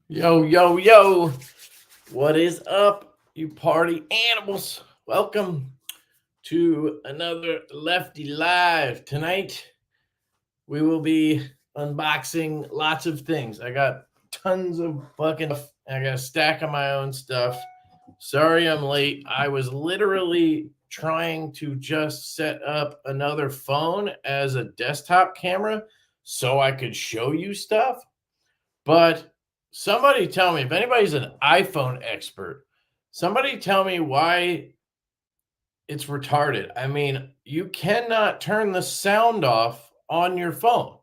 Yo, yo, yo. What is up, you party animals? Welcome to another Lefty Live. Tonight, we will be unboxing lots of things. I got tons of fucking stuff. I got a stack of my own stuff. Sorry I'm late. I was literally trying to just set up another phone as a desktop camera so I could show you stuff. But somebody tell me, if anybody's an iPhone expert, somebody tell me why it's retarded. I mean, you cannot turn the sound off on your phone.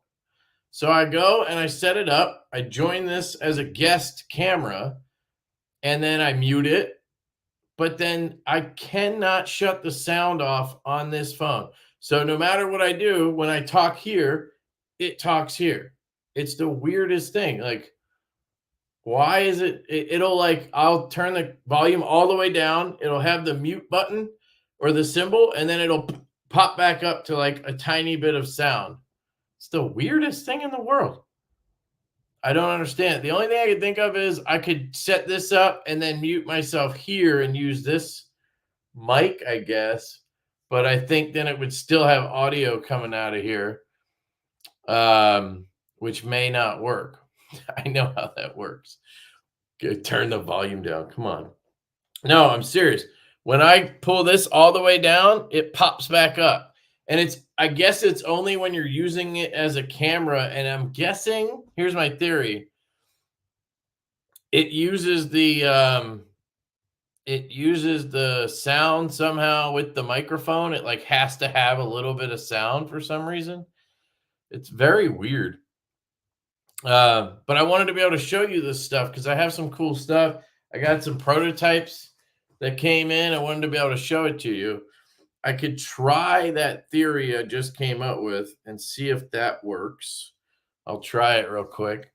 So I go and I set it up. I join this as a guest camera and then I mute it. But then I cannot shut the sound off on this phone. So no matter what I do, when I talk here, it talks here. It's the weirdest thing. Like, why is it'll like, I'll turn the volume all the way down, it'll have the mute button or the symbol, and then it'll pop back up to like a tiny bit of sound. It's the weirdest thing in the world. I don't understand. The only thing I could think of is I could set this up and then mute myself here and use this mic, I guess, but I think then it would still have audio coming out of here, which may not work. I know how that works. Turn the volume down. Come on. No, I'm serious. When I pull this all the way down, it pops back up. And I guess it's only when you're using it as a camera. And I'm guessing, here's my theory. It uses the sound somehow with the microphone. It like has to have a little bit of sound for some reason. It's very weird. But I wanted to be able to show you this stuff because I have some cool stuff. I got some prototypes that came in. I wanted to be able to show it to you. I could try that theory I just came up with and see if that works. I'll try it real quick.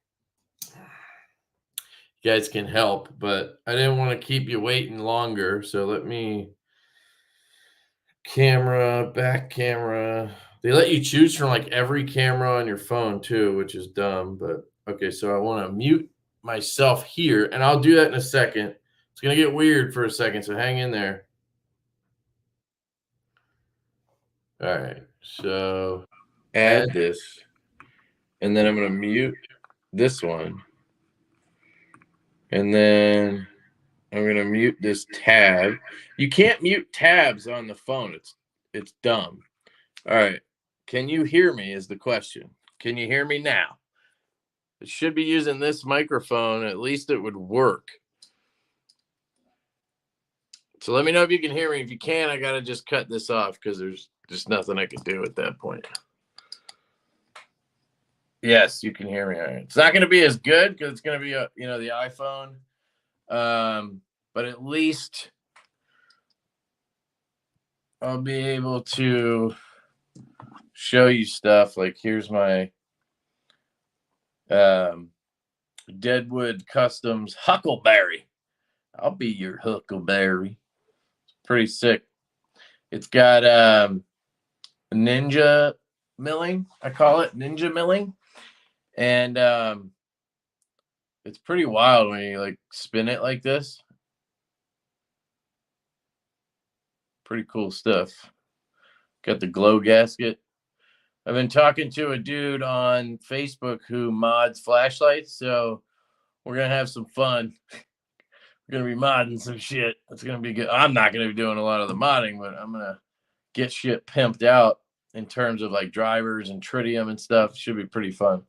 You guys can help, but I didn't want to keep you waiting longer. So let me back camera. They let you choose from like every camera on your phone too, which is dumb, but okay. So I want to mute myself here and I'll do that in a second. It's going to get weird for a second. So hang in there. All right. So add this and then I'm going to mute this one. And then I'm going to mute this tab. You can't mute tabs on the phone. It's dumb. All right. Can you hear me is the question. Can you hear me now? It should be using this microphone. At least it would work. So let me know if you can hear me. If you can, I got to just cut this off because there's just nothing I could do at that point. Yes, you can hear me. All right. It's not going to be as good because it's going to be, the iPhone. But at least I'll be able to show you stuff. Like here's my Deadwood Customs Huckleberry. I'll be your Huckleberry. It's pretty sick. It's got ninja milling. I call it ninja milling. And it's pretty wild when you like spin it like this. Pretty cool stuff. Got the glow gasket. I've been talking to a dude on Facebook who mods flashlights, so we're gonna have some fun. We're gonna be modding some shit. It's gonna be good. I'm not gonna be doing a lot of the modding, but I'm gonna get shit pimped out in terms of like drivers and tritium and stuff. Should be pretty fun.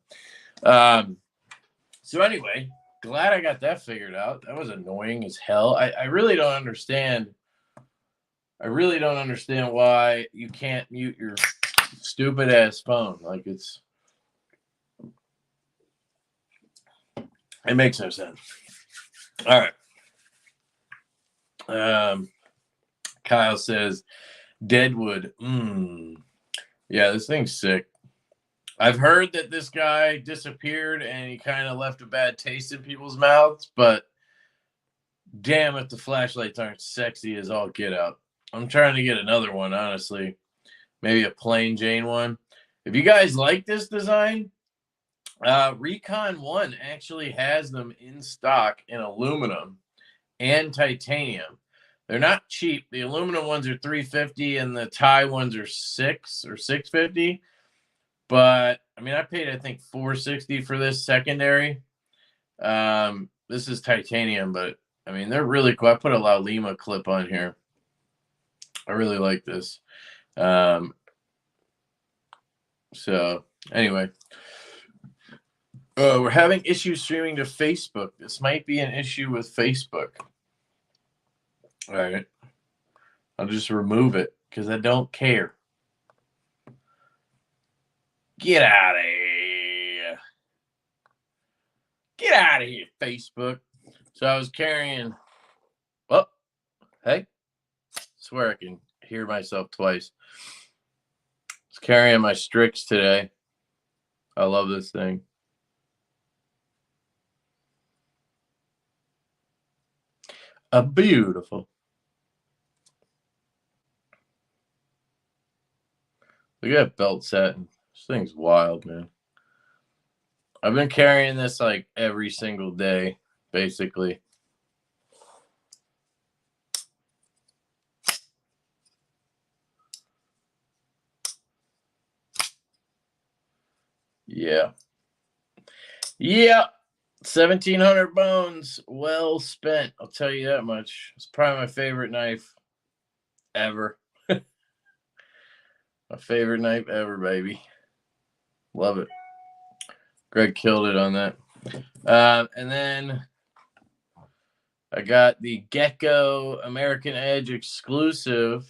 So anyway, glad I got that figured out. That was annoying as hell. I really don't understand. I really don't understand why you can't mute your stupid ass phone. Like it makes no sense. All right. Kyle says Deadwood. Yeah, this thing's sick. I've heard that this guy disappeared and he kind of left a bad taste in people's mouths, but damn if the flashlights aren't sexy as all get out. I'm trying to get another one, honestly. Maybe a plain Jane one. If you guys like this design, Recon 1 actually has them in stock in aluminum and titanium. They're not cheap. The aluminum ones are $350 and the tie ones are $650. But I mean, I paid, I think, $460 for this secondary. This is titanium, but I mean, they're really cool. I put a La Lima clip on here. I really like this. So anyway, we're having issues streaming to Facebook. This might be an issue with Facebook. All right. I'll just remove it because I don't care. Get out of here. Get out of here, Facebook. So I was carrying, oh, hey, I swear I can hear myself twice. I was carrying my Strix today. I love this thing. A beautiful. Look at that belt satin. This thing's wild, man. I've been carrying this like every single day, basically. Yeah. Yeah. 1,700 bones. Well spent. I'll tell you that much. It's probably my favorite knife ever. My favorite knife ever, baby. Love it. Greg killed it on that. And then I got the Gecko American Edge exclusive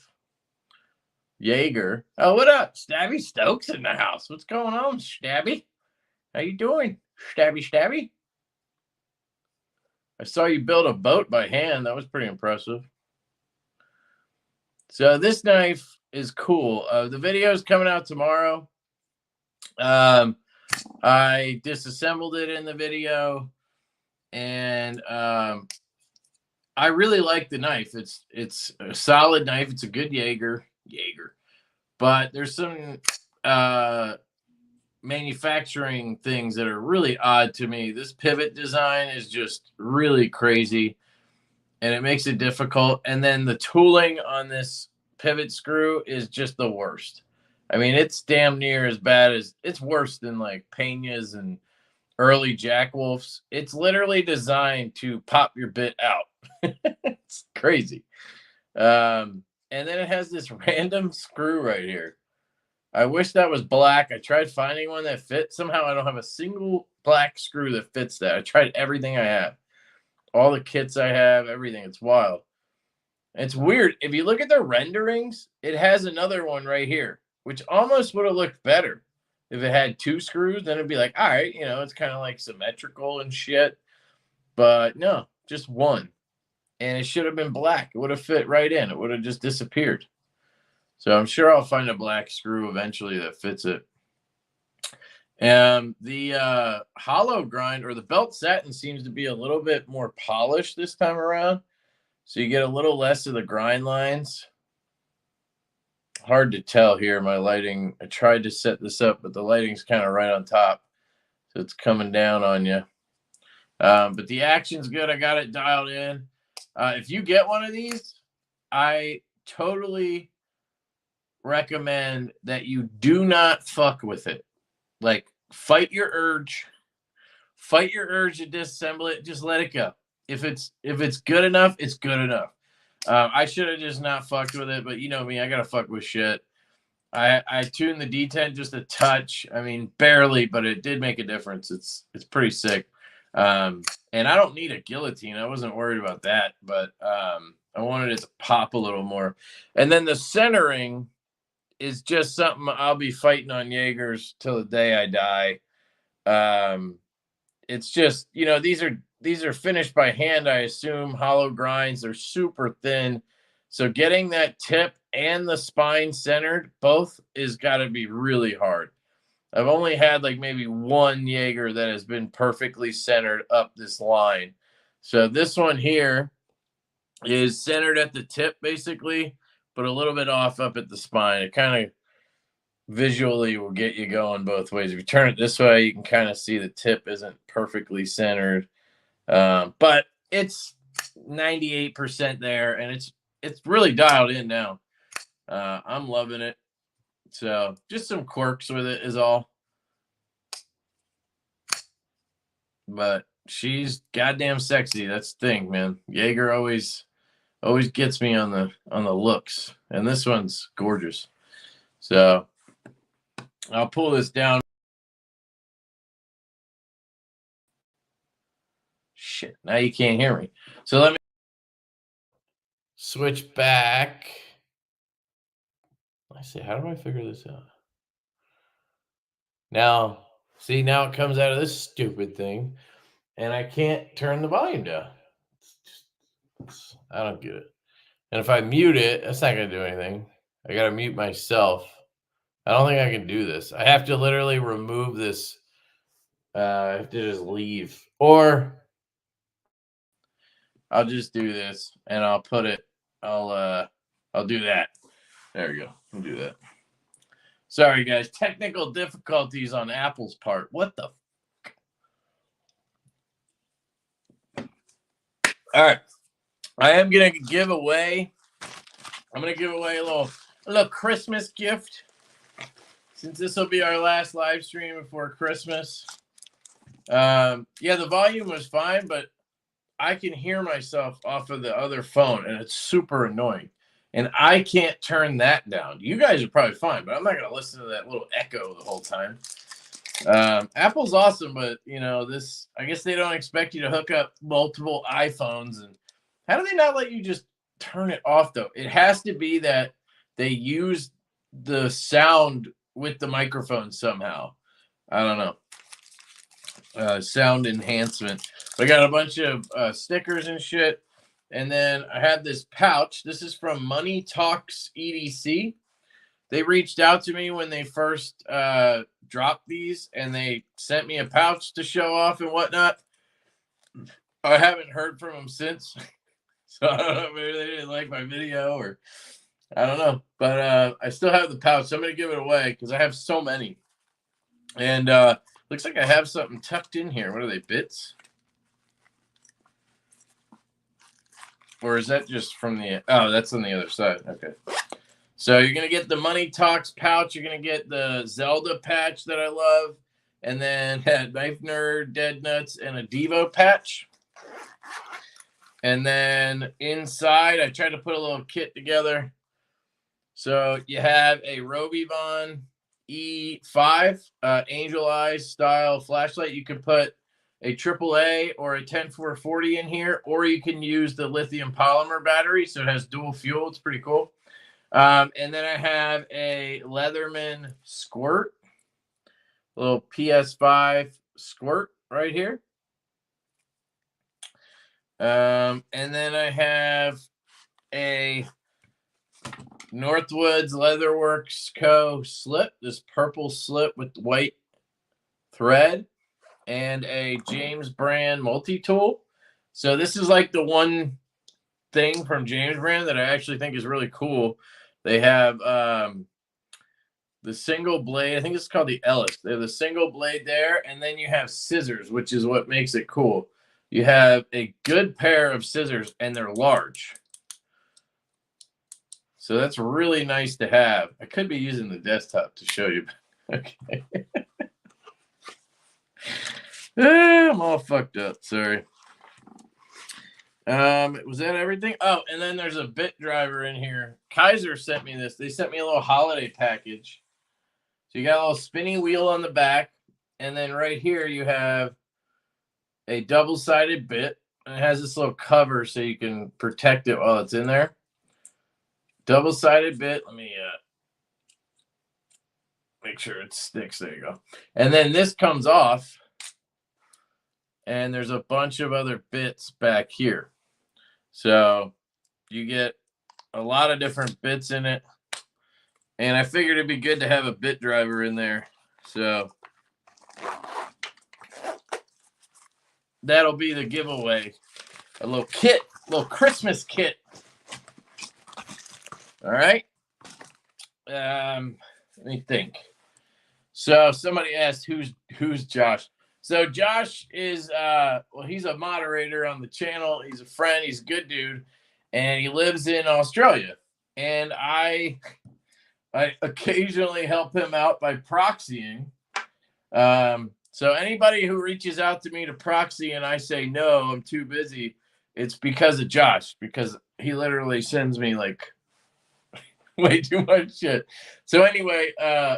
Jaeger. Oh, what up? Stabby Stokes in the house. What's going on, Stabby? How you doing? Stabby? I saw you build a boat by hand. That was pretty impressive. So this knife is cool. The video is coming out tomorrow. I disassembled it in the video, and I really like the knife. It's a solid knife. It's a good Jaeger, but there's some manufacturing things that are really odd to me. This pivot design is just really crazy, and it makes it difficult. And then the tooling on this pivot screw is just the worst. I mean, it's damn near as bad as, it's worse than like Peña's and early Jack Wolf's. It's literally designed to pop your bit out. It's crazy. And then it has this random screw right here. I wish that was black. I tried finding one that fit. Somehow I don't have a single black screw that fits that. I tried everything I have. All the kits I have, everything. It's wild. It's weird. If you look at the renderings, it has another one right here, which almost would have looked better. If it had two screws, then it'd be like, all right, you know, it's kind of like symmetrical and shit. But no, just one. And it should have been black. It would have fit right in. It would have just disappeared. So I'm sure I'll find a black screw eventually that fits it. And the hollow grind, or the belt satin, seems to be a little bit more polished this time around. So you get a little less of the grind lines. Hard to tell here, my lighting. I tried to set this up, but the lighting's kind of right on top. So it's coming down on you. But the action's good. I got it dialed in. If you get one of these, I totally recommend that you do not fuck with it. Like, fight your urge to disassemble it. Just let it go. If it's good enough, it's good enough. I should have just not fucked with it, but you know me, I gotta fuck with shit. I tuned the detent just a touch. I mean, barely, but it did make a difference. It's pretty sick. And I don't need a guillotine. I wasn't worried about that, but I wanted it to pop a little more. And then the centering is just something I'll be fighting on Jaegers till the day I die. It's just, you know, these are finished by hand, I assume, hollow grinds. They're super thin. So getting that tip and the spine centered, both, is got to be really hard. I've only had like maybe one Jaeger that has been perfectly centered up this line. So this one here is centered at the tip, basically, but a little bit off up at the spine. It kind of visually will get you going both ways. If you turn it this way, you can kind of see the tip isn't perfectly centered, but it's 98% there, and it's really dialed in now. I'm loving it. So just some quirks with it is all. But she's goddamn sexy. That's the thing, man. Jaeger always gets me on the looks, and this one's gorgeous. So I'll pull this down. Shit, now you can't hear me. So let me switch back. I say, how do I figure this out? Now, see, now it comes out of this stupid thing, and I can't turn the volume down. I don't get it. And if I mute it, that's not going to do anything. I got to mute myself. I don't think I can do this. I have to literally remove this. I have to just leave. Or I'll just do this, and I'll put it, I'll do that. There we go. I'll do that. Sorry, guys. Technical difficulties on Apple's part. What the All right. I am going to give away, I'm going to give away a little Christmas gift, since this will be our last live stream before Christmas. Yeah, the volume was fine, but I can hear myself off of the other phone, and it's super annoying. And I can't turn that down. You guys are probably fine, but I'm not going to listen to that little echo the whole time. Apple's awesome, but you know, this, I guess they don't expect you to hook up multiple iPhones. And how do they not let you just turn it off though? It has to be that they use the sound with the microphone somehow. I don't know. Sound enhancement. I got a bunch of stickers and shit. And then I have this pouch. This is from Money Talks EDC. They reached out to me when they first dropped these, and they sent me a pouch to show off and whatnot. I haven't heard from them since. So I don't know, maybe they didn't like my video, or I don't know. But I still have the pouch, so I'm going to give it away because I have so many. And looks like I have something tucked in here. What are they, bits? Or is that just from the... Oh, that's on the other side. Okay. So you're going to get the Money Talks pouch. You're going to get the Zelda patch that I love. And then Knife Nerd, Dead Nuts, and a Divo patch. And then inside, I tried to put a little kit together. So you have a Robivon E5 Angel Eyes style flashlight. You can put a AAA or a 10440 in here, or you can use the lithium polymer battery. So it has dual fuel. It's pretty cool. And then I have a Leatherman squirt, a little PS5 squirt right here. And then I have a Northwoods LeatherworksCo slip, this purple slip with white thread, and a James Brand multi-tool. So this is like the one thing from James Brand that I actually think is really cool. They have the single blade. I think it's called the Ellis. They have the single blade there, and then you have scissors, which is what makes it cool. You have a good pair of scissors, and they're large. So that's really nice to have. I could be using the desktop to show you. Okay. I'm all fucked up. Sorry. Was that everything? Oh, and then there's a bit driver in here. Kaiser sent me this. They sent me a little holiday package. So you got a little spinning wheel on the back, and then right here you have a double-sided bit, and it has this little cover so you can protect it while it's in there. Double-sided bit. Let me make sure it sticks. There you go. And then this comes off, and there's a bunch of other bits back here. So you get a lot of different bits in it. And I figured it'd be good to have a bit driver in there. So that'll be the giveaway. A little kit, a little Christmas kit. All right. Let me think. So somebody asked who's Josh. So Josh is well, he's a moderator on the channel. He's a friend. He's a good dude, and he lives in Australia. And I occasionally help him out by proxying. So anybody who reaches out to me to proxy and I say no, I'm too busy, it's because of Josh, because he literally sends me like way too much shit. So anyway,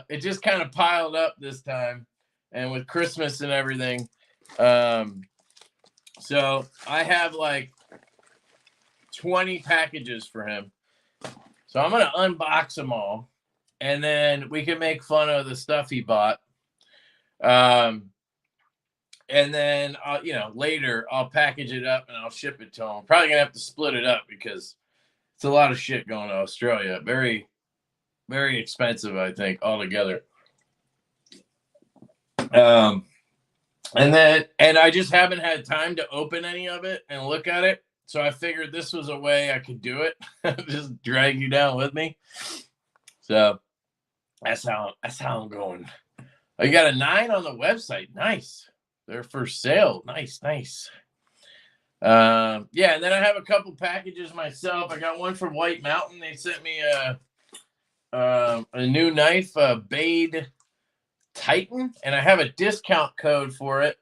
it just kind of piled up this time, and with Christmas and everything, so I have like 20 packages for him. So I'm gonna unbox them all, and then we can make fun of the stuff he bought. And then later I'll package it up and I'll ship it to him. Probably gonna have to split it up because it's a lot of shit going to Australia. Very, very expensive, I think, altogether. And I just haven't had time to open any of it and look at it. So I figured this was a way I could do it. Just drag you down with me. So that's how I'm going. I got a 9 on the website. Nice. They're for sale. Nice. Yeah, and then I have a couple packages myself. I got one from White Mountain. They sent me a new knife, Bade Titan, and I have a discount code for it.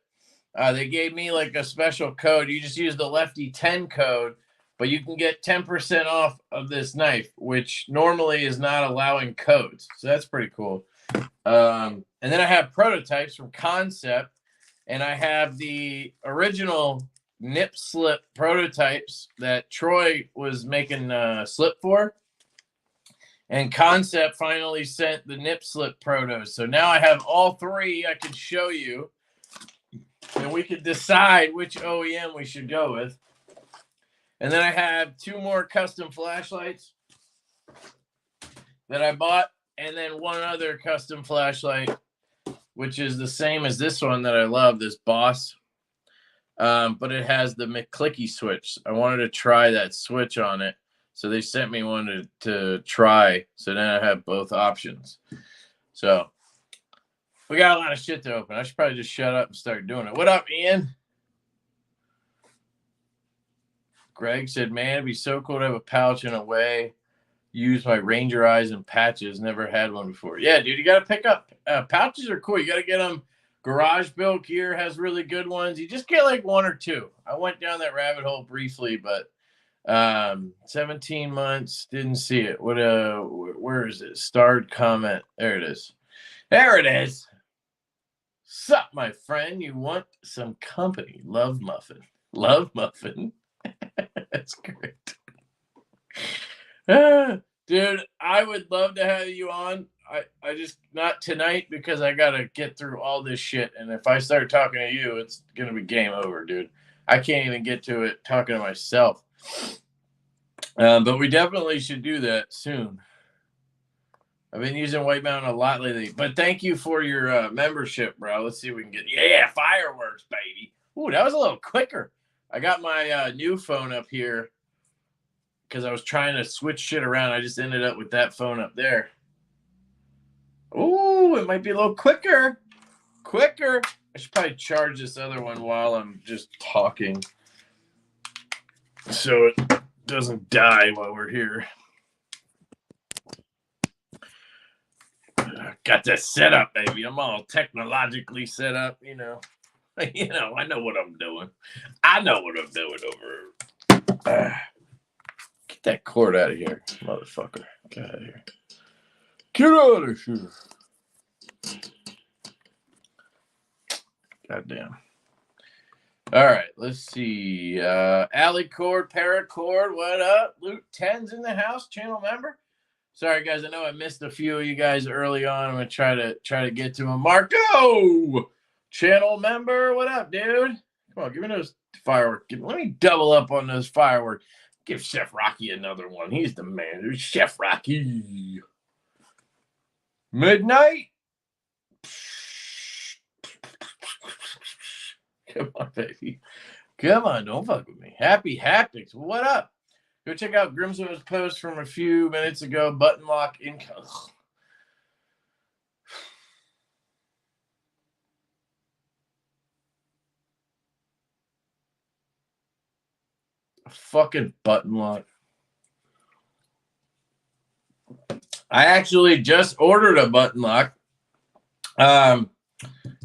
They gave me like a special code. You just use the Lefty 10 code, but you can get 10% off of this knife, which normally is not allowing codes. So that's pretty cool. And then I have prototypes from Concept, and I have the original nip slip prototypes that Troy was making slip for. And Concept finally sent the nip slip protos. So now I have all 3 I can show you. And we could decide which OEM we should go with. And then I have 2 more custom flashlights that I bought. And then 1 other custom flashlight, which is the same as this one that I love, this Boss. But it has the McClicky switch. I wanted to try that switch on it. So they sent me one to try. So then I have both options. So we got a lot of shit to open. I should probably just shut up and start doing it. What up, Ian? Greg said, man, it'd be so cool to have a pouch in a way. Use my Ranger eyes and patches. Never had one before. Yeah, dude, you got to pick up. Pouches are cool. You got to get them. Garage Built Gear has really good ones. You just get like 1 or 2. I went down that rabbit hole briefly, but 17 months, didn't see it. What where is it? Starred comment. There it is. There it is. Sup, my friend? You want some company? Love Muffin. Love Muffin. That's great. Dude, I would love to have you on. I just not tonight because I gotta get through all this shit. And if I start talking to you, it's gonna be game over, dude. I can't even get to it talking to myself. But we definitely should do that soon. I've been using White Mountain a lot lately. But thank you for your membership, bro. Let's see if we can get fireworks, baby. Ooh, that was a little quicker. I got my new phone up here because I was trying to switch shit around. I just ended up with that phone up there. Ooh, it might be a little quicker. I should probably charge this other one while I'm just talking so it doesn't die while we're here. Got that set up, baby. I'm all technologically set up, I know what I'm doing. Over. Get that cord out of here, motherfucker. Get out of here. Get out of here. Goddamn. All right, let's see. Alicord, Paracord, what up? Luke 10's in the house, channel member. Sorry, guys. I know I missed a few of you guys early on. I'm gonna try to get to them. Marco, channel member. What up, dude? Come on, give me those fireworks. Let me double up on those fireworks. Give Chef Rocky another one. He's the man. There's Chef Rocky. Midnight. Come on, baby. Come on, don't fuck with me. Happy haptics. What up? Go check out Grimswood's post from a few minutes ago. Button lock income. A fucking button lock. I actually just ordered a button lock.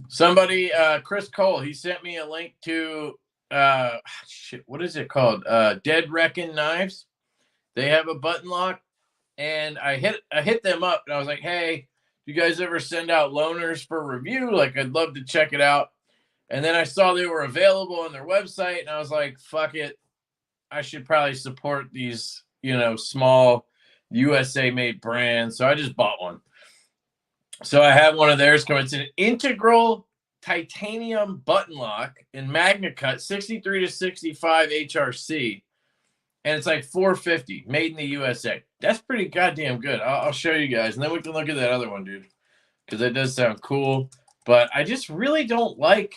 Somebody, Chris Cole, he sent me a link to shit, what is it called? Dead Reckon Knives. They have a button lock, and I hit them up, and I was like, hey, do you guys ever send out loaners for review? Like, I'd love to check it out. And then I saw they were available on their website, and I was like, fuck it, I should probably support these, small USA made brands. So I just bought one. So I have one of theirs come. It's an integral titanium button lock in Magna Cut 63 to 65 HRC. And it's like $450, made in the USA. That's pretty goddamn good. I'll show you guys. And then we can look at that other one, dude. Because that does sound cool. But I just really don't like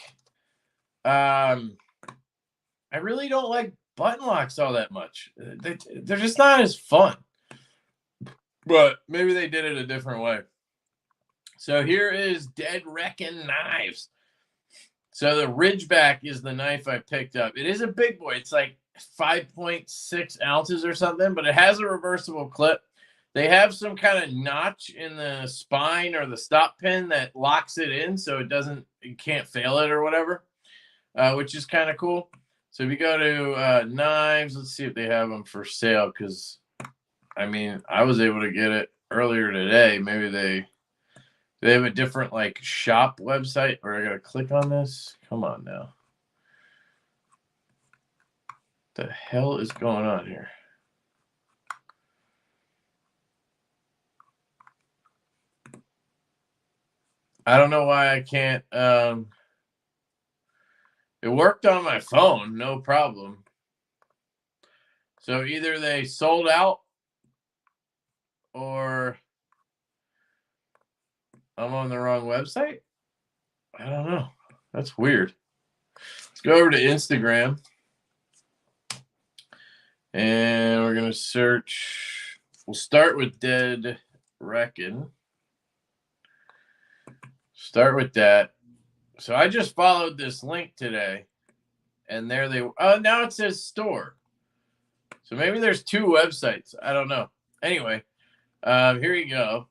button locks all that much. They're just not as fun. But maybe they did it a different way. So here is Dead Reckon Knives. So the Ridgeback is the knife I picked up. It is a big boy. It's like 5.6 ounces or something, but it has a reversible clip. They have some kind of notch in the spine or the stop pin that locks it in so you can't fail it or whatever, which is kind of cool. So if you go to knives, let's see if they have them for sale, because, I was able to get it earlier today. Maybe they have a different, shop website, or I got to click on this. Come on now. The hell is going on here? I don't know why I can't. It worked on my phone, no problem. So either they sold out or I'm on the wrong website. I don't know. That's weird. Let's go over to Instagram. And we're going to search. We'll start with Dead Reckon. Start with that. So I just followed this link today. And there they were. Oh, now it says store. So maybe there's two websites. I don't know. Anyway, here you go.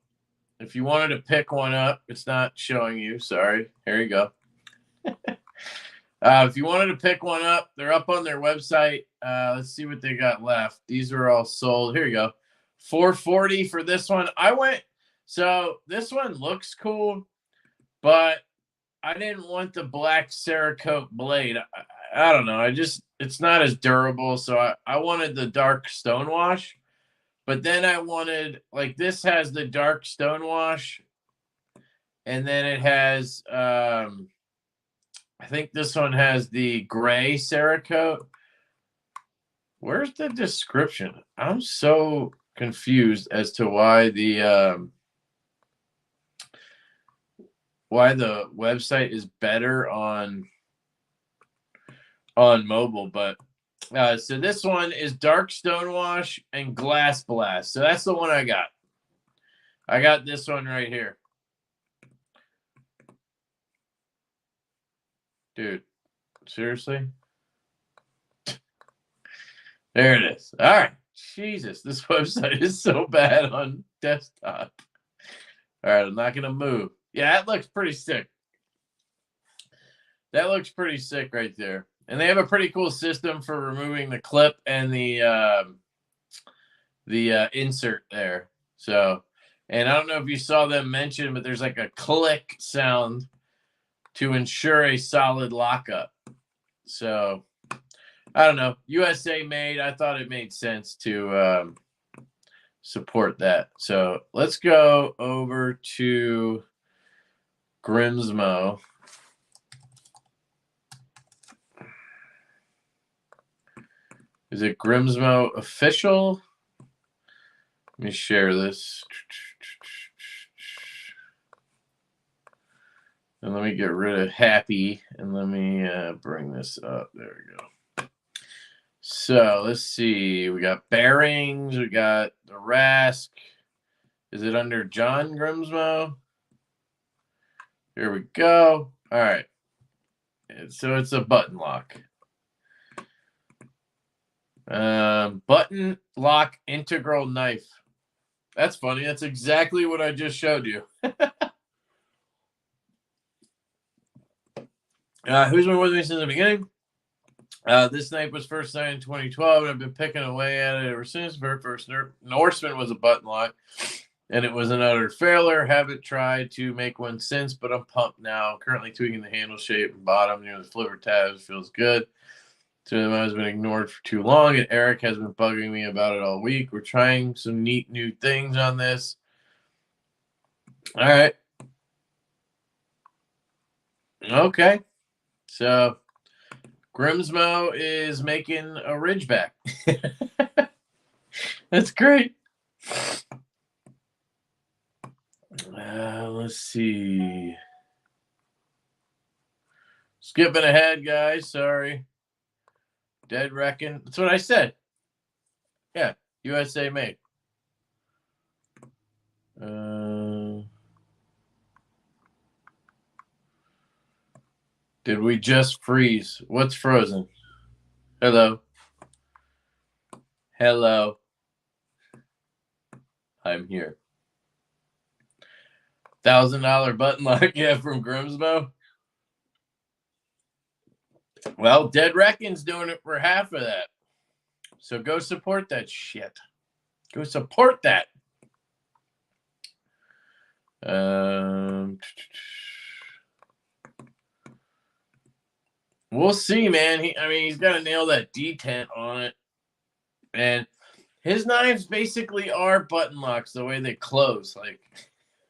If you wanted to pick one up, it's not showing you. Sorry. Here you go. If you wanted to pick one up, they're up on their website. Let's see what they got left. These are all sold. Here you go. $440 for this one. So this one looks cool, but I didn't want the black Cerakote blade. I don't know. It's not as durable. So I wanted the dark stonewash, but then I wanted, this has the dark stonewash, and then it has, I think this one has the gray Cerakote. Where's the description? I'm so confused as to why the website is better on mobile. But so this one is dark stonewash and glass blast. So that's the one I got. I got this one right here. Dude, seriously? There it is. All right. Jesus, this website is so bad on desktop. All right, I'm not going to move. Yeah, that looks pretty sick. That looks pretty sick right there. And they have a pretty cool system for removing the clip and the insert there. So, and I don't know if you saw them mention, but there's like a click sound to ensure a solid lockup. So, I don't know. USA made. I thought it made sense to support that. So let's go over to Grimsmo. Is it Grimsmo official? Let me share this. And let me get rid of happy and let me bring this up. There we go. So let's see. We got bearings. We got the Rask. Is it under John Grimsmo? Here we go. All right. So it's a button lock. Button lock integral knife. That's funny. That's exactly what I just showed you. Who's been with me since the beginning? This knife was first signed in 2012, and I've been picking away at it ever since. Very first Norseman was a button lock, and it was an utter failure. Haven't tried to make one since, but I'm pumped now. Currently tweaking the handle shape and bottom near the flipper tabs. Feels good. So the has been ignored for too long, and Eric has been bugging me about it all week. We're trying some neat new things on this. All right. Okay. So Grimsmo is making a Ridgeback. That's great. Let's see. Skipping ahead, guys. Sorry. Dead Reckon. That's what I said. Yeah, USA made. Did we just freeze? What's frozen? Hello. Hello. I'm here. $1,000 button lock, yeah, from Grimsmo. Well, Dead Reckon's doing it for half of that. So go support that shit. Go support that. We'll see, man. He's got to nail that detent on it. And his knives basically are button locks the way they close.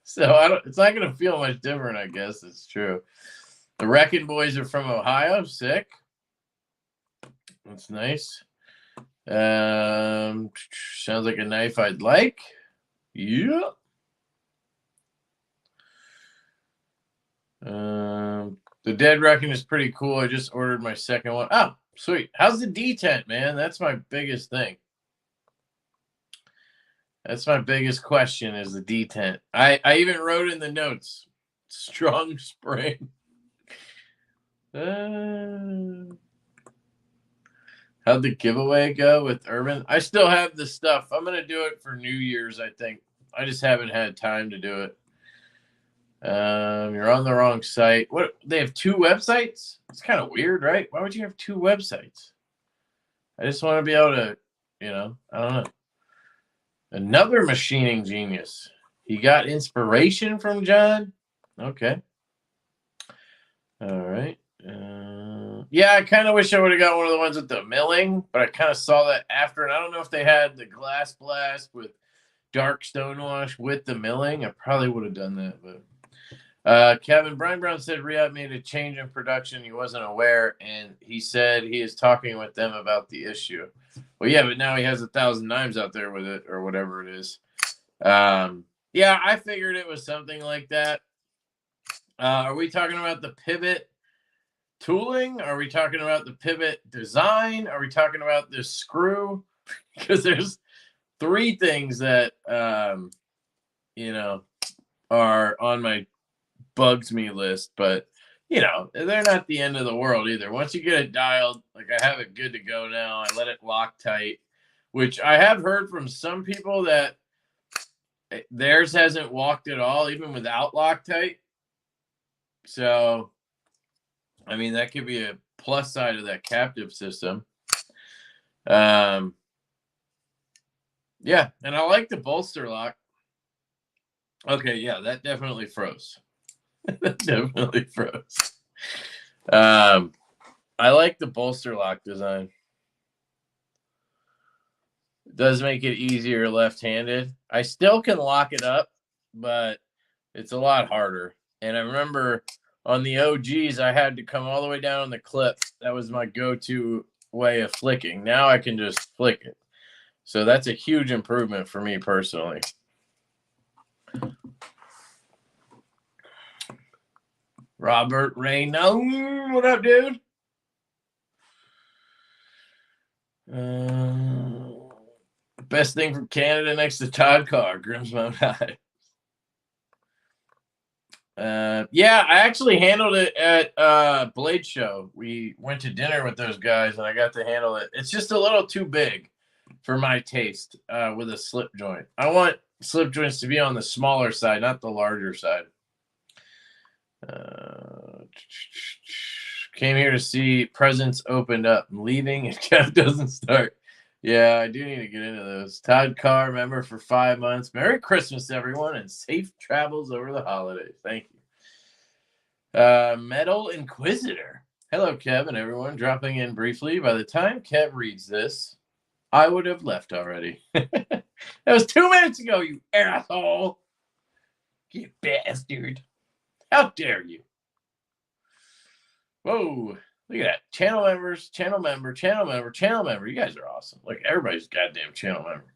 So it's not going to feel much different, I guess. It's true. The Wrecking Boys are from Ohio. Sick. That's nice. Sounds like a knife I'd like. Yeah. The Dead Wrecking is pretty cool. I just ordered my second one. Oh, sweet. How's the detent, man? That's my biggest thing. That's my biggest question is the detent. I even wrote in the notes, strong spring. How'd the giveaway go with Urban? I still have the stuff. I'm going to do it for New Year's, I think. I just haven't had time to do it. You're on the wrong site. What? They have 2 websites? It's kind of weird, right? Why would you have 2 websites? I just want to be able to, I don't know. Another machining genius. He got inspiration from John? Okay. All right. Yeah, I kind of wish I would have got one of the ones with the milling, but I kind of saw that after, and I don't know if they had the glass blast with dark stonewash with the milling. I probably would have done that, but Kevin Brown said Riyadh made a change in production. He wasn't aware, and he said he is talking with them about the issue. Well, yeah, but now he has 1,000 knives out there with it or whatever it is. Yeah, I figured it was something like that. Are we talking about the pivot tooling? Are we talking about the pivot design? Are we talking about this screw? Because there's 3 things that, are on my bugs me list, but they're not the end of the world either. Once you get it dialed, like I have it good to go now. I let it lock tight, which I have heard from some people that theirs hasn't walked at all, even without Loctite. So, that could be a plus side of that captive system. Yeah, and I like the bolster lock. Okay, yeah, that definitely froze. That definitely froze. I like the bolster lock design. It does make it easier left-handed. I still can lock it up, but it's a lot harder. And I remember on the OGs, I had to come all the way down on the clip. That was my go-to way of flicking. Now I can just flick it. So that's a huge improvement for me personally. Robert Raynor, what up, dude? Best thing from Canada next to Todd Carr, Grimsmo Knives. Yeah, I actually handled it at Blade Show. We went to dinner with those guys, and I got to handle it. It's just a little too big for my taste with a slip joint. I want slip joints to be on the smaller side, not the larger side. Came here to see presents opened up. I'm leaving and Kev doesn't start. Yeah, I do need to get into those. Todd Carr, member for 5 months. Merry Christmas, everyone, and safe travels over the holidays. Thank you. Metal Inquisitor. Hello, Kev and everyone. Dropping in briefly. By the time Kev reads this, I would have left already. That was 2 minutes ago, you asshole. You bastard. How dare you? Whoa. Look at that. Channel members, channel member, channel member, channel member. You guys are awesome. Like, everybody's goddamn channel member.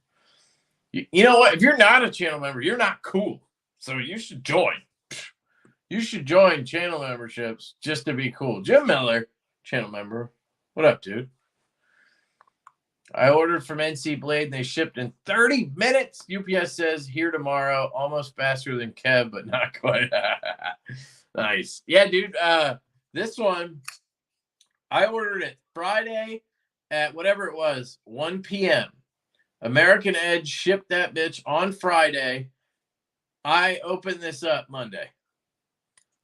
You know what? If you're not a channel member, you're not cool. So you should join. You should join channel memberships just to be cool. Jim Miller, channel member. What up, dude? I ordered from NC Blade and they shipped in 30 minutes. UPS says here tomorrow, almost faster than Kev, but not quite. Nice. Yeah, dude. This one, I ordered it Friday at whatever it was, 1 p.m. American Edge shipped that bitch on Friday. I opened this up Monday.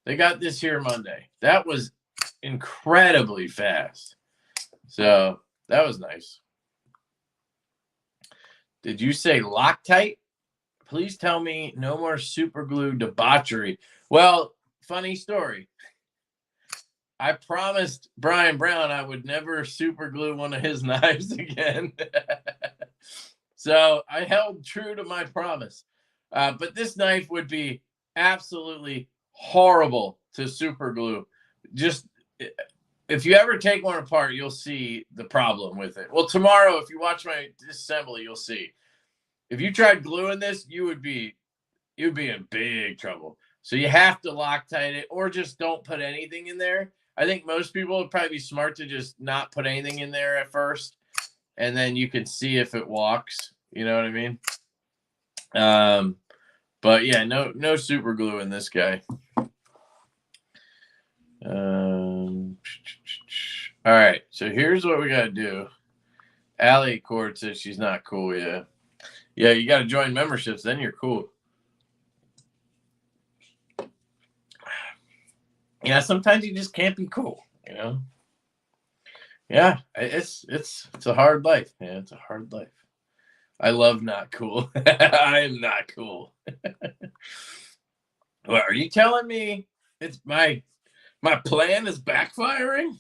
They got this here Monday. That was incredibly fast. So that was nice. Did you say Loctite? Please tell me no more super glue debauchery. Well, funny story. I promised Brian Brown I would never super glue one of his knives again. So I held true to my promise. But this knife would be absolutely horrible to super glue. Just if you ever take one apart, you'll see the problem with it. Well, tomorrow, if you watch my disassembly, you'll see. If you tried gluing this, you'd be in big trouble. So you have to Loctite it, or just don't put anything in there. I think most people would probably be smart to just not put anything in there at first, and then you can see if it walks. You know what I mean? But yeah, no super glue in this guy. All right, so here's what we gotta do. Allie Cord says she's not cool. Yeah, you gotta join memberships, then you're cool. Yeah, sometimes you just can't be cool, you know. Yeah, it's a hard life, man. It's a hard life. I love not cool. I am not cool. What are you telling me? It's my plan is backfiring?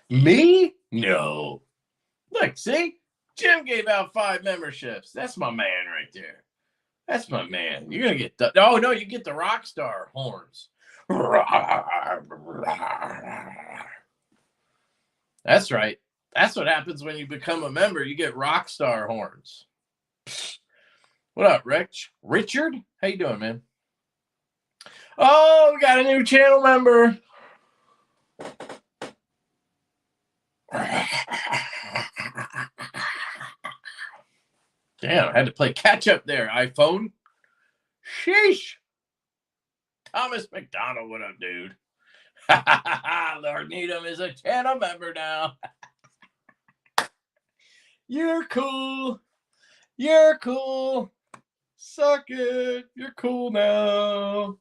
Me? No. Look, see? Jim gave out 5 memberships. That's my man right there. That's my man. You're gonna get oh no, you get the rock star horns. That's right. That's what happens when you become a member. You get rock star horns. What up, Rich? Richard? How you doing, man? Oh, we got a new channel member. Damn, I had to play catch up there, iPhone. Sheesh. Thomas McDonald, what up, dude? Lord Needham is a channel member now. You're cool. You're cool. Suck it. You're cool now.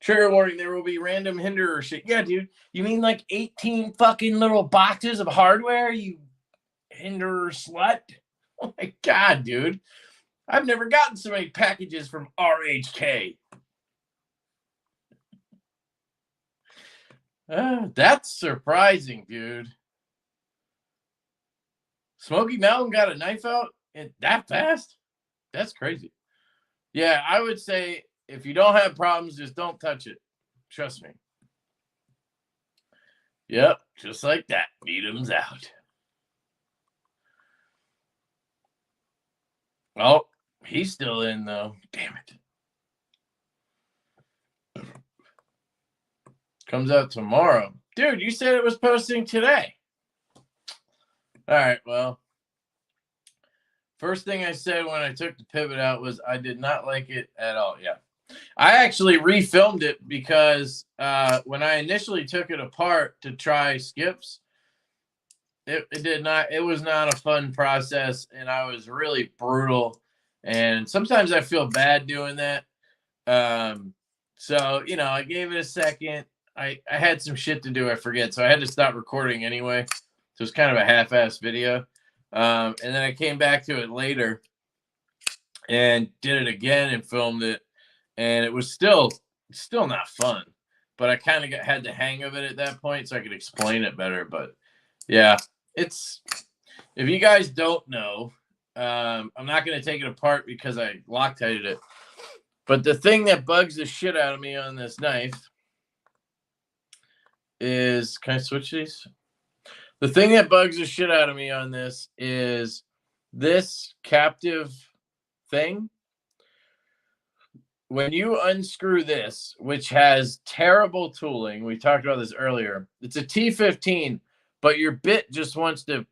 Trigger warning, there will be random hinder shit. Yeah, dude. You mean like 18 fucking little boxes of hardware, you hinder slut? Oh my God, dude. I've never gotten so many packages from RHK. That's surprising, dude. Smoky Mountain got a knife out that fast? That's crazy. Yeah, I would say if you don't have problems, just don't touch it. Trust me. Yep, just like that. Needham's out. Oh, he's still in, though. Damn it. Comes out tomorrow. Dude, you said it was posting today. All right, well. First thing I said when I took the pivot out was I did not like it at all. Yeah. I actually refilmed it because when I initially took it apart to try skips, it was not a fun process, and I was really brutal. And sometimes I feel bad doing that. So, you know, I gave it a second. I had some shit to do, I forget. So I had to stop recording anyway. So it's kind of a half-assed video. And then I came back to it later and did it again and filmed it. And it was still not fun. But I kind of had the hang of it at that point, so I could explain it better. But yeah, if you guys don't know, I'm not going to take it apart because I Loctited it. But the thing that bugs the shit out of me on this knife is, can I switch these? The thing that bugs the shit out of me on this is this captive thing. When you unscrew this, which has terrible tooling, we talked about this earlier, it's a T15, but your bit just wants to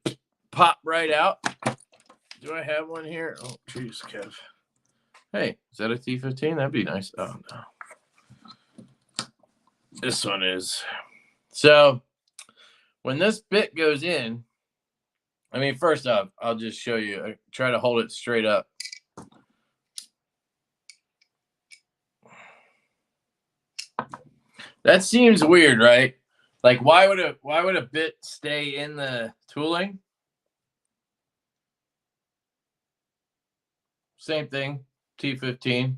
pop right out. Do I have one here? Oh, jeez, Kev. Hey, is that a T15? That'd be nice. Oh, no. This one is. So when this bit goes in, I mean, first off, I'll just show you. I try to hold it straight up. That seems weird, right? Like, why would a bit stay in the tooling? Same thing, T15.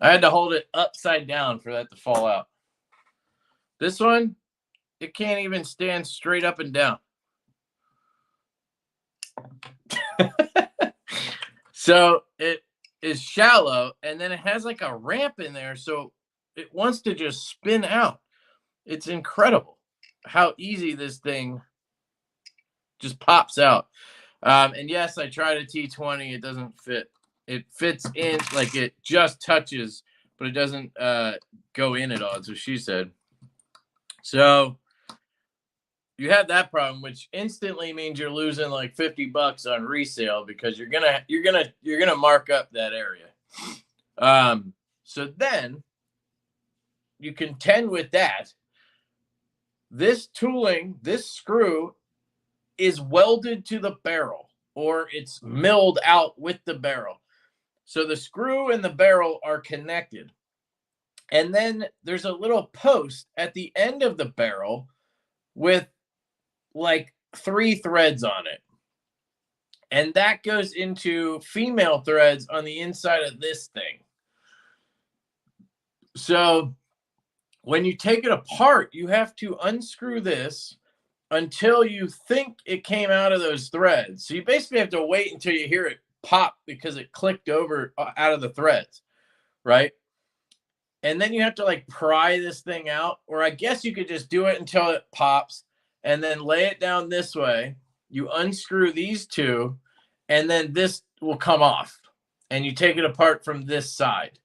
I had to hold it upside down for that to fall out. This one, it can't even stand straight up and down. So it is shallow, and then it has like a ramp in there, so it wants to just spin out. It's incredible how easy this thing just pops out. And yes, I tried a T20. It doesn't fit. It fits in, like it just touches, but it doesn't go in at all. That's what she said. So you have that problem, which instantly means you're losing like $50 on resale because you're gonna mark up that area. So then you contend with that. This tooling, this screw is welded to the barrel, or it's milled out with the barrel. So the screw and the barrel are connected. And then there's a little post at the end of the barrel with like 3 threads on it. And that goes into female threads on the inside of this thing. So when you take it apart, you have to unscrew this until you think it came out of those threads. So you basically have to wait until you hear it pop because it clicked over out of the threads, right? And then you have to like pry this thing out, or I guess you could just do it until it pops and then lay it down this way. You unscrew these two, and then this will come off, and you take it apart from this side.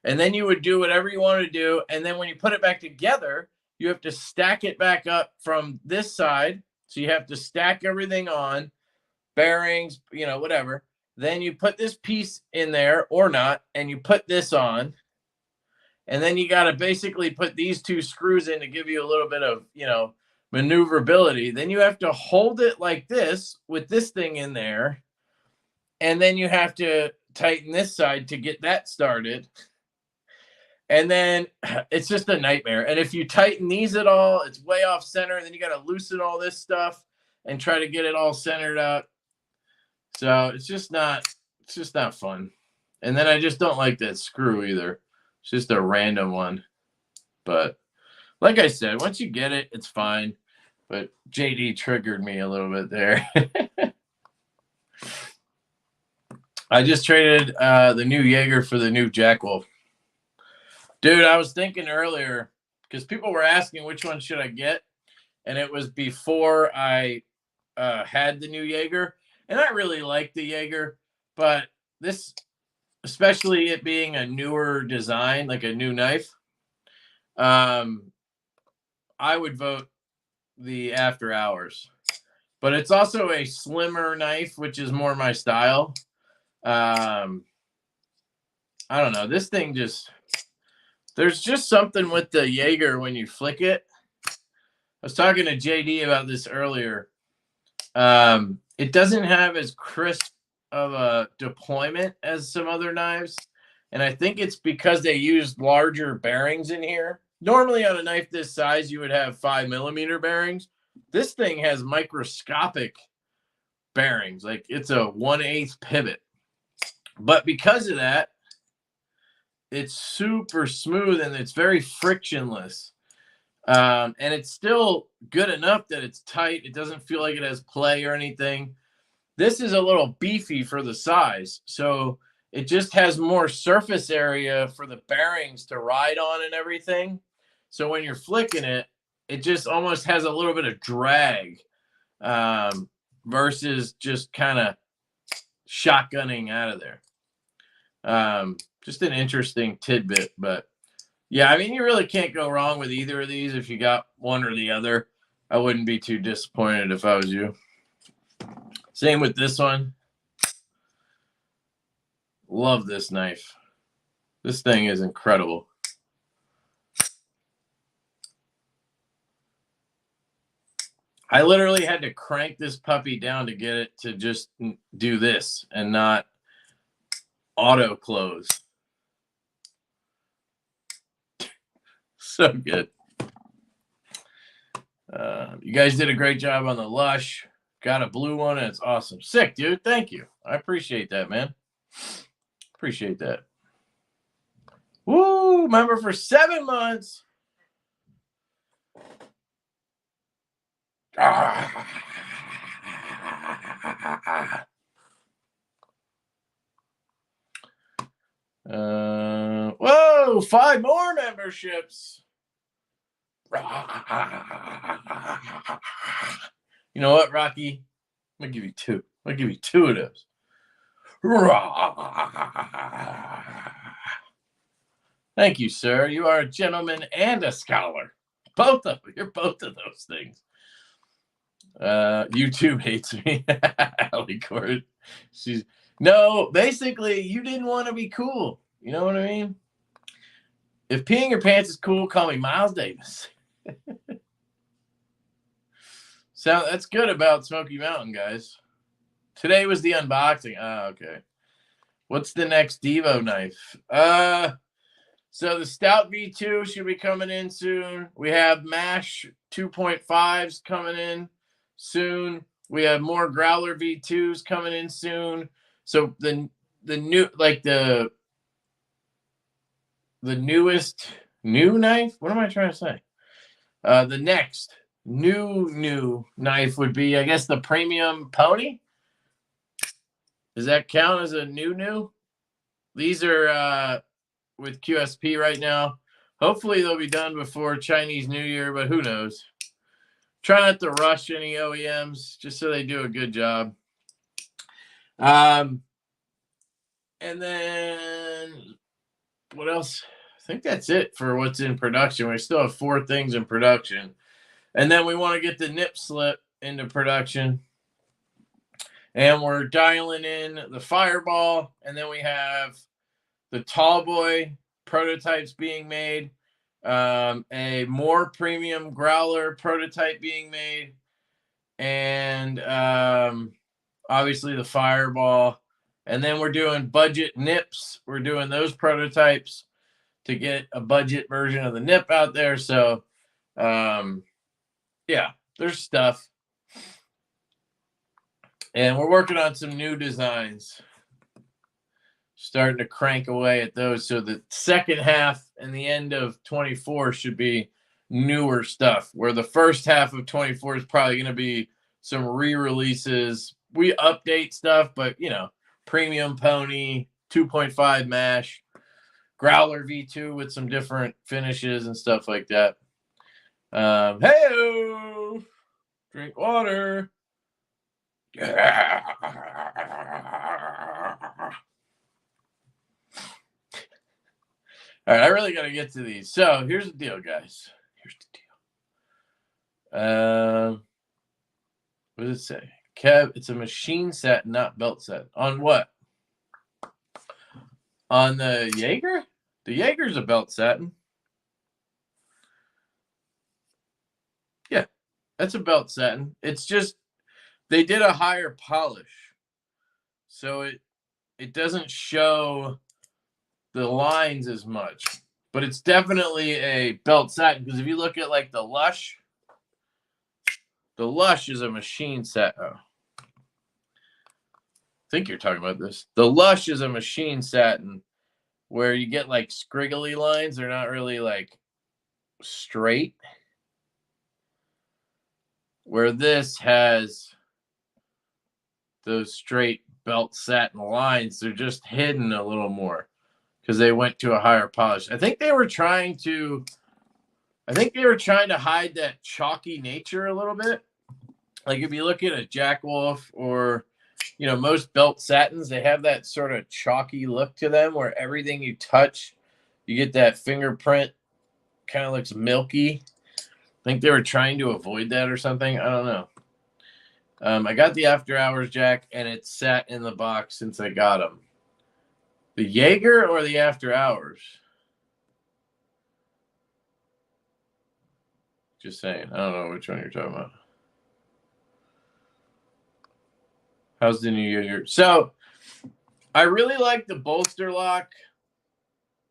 And then you would do whatever you want to do. And then when you put it back together, you have to stack it back up from this side. So you have to stack everything on, bearings, you know, whatever. Then you put this piece in there or not, and you put this on. And then you got to basically put these 2 screws in to give you a little bit of, you know, maneuverability. Then you have to hold it like this with this thing in there. And then you have to tighten this side to get that started. And then it's just a nightmare. And if you tighten these at all, it's way off center. And then you got to loosen all this stuff and try to get it all centered out. So it's just not fun. And then I just don't like that screw either. It's just a random one. But like I said, once you get it, it's fine. But JD triggered me a little bit there. I just traded the new Jaeger for the new Jackwolf. Dude, I was thinking earlier, because people were asking which one should I get, and it was before I had the new Jaeger. And I really like the Jaeger, but this, especially it being a newer design, like a new knife, I would vote the after hours. But it's also a slimmer knife, which is more my style. I don't know. This thing just, there's just something with the Jaeger when you flick it. I was talking to JD about this earlier. It doesn't have as crisp of a deployment as some other knives. And I think it's because they use larger bearings in here. Normally on a knife this size, you would have 5mm bearings. This thing has microscopic bearings. Like it's a 1/8 pivot. But because of that, it's super smooth and it's very frictionless. And it's still good enough that it's tight. It doesn't feel like it has play or anything. This is a little beefy for the size. So it just has more surface area for the bearings to ride on and everything. So when you're flicking it, it just almost has a little bit of drag versus just kind of shotgunning out of there. Just an interesting tidbit, but yeah, I mean, you really can't go wrong with either of these. If you got one or the other, I wouldn't be too disappointed if I was you. Same with this one. Love this knife. This thing is incredible. I literally had to crank this puppy down to get it to just do this and not auto close. So good. You guys did a great job on the Lush. Got a blue one and it's awesome. Sick, dude. Thank you. I appreciate that, man. Appreciate that. Woo! Member for 7 months. Whoa! 5 more memberships. You know what, Rocky? I'm gonna give you 2. I'll give you 2 of those. Thank you, sir. You are a gentleman and a scholar. Both of them. You're both of those things. YouTube hates me. Allie Court. No, basically, you didn't want to be cool. You know what I mean? If peeing your pants is cool, call me Miles Davis. So that's good about Smoky Mountain, guys. Today was the unboxing. Oh, okay. What's the next Divo knife? So the Stout V2 should be coming in soon. We have MASH 2.5s coming in soon. We have more Growler V2s coming in soon. So the new, like the newest new knife. What am I trying to say? The next new knife would be, I guess, the Premium Pony. Does that count as a new? These are with QSP right now. Hopefully they'll be done before Chinese New Year, but who knows? Try not to rush any OEMs just so they do a good job. And then what else? I think that's it for what's in production. We still have 4 things in production. And then we want to get the nip slip into production. And we're dialing in the Fireball. And then we have the Tallboy prototypes being made. A more premium Growler prototype being made. And obviously the Fireball. And then we're doing budget nips. We're doing those prototypes to get a budget version of the nip out there. So, yeah, there's stuff. And we're working on some new designs. Starting to crank away at those. So the second half and the end of 24 should be newer stuff, where the first half of 24 is probably going to be some re-releases. We update stuff, but, you know, Premium Pony, 2.5 MASH, Growler V2 with some different finishes and stuff like that. Hey-o! Drink water. All right, I really got to get to these. So here's the deal, guys. Here's the What does it say? Kev, it's a machine satin, not belt satin. On what? On the Jaeger? The Jaeger's a belt satin. Yeah, that's a belt satin. It's just they did a higher polish, so it doesn't show the lines as much. But it's definitely a belt satin, because if you look at like the Lush is a machine satin. Oh. I think you're talking about this. The Lush is a machine satin where you get like scriggly lines. They're not really like straight. Where this has those straight belt satin lines, they're just hidden a little more because they went to a higher polish. I think they were trying to hide that chalky nature a little bit. Like if you look at a Jack Wolf or, you know, most belt satins, they have that sort of chalky look to them where everything you touch, you get that fingerprint, kind of looks milky. I think they were trying to avoid that or something. I don't know. I got the After Hours Jack, and it sat in the box since I got them. The Jaeger or the After Hours? Just saying. I don't know which one you're talking about. How's the new Jaeger? So, I really like the bolster lock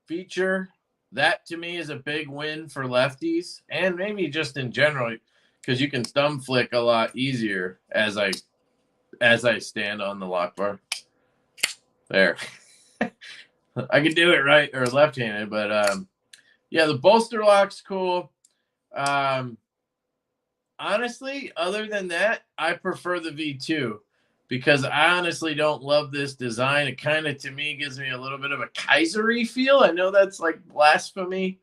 feature. That, to me, is a big win for lefties, and maybe just in general, because you can thumb flick a lot easier as I stand on the lock bar. There. I can do it right or left-handed, but yeah, the bolster lock's cool. Honestly, other than that, I prefer the V2 because I honestly don't love this design. It kind of, to me, gives me a little bit of a Kaiser-y feel. I know that's like blasphemy.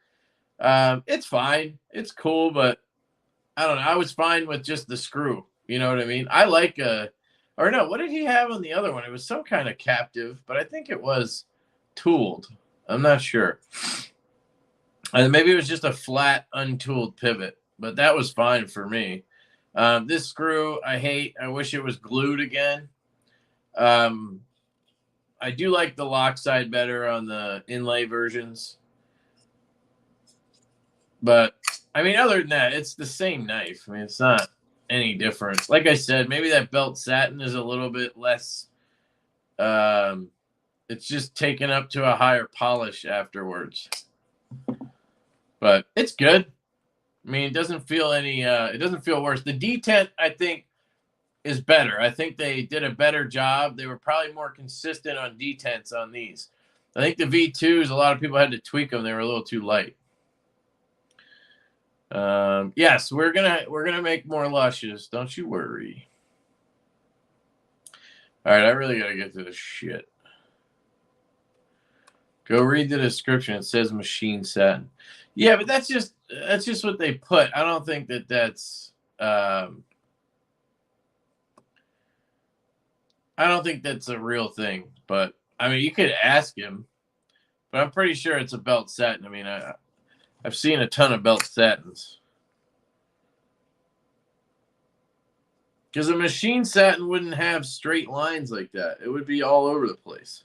It's fine. It's cool, but I don't know. I was fine with just the screw. You know what I mean? I like or no, what did he have on the other one? It was some kind of captive, but I think it was tooled. I'm not sure. And maybe it was just a flat, untooled pivot, but that was fine for me. This screw, I hate. I wish it was glued again. I do like the lock side better on the inlay versions. But, I mean, other than that, it's the same knife. I mean, it's not any different. Like I said, maybe that belt satin is a little bit less. It's just taken up to a higher polish afterwards. But it's good. I mean, it doesn't feel it doesn't feel worse. The detent, I think, is better. I think they did a better job. They were probably more consistent on detents on these. I think the V2s, a lot of people had to tweak them. They were a little too light. Yes, we're gonna make more lushes. Don't you worry. All right, I really gotta get to this shit. Go read the description. It says machine satin. Yeah, but that's just what they put. I don't think that's. I don't think that's a real thing. But I mean, you could ask him. But I'm pretty sure it's a belt satin. I mean, I've seen a ton of belt satins. Because a machine satin wouldn't have straight lines like that. It would be all over the place.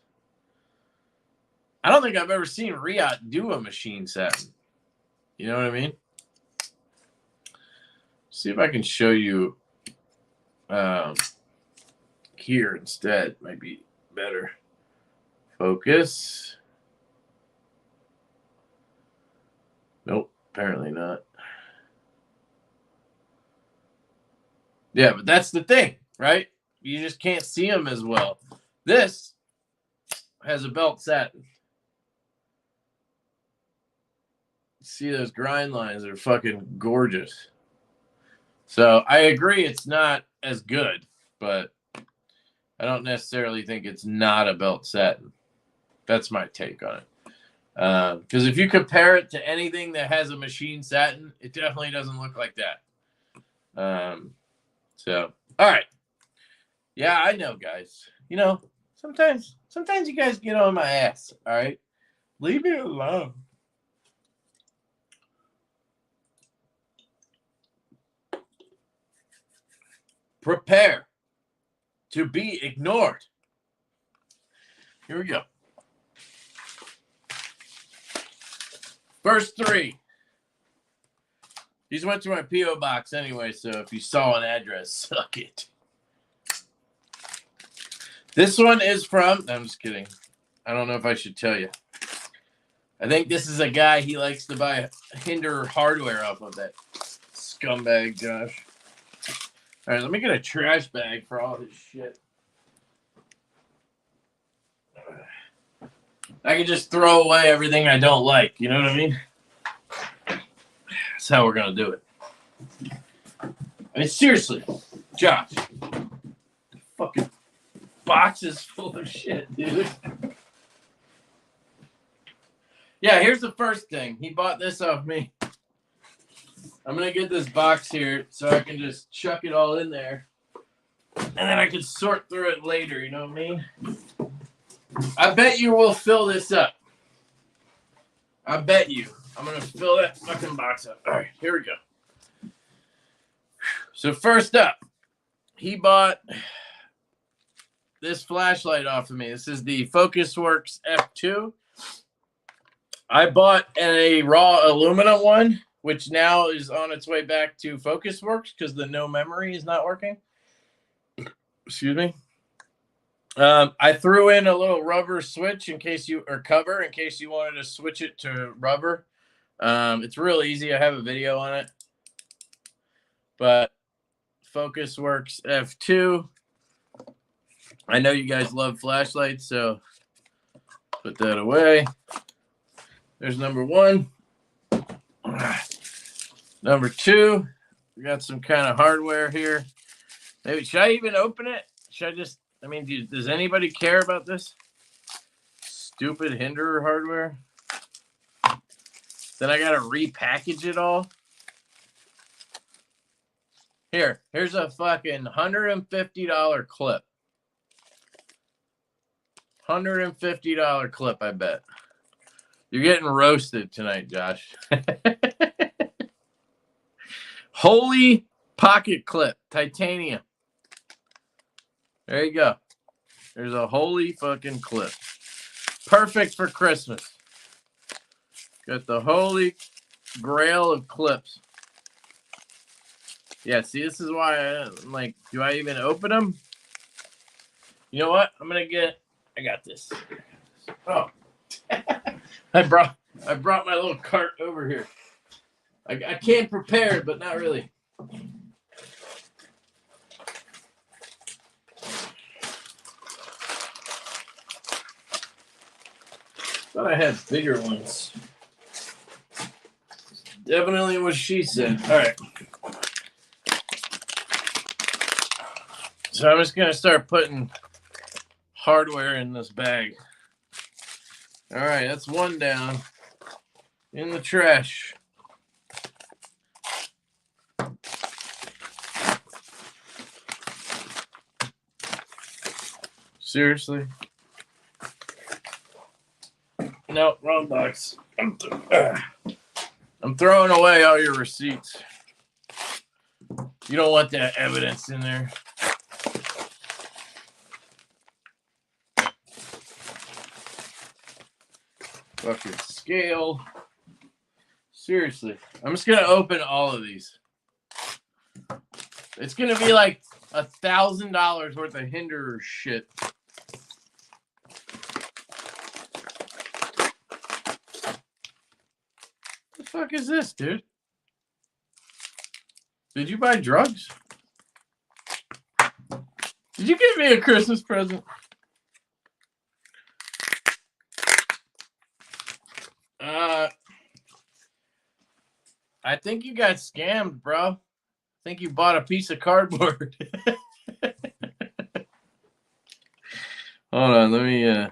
I don't think I've ever seen Riot do a machine satin. You know what I mean? See if I can show you here instead. Might be better. Focus. Nope, apparently not. Yeah, but that's the thing, right? You just can't see them as well. This has a belt satin. See those grind lines are fucking gorgeous. So I agree it's not as good, but I don't necessarily think it's not a belt satin. That's my take on it. Because if you compare it to anything that has a machine satin, it definitely doesn't look like that. So, all right. Yeah, I know, guys. You know, sometimes you guys get on my ass, all right? Leave me alone. prepare to be ignored. Here we go. First three. These went to my P.O. box anyway, so if you saw an address, suck it. This one is from, I'm just kidding. I don't know if I should tell you. I think this is a guy, he likes to buy Hinder hardware off of that scumbag, Josh. All right, let me get a trash bag for all this shit. I can just throw away everything I don't like, you know what I mean? That's how we're going to do it. I mean, seriously, Josh, the fucking box is full of shit, dude. Yeah, here's the first thing. He bought this off me. I'm going to get this box here so I can just chuck it all in there. And then I can sort through it later, you know what I mean? I bet you will fill this up. I bet you. I'm going to fill that fucking box up. All right, here we go. So first up, he bought this flashlight off of me. This is the FocusWorks F2. I bought a raw aluminum one, which now is on its way back to FocusWorks because the no memory is not working. Excuse me. I threw in a little rubber switch in case you, or cover, in case you wanted to switch it to rubber. It's real easy. I have a video on it. But FocusWorks F2. I know you guys love flashlights, so put that away. There's number one. Number two, we got some kind of hardware here. Maybe, should I even open it? Should I just, I mean, does anybody care about this? Stupid Hinder hardware. Then I got to repackage it all. Here's a fucking $150 clip. $150 clip, I bet. You're getting roasted tonight, Josh. Holy pocket clip, titanium. There you go. There's a holy fucking clip. Perfect for Christmas. Got the holy grail of clips. Yeah, see, this is why I'm like, do I even open them? You know what? I got this. Oh. I brought my little cart over here. I came prepared, but not really. Thought I had bigger ones. Definitely what she said. All right. So I'm just going to start putting hardware in this bag. All right, that's one down in the trash. Seriously? No, wrong box. I'm throwing away all your receipts. You don't want that evidence in there. Fucking scale. Seriously. I'm just going to open all of these. It's going to be like $1,000 worth of Hinder shit. What the fuck is this, dude? Did you buy drugs? Did you give me a Christmas present? I think you got scammed, bro. I think you bought a piece of cardboard. Hold on, let me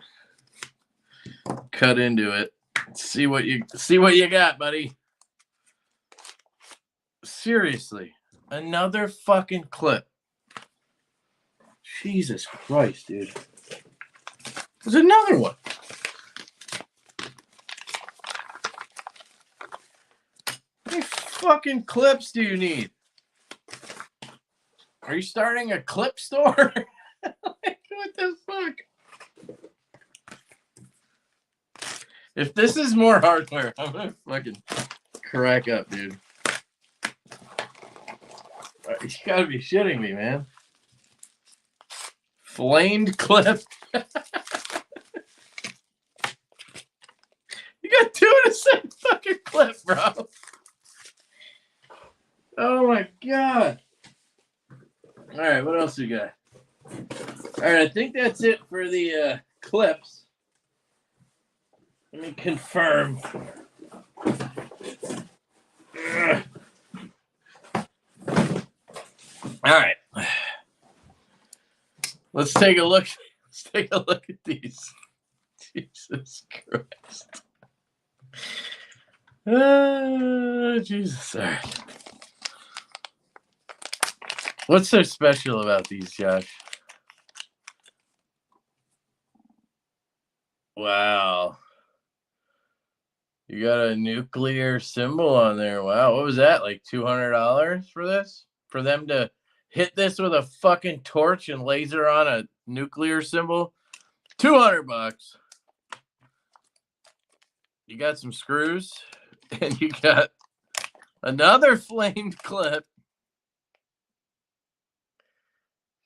cut into it. See what you got, buddy. Seriously, another fucking clip. Jesus Christ, dude. There's another one. How many fucking clips do you need? Are you starting a clip store? Like, what the fuck? If this is more hardware, I'm gonna fucking crack up, dude. You gotta be shitting me, man. Flamed clip. You got two in the same fucking clip, bro. Oh my god. All right, what else we got? All right, I think that's it for the clips. Let me confirm. Ugh. All right. Let's take a look. Let's take a look at these. Jesus Christ. Jesus. All right. What's so special about these, Josh? Wow. You got a nuclear symbol on there. Wow. What was that? Like $200 for this? For them to hit this with a fucking torch and laser on a nuclear symbol? $200. You got some screws and you got another flamed clip.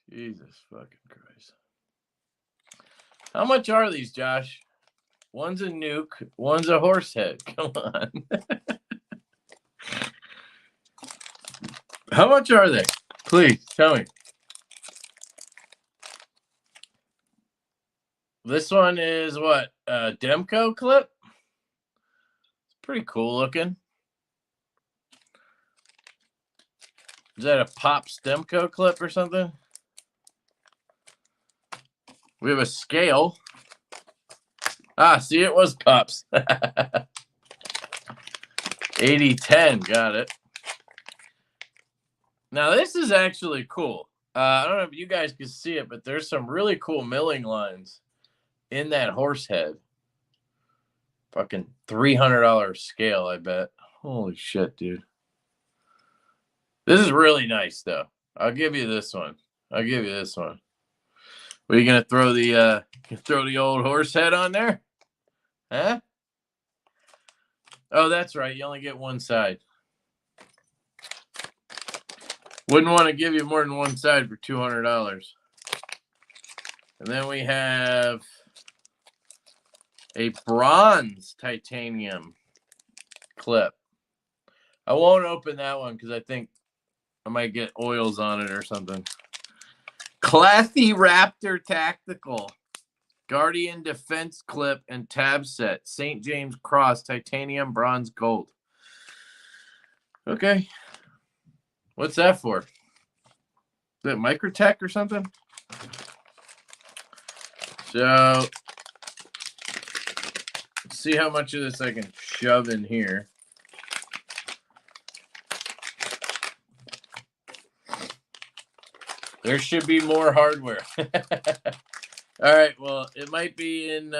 Jesus fucking Christ. How much are these, Josh? One's a nuke, one's a horse head. Come on. How much are they? Please tell me. This one is what? Demco clip? It's pretty cool looking. Is that a Pops Demco clip or something? We have a scale. Ah, see, it was Pops. 8010, got it. Now, this is actually cool. I don't know if you guys can see it, but there's some really cool milling lines in that horse head. Fucking $300 scale, I bet. Holy shit, dude. This is really nice, though. I'll give you this one. I'll give you this one. What, are you gonna throw the old horse head on there? Huh? Oh, that's right. You only get one side. Wouldn't want to give you more than one side for $200. And then we have a bronze titanium clip. I won't open that one because I think I might get oils on it or something. Classy Raptor Tactical Guardian Defense Clip and Tab Set. St. James Cross Titanium Bronze Gold. Okay. What's that for? Is that Microtech or something? So, let's see how much of this I can shove in here. There should be more hardware. All right. Well, it might be in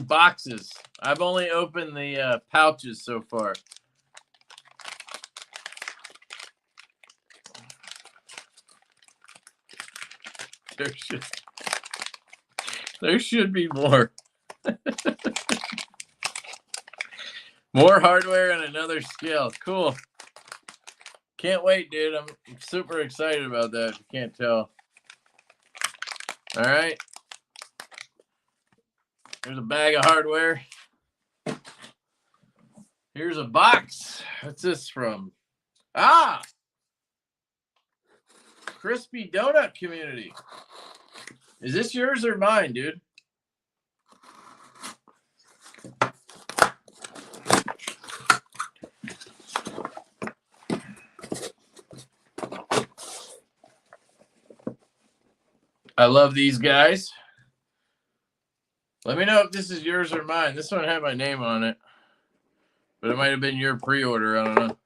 boxes. I've only opened the pouches so far. There should be more. More hardware and another scale. Cool. Can't wait, dude. I'm super excited about that, if you can't tell. All right. Here's a bag of hardware. Here's a box. What's this from? Ah! Crispy Donut Community. Is this yours or mine, dude? I love these guys. Let me know if this is yours or mine. This one had my name on it, but it might have been your pre-order. I don't know.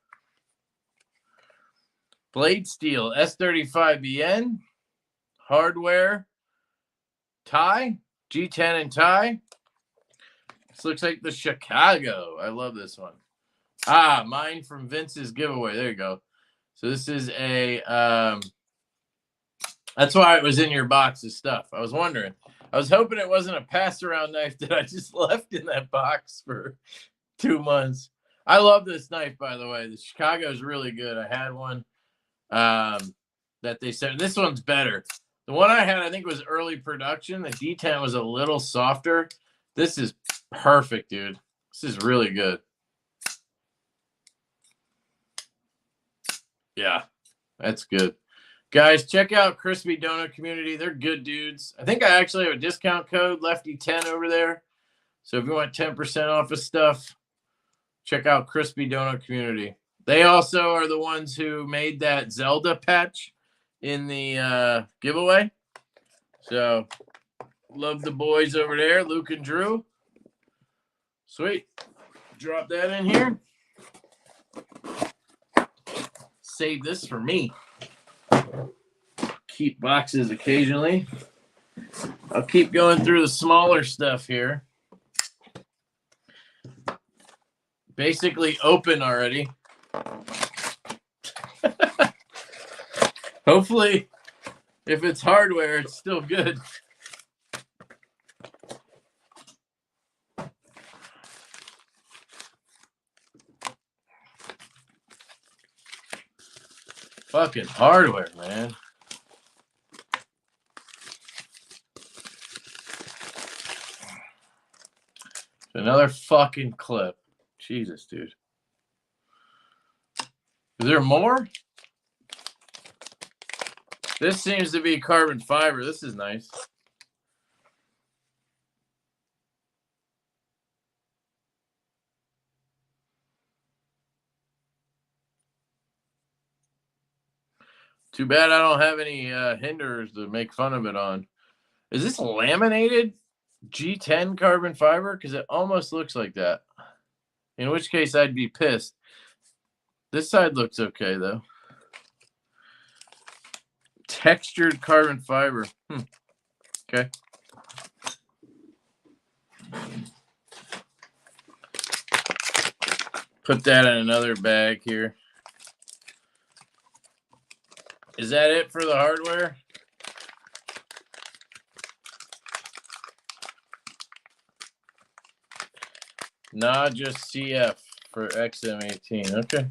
Blade Steel S35BN. Hardware. Tie. G10 and tie. This looks like the Chicago. I love this one. Ah, mine from Vince's giveaway. There you go. So this is a, that's why it was in your box of stuff. I was wondering. I was hoping it wasn't a pass-around knife that I just left in that box for 2 months. I love this knife, by the way. The Chicago is really good. I had one that they sent. This one's better. The one I had, I think, was early production. The D10 was a little softer. This is perfect, dude. This is really good. Yeah, that's good. Guys, check out Crispy Donut Community. They're good dudes. I think I actually have a discount code, Lefty10 over there. So if you want 10% off of stuff, check out Crispy Donut Community. They also are the ones who made that Zelda patch in the giveaway. So love the boys over there, Luke and Drew. Sweet. Drop that in here. Save this for me. Keep boxes occasionally. I'll keep going through the smaller stuff here. Basically open already. Hopefully, if it's hardware, it's still good. Fucking hardware, man. Another fucking clip. Jesus, dude. Is there more? This seems to be carbon fiber. This is nice. Too bad I don't have any hinders to make fun of it on. Is this laminated G10 carbon fiber? Because it almost looks like that. In which case, I'd be pissed. This side looks okay, though. Textured carbon fiber. Okay. Put that in another bag here. Is that it for the hardware? Nah, just CF for XM18. Okay.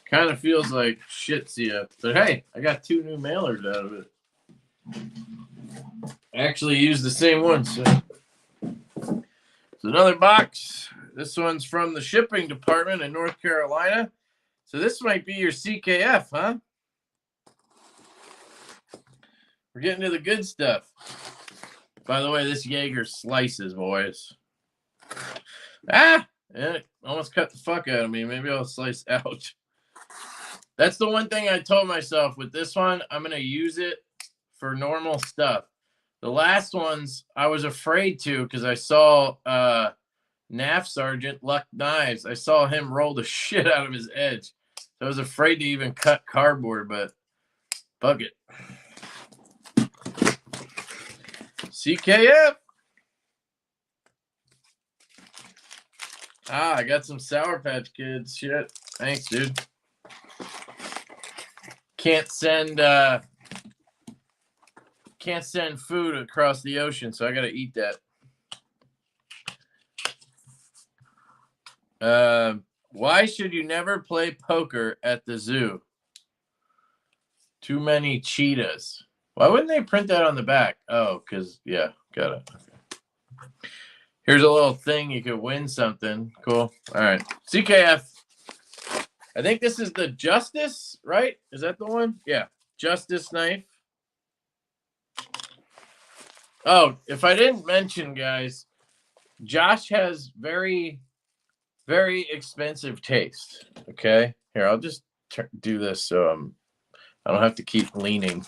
Kind of feels like shit CF. But hey, I got 2 new mailers out of it. I actually used the same one. So it's another box. This one's from the shipping department in North Carolina. So this might be your CKF, huh? We're getting to the good stuff. By the way, this Jaeger slices, boys. Ah! It almost cut the fuck out of me. Maybe I'll slice out. That's the one thing I told myself with this one. I'm going to use it for normal stuff. The last ones, I was afraid to because I saw NAF Sergeant Luck Knives. I saw him roll the shit out of his edge. So I was afraid to even cut cardboard, but fuck it. CKF. Ah, I got some Sour Patch Kids. Shit. Thanks, dude. Can't send food across the ocean, so I gotta eat that. Why should you never play poker at the zoo? Too many cheetahs. Why wouldn't they print that on the back? Oh, because, yeah, got it. Okay. Here's a little thing. You could win something. Cool. All right. CKF. I think this is the Justice, right? Is that the one? Yeah. Justice knife. Oh, if I didn't mention, guys, Josh has very, very expensive taste. Okay. Here, I'll just do this so I don't have to keep leaning.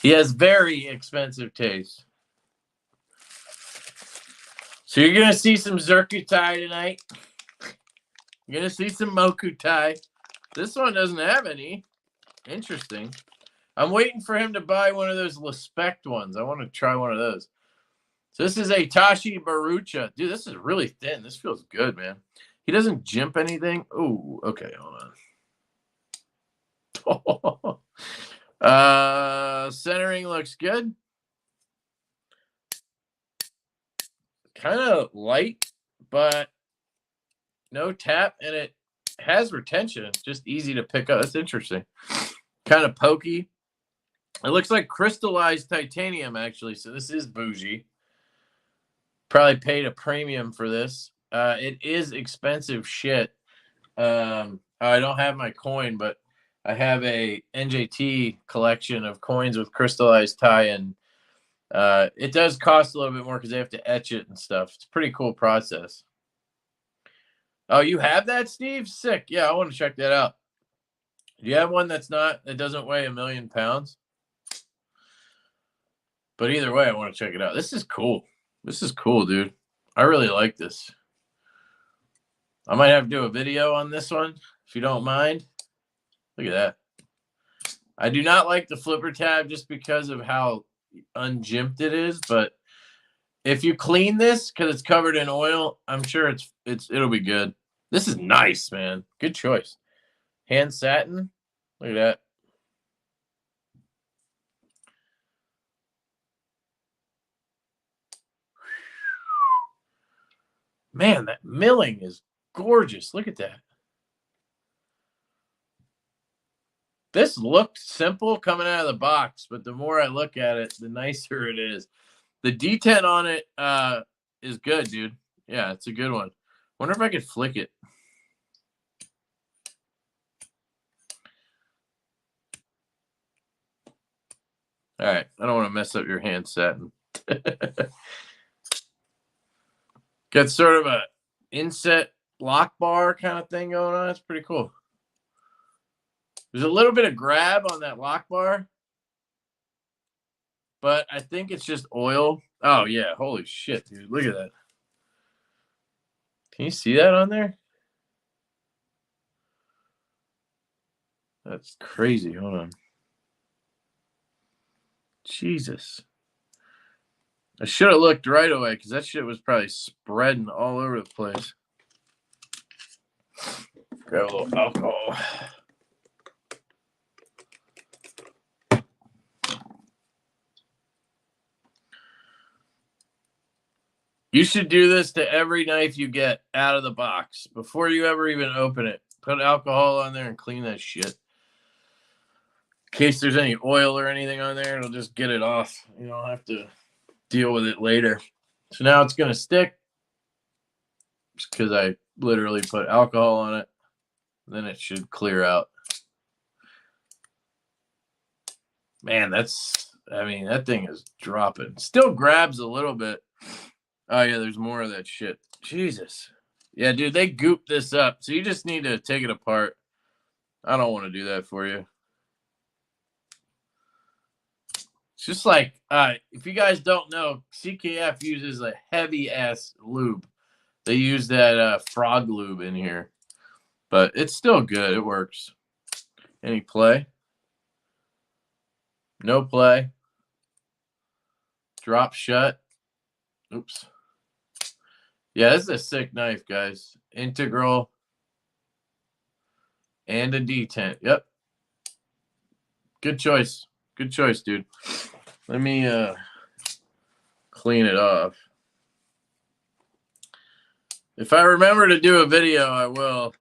He has very expensive taste. So you're going to see some Zircutai tonight. You're going to see some Mokutai. This one doesn't have any. Interesting. I'm waiting for him to buy one of those Lespect ones. I want to try one of those. So this is a Tashi Barucha. Dude, this is really thin. This feels good, man. He doesn't jimp anything. Oh, okay. Hold on. Centering looks good. Kind of light, but no tap, and it has retention. It's just easy to pick up. That's interesting. Kind of pokey. It looks like crystallized titanium, actually, so this is bougie. Probably paid a premium for this. It is expensive shit. I don't have my coin, but I have a NJT collection of coins with crystallized tie, and it does cost a little bit more because they have to etch it and stuff. It's a pretty cool process. Oh, you have that, Steve? Sick. Yeah, I want to check that out. Do you have one that doesn't weigh 1,000,000 pounds? But either way, I want to check it out. This is cool. This is cool, dude. I really like this. I might have to do a video on this one, if you don't mind. Look at that. I do not like the flipper tab just because of how unjimped it is, but if you clean this because it's covered in oil, I'm sure it'll be good. This is nice, man. Good choice. Hand satin. Look at that. Man, that milling is gorgeous. Look at that. This looked simple coming out of the box, but the more I look at it, the nicer it is. The detent on it is good, dude. Yeah, it's a good one. Wonder if I could flick it. All right, I don't want to mess up your hand satin. Got sort of a inset lock bar kind of thing going on. It's pretty cool. There's a little bit of grab on that lock bar, but I think it's just oil. Oh, yeah. Holy shit, dude. Look at that. Can you see that on there? That's crazy. Hold on. Jesus. I should have looked right away because that shit was probably spreading all over the place. Grab a little alcohol. You should do this to every knife you get out of the box before you ever even open it. Put alcohol on there and clean that shit. In case there's any oil or anything on there, it'll just get it off. You don't have to deal with it later. So now it's going to stick just because I literally put alcohol on it. Then it should clear out. Man, that thing is dropping. Still grabs a little bit. Oh, yeah, there's more of that shit. Jesus. Yeah, dude, they goop this up. So you just need to take it apart. I don't want to do that for you. It's just like, if you guys don't know, CKF uses a heavy-ass lube. They use that frog lube in here. But it's still good. It works. Any play? No play. Drop shut. Oops. Yeah, this is a sick knife, guys. Integral and a detent. Yep. Good choice. Good choice, dude. Let me clean it off. If I remember to do a video, I will.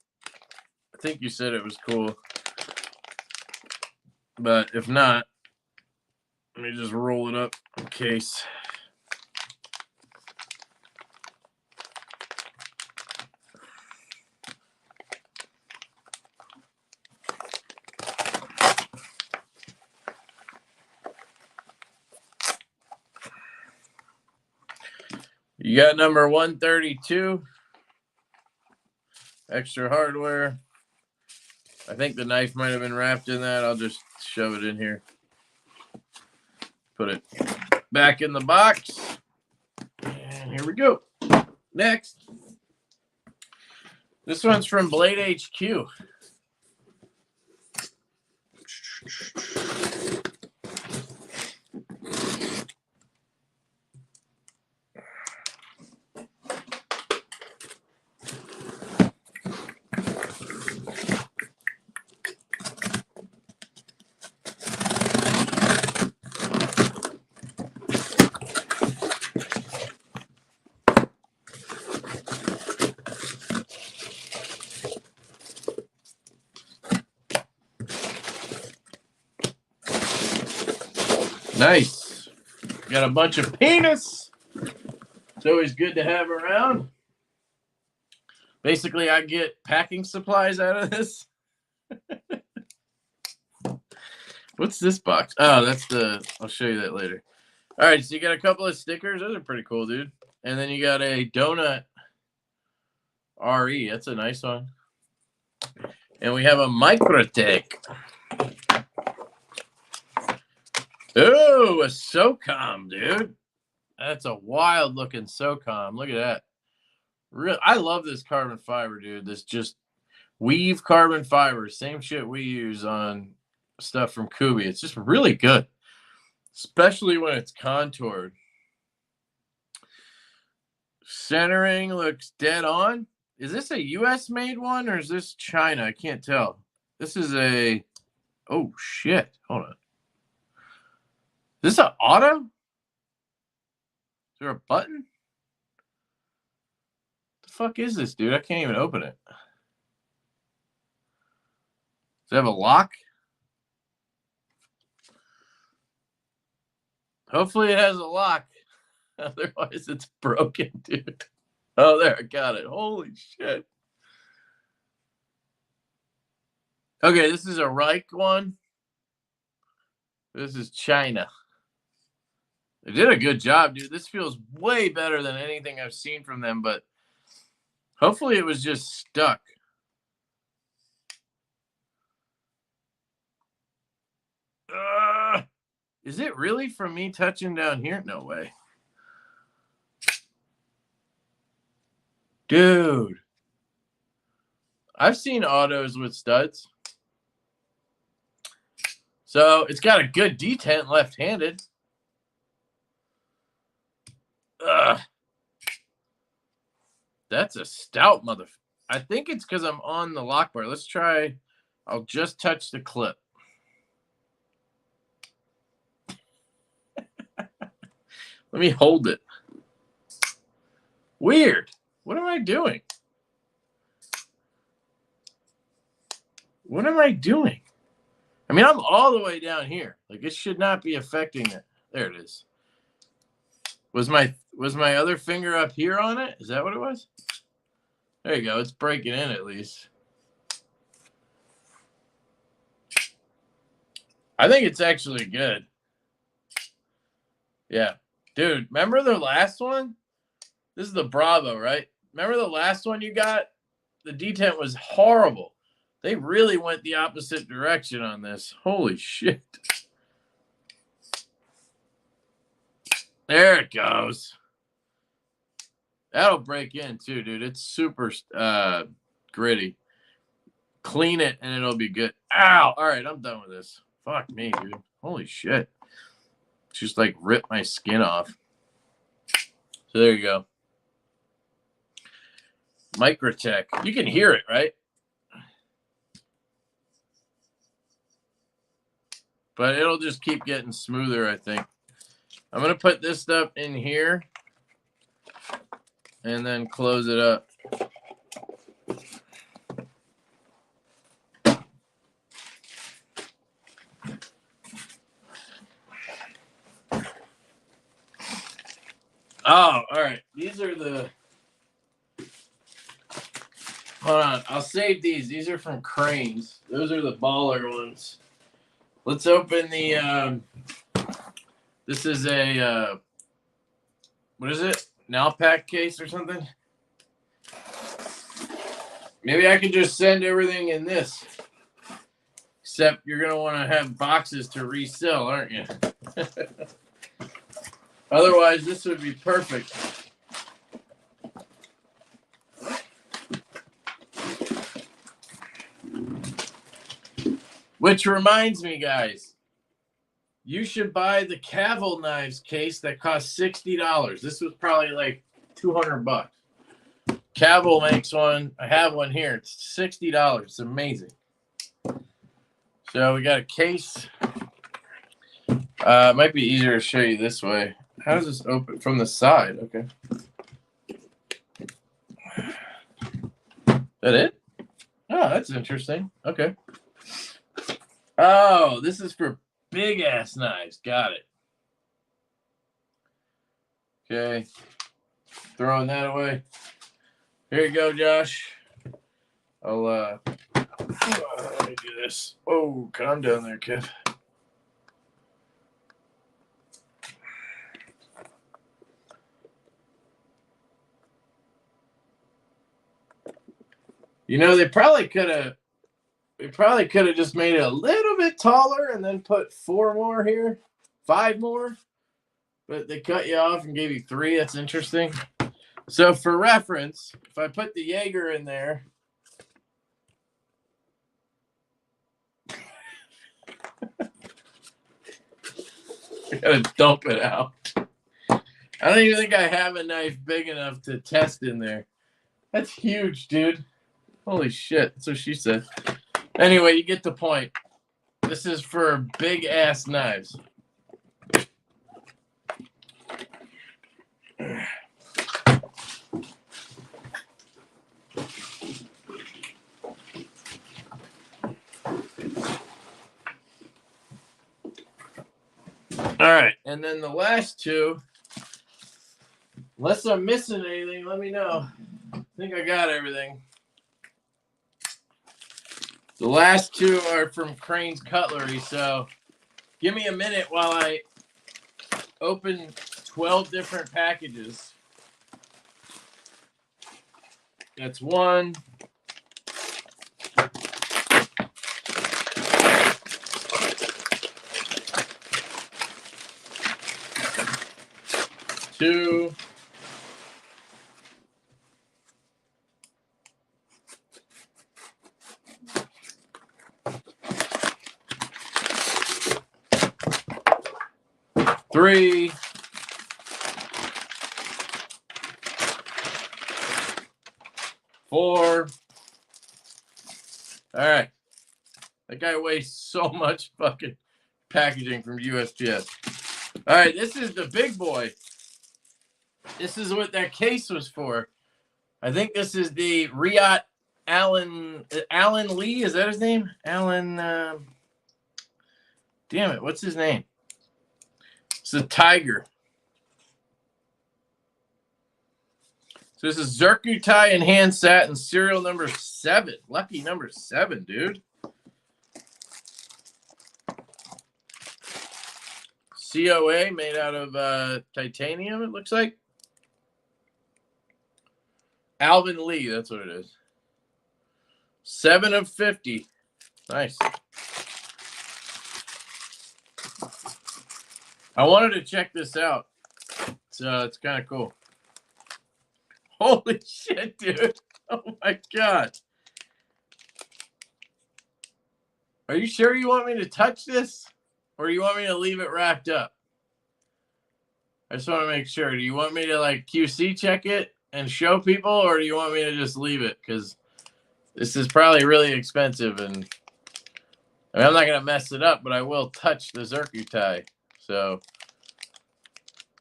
I think you said it was cool. But if not, let me just roll it up in case. You got number 132. Extra hardware. I think the knife might have been wrapped in that. I'll just shove it in here. Put it back in the box. And here we go. Next. This one's from Blade HQ. Nice. Got a bunch of penis. It's always good to have around. Basically, I get packing supplies out of this. What's this box? Oh, that's I'll show you that later. All right, so you got a couple of stickers. Those are pretty cool, dude. And then you got a donut RE. That's a nice one. And we have a Microtech. Oh, a SOCOM, dude. That's a wild looking SOCOM. Look at that. I love this carbon fiber, dude. This just weave carbon fiber. Same shit we use on stuff from Kubi. It's just really good, especially when it's contoured. Centering looks dead on. Is this a U.S. made one or is this China? I can't tell. This is a... Oh, shit. Hold on. Is this an auto? Is there a button? The fuck is this, dude? I can't even open it. Does it have a lock? Hopefully it has a lock. Otherwise it's broken, dude. Oh, there, I got it. Holy shit. Okay, this is a Reich one. This is China. They did a good job, dude. This feels way better than anything I've seen from them, but hopefully it was just stuck. Is it really from me touching down here? No way. Dude. I've seen autos with studs. So it's got a good detent left-handed. That's a stout motherfucker. I think it's because I'm on the lock bar. Let's try. I'll just touch the clip. Let me hold it. Weird. What am I doing? What am I doing? I mean, I'm all the way down here. Like, it should not be affecting it. There it is. Was my other finger up here on it? Is that what it was? There you go. It's breaking in at least. I think it's actually good. Yeah. Dude, remember the last one? This is the Bravo, right? Remember the last one you got? The detent was horrible. They really went the opposite direction on this. Holy shit. There it goes. That'll break in too, dude. It's super gritty. Clean it and it'll be good. Ow! All right, I'm done with this. Fuck me, dude. Holy shit. Just like ripped my skin off. So there you go. Microtech. You can hear it, right? But it'll just keep getting smoother, I think. I'm going to put this stuff in here and then close it up. Oh, all right. These are the... Hold on. I'll save these. These are from Cranes. Those are the baller ones. Let's open the... This is a... what is it? An Alpac case or something? Maybe I could just send everything in this. Except you're going to want to have boxes to resell, aren't you? Otherwise, this would be perfect. Which reminds me, guys, you should buy the Cavill knives case that costs $60. This was probably like $200. Cavill makes one. I have one here. It's $60. It's amazing. So we got a case. It might be easier to show you this way. How does this open? From the side. Okay. That it? Oh, that's interesting. Okay. Oh, this is for big ass knives. Got it. Okay. Throwing that away. Here you go, Josh. I'll let me do this. Oh, calm down there, kid. You know, they probably could have just made it a little bit taller and then put 4 more here, 5 more. But they cut you off and gave you 3. That's interesting. So for reference, if I put the Jaeger in there, I gotta dump it out. I don't even think I have a knife big enough to test in there. That's huge, dude. Holy shit. That's what she said. Anyway, you get the point. This is for big ass knives. All right, and then the last 2, unless I'm missing anything, let me know. I think I got everything. The last 2 are from Crane's Cutlery, so give me a minute while I open 12 different packages. That's 1. 2. 3. 4. All right. That guy wastes so much fucking packaging from USPS. All right, this is the big boy. This is what that case was for. I think this is the Riot Alan Lee. Is that his name? Alan. Damn it. What's his name? It's a tiger. So this is Zircuti and hand satin serial number 7. Lucky number 7, dude. COA made out of titanium, it looks like. Alvin Lee, that's what it is. 7 of 50. Nice. I wanted to check this out. So it's kind of cool. Holy shit, dude. Oh my God. Are you sure you want me to touch this? Or do you want me to leave it wrapped up? I just want to make sure. Do you want me to like QC check it and show people, or do you want me to just leave it? Because this is probably really expensive, and I mean, I'm not going to mess it up, but I will touch the Zircuti. So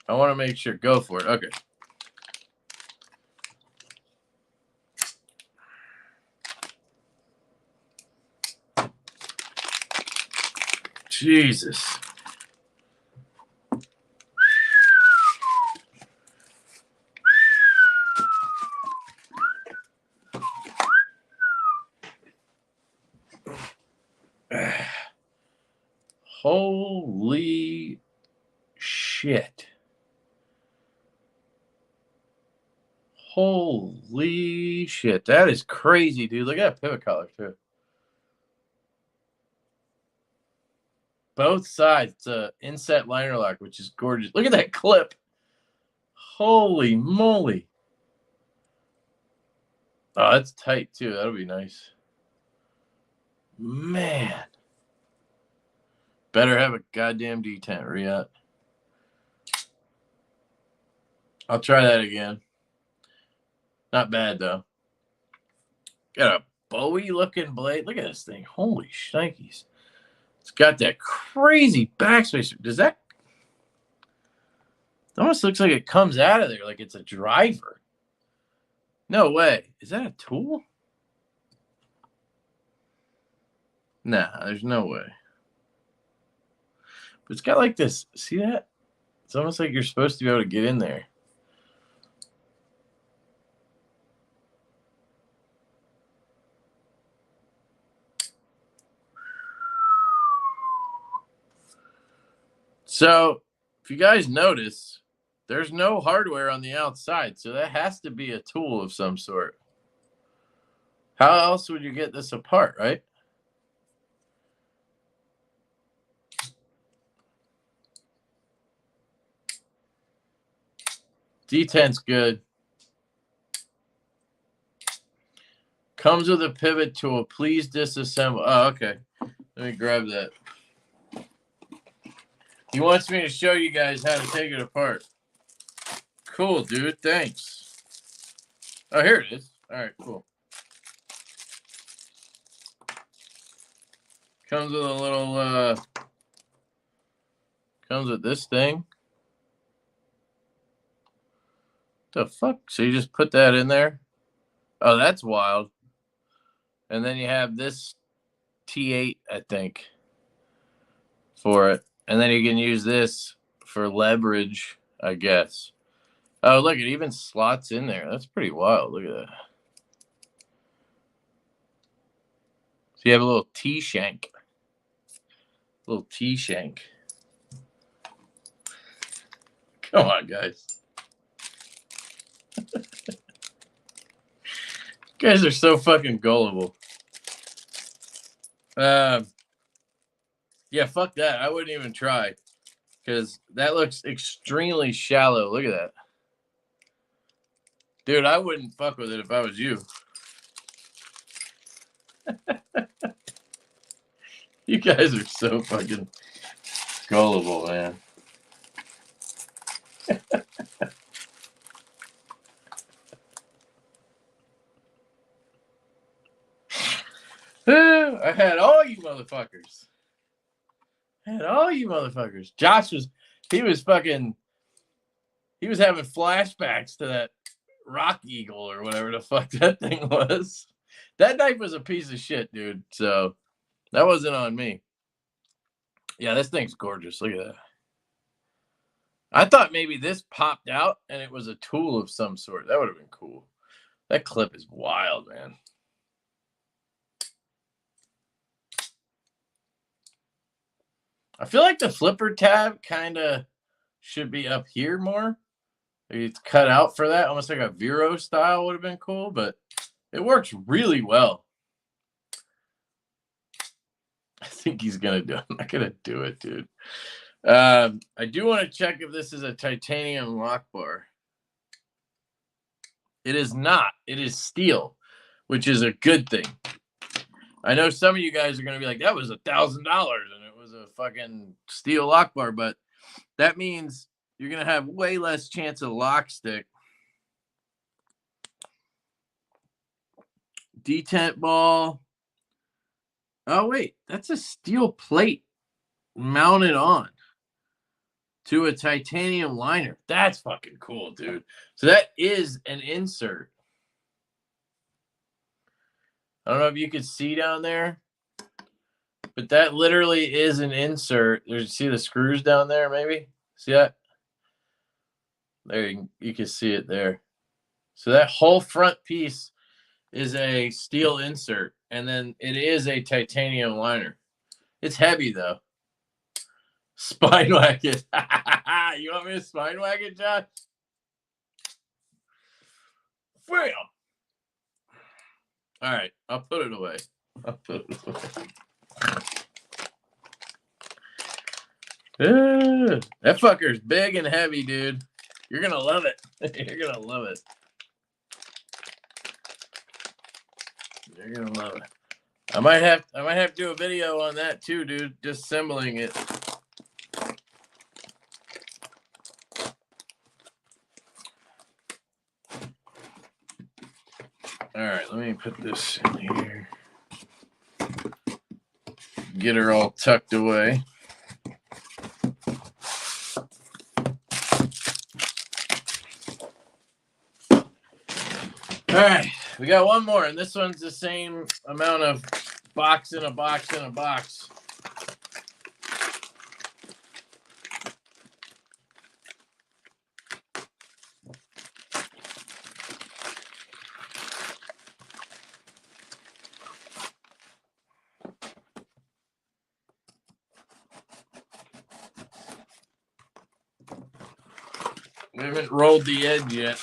I want to make sure. Go for it. Okay. Jesus. Holy shit. Holy shit. That is crazy, dude. Look at that pivot collar, too. Both sides. It's a inset liner lock, which is gorgeous. Look at that clip. Holy moly. Oh, that's tight, too. That'll be nice. Man. Better have a goddamn detent, Riot. I'll try that again. Not bad, though. Got a Bowie-looking blade. Look at this thing. Holy shnikes. It's got that crazy backspacer. Does that... It almost looks like it comes out of there like it's a driver. No way. Is that a tool? Nah, there's no way. But it's got like this. See that? It's almost like you're supposed to be able to get in there. So if you guys notice, there's no hardware on the outside, so that has to be a tool of some sort. How else would you get this apart, right? Detent's good. Comes with a pivot tool. Please disassemble. Oh, okay. Let me grab that. He wants me to show you guys how to take it apart. Cool, dude. Thanks. Oh, here it is. All right, cool. Comes with a little, comes with this thing. The fuck? So you just put that in there? Oh, that's wild. And then you have this T8, I think, for it. And then you can use this for leverage, I guess. Oh, look, it even slots in there. That's pretty wild. Look at that. So you have a little T-shank. Little T-shank. Come on, guys. You guys are so fucking gullible. Yeah, fuck that. I wouldn't even try. Because that looks extremely shallow. Look at that. Dude, I wouldn't fuck with it if I was you. You guys are so fucking gullible, man. I had all you motherfuckers. Josh was having flashbacks to that rock eagle or whatever the fuck that thing was. That knife was a piece of shit, dude. So that wasn't on me. Yeah, this thing's gorgeous. Look at that. I thought maybe this popped out and it was a tool of some sort. That would have been cool. That clip is wild, man. I feel like the flipper tab kind of should be up here more. Maybe it's cut out for that. Almost like a Vero style would have been cool, but it works really well. I think he's going to do it. I'm not going to do it, dude. I do want to check if this is a titanium lock bar. It is not. It is steel, which is a good thing. I know some of you guys are going to be like, that was $1,000 and it was a fucking steel lock bar, but that means you're going to have way less chance of lock stick. Detent ball. Oh, wait. That's a steel plate mounted on to a titanium liner. That's fucking cool, dude. So that is an insert. I don't know if you could see down there, but that literally is an insert. See the screws down there, maybe? See that? There, you can see it there. So that whole front piece is a steel insert, and then it is a titanium liner. It's heavy, though. Spine whack it. You want me to spine whack it, Josh? Bam! All right, I'll put it away. That fucker's big and heavy, dude. You're gonna love it. You're gonna love it. You're gonna love it. I might have to do a video on that too, dude. Disassembling it. All right, let me put this in here. Get her all tucked away. All right, we got one more, and this one's the same amount of box in a box in a box. We haven't rolled the edge yet.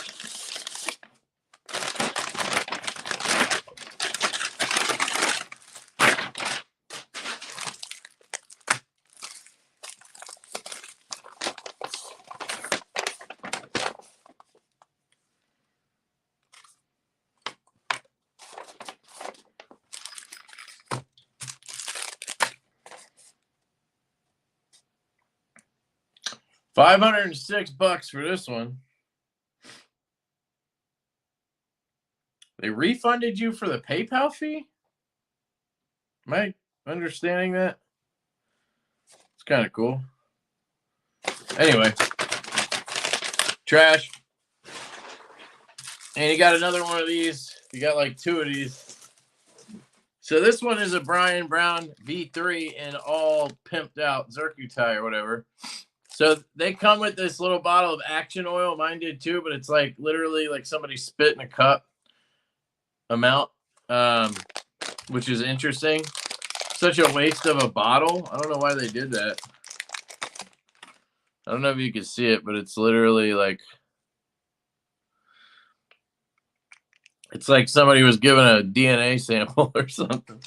$506 for this one. They refunded you for the PayPal fee? Am I understanding that? It's kind of cool. Anyway, trash. And you got another one of these. You got like 2 of these. So this one is a Brian Brown V3 and all pimped out Zircuti or whatever. So they come with this little bottle of Action Oil. Mine did too, but it's like literally like somebody spit in a cup amount, which is interesting. Such a waste of a bottle. I don't know why they did that. I don't know if you can see it, but it's literally like, it's like somebody was given a DNA sample or something.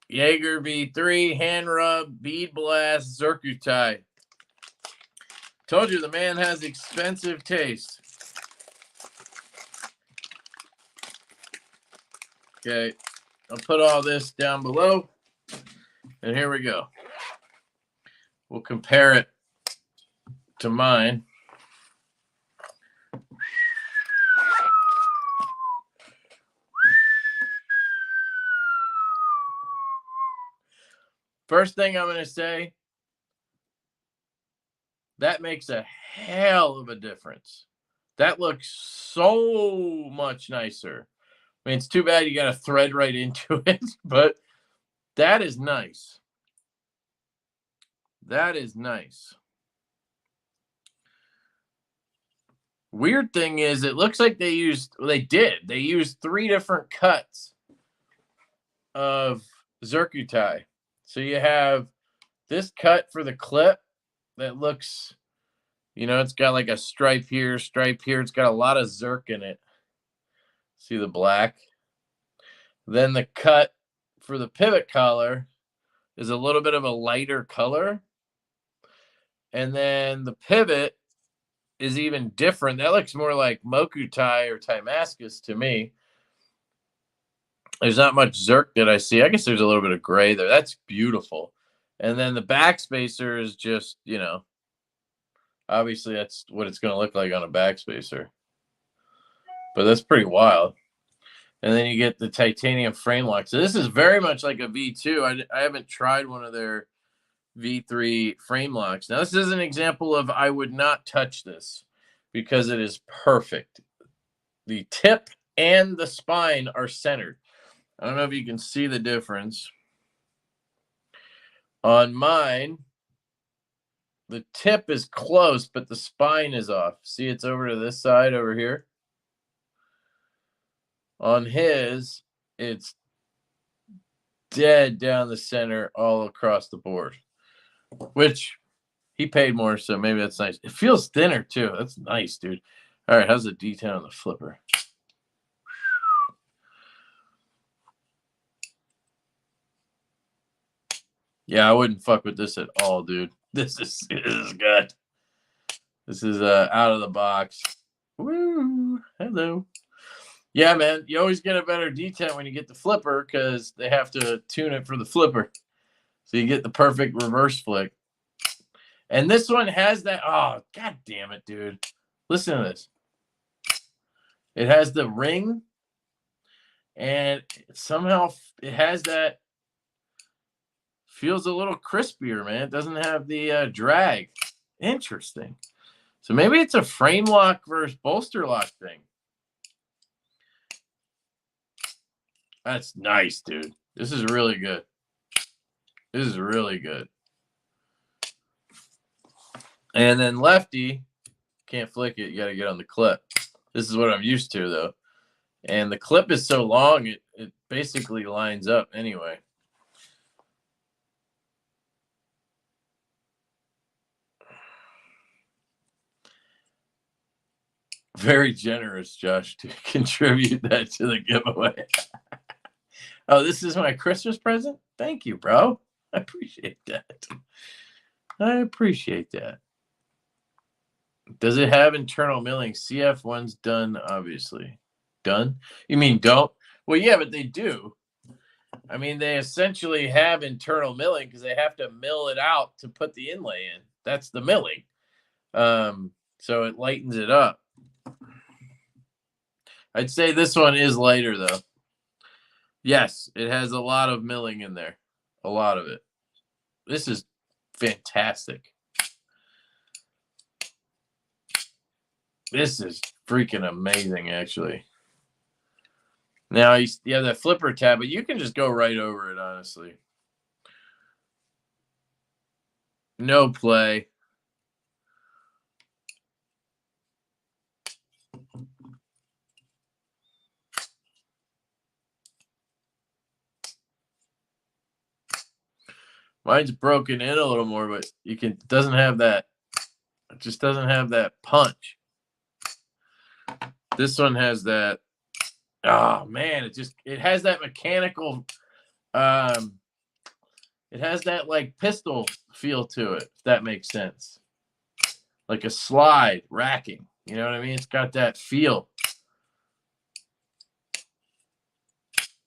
Jaeger V3, hand rub, bead blast, Zircuti. Told you the man has expensive taste. Okay, I'll put all this down below. And here we go. We'll compare it to mine. First thing I'm going to say, that makes a hell of a difference. That looks so much nicer. I mean, it's too bad you got to thread right into it, but that is nice. That is nice. Weird thing is, it looks like they used 3 different cuts of Zircuti. So you have this cut for the clip that looks, you know, it's got like a stripe here, stripe here. It's got a lot of Zirc in it. See the black? Then the cut for the pivot collar is a little bit of a lighter color. And then the pivot is even different. That looks more like Mokutai or Timascus to me. There's not much Zirc that I see. I guess there's a little bit of gray there. That's beautiful. And then the backspacer is just, you know, obviously that's what it's going to look like on a backspacer. But that's pretty wild. And then you get the titanium frame lock. So this is very much like a V2. I haven't tried one of their V3 frame locks. Now, this is an example of I would not touch this because it is perfect. The tip and the spine are centered. I don't know if you can see the difference. On mine, the tip is close, but the spine is off. See, it's over to this side over here. On his, it's dead down the center all across the board, which he paid more, so maybe that's nice. It feels thinner, too. That's nice, dude. All right, how's the D10 on the flipper? Yeah, I wouldn't fuck with this at all, dude. This is good. This is out of the box. Woo! Hello. Yeah, man, you always get a better D10 when you get the flipper because they have to tune it for the flipper. So you get the perfect reverse flick. And this one has that. Oh, god damn it, dude. Listen to this. It has the ring. And somehow it has that. Feels a little crispier, man. It doesn't have the drag. Interesting. So maybe it's a frame lock versus bolster lock thing. That's nice, dude. This is really good. This is really good. And then Lefty, can't flick it. You got to get on the clip. This is what I'm used to, though. And the clip is so long, it basically lines up anyway. Very generous, Josh, to contribute that to the giveaway. Oh, this is my Christmas present? Thank you, bro. I appreciate that. I appreciate that. Does it have internal milling? CF1's done, obviously. Done? You mean don't? Well, yeah, but they do. I mean, they essentially have internal milling because they have to mill it out to put the inlay in. That's the milling. So it lightens it up. I'd say this one is lighter, though. Yes, it has a lot of milling in there. A lot of it. This is fantastic. This is freaking amazing, actually. Now, you have that flipper tab, but you can just go right over it, honestly. No play. Mine's broken in a little more, but you can. It doesn't have that. It just doesn't have that punch. This one has that. Oh man, it has that mechanical. It has that like pistol feel to it, if that makes sense. Like a slide racking. You know what I mean? It's got that feel.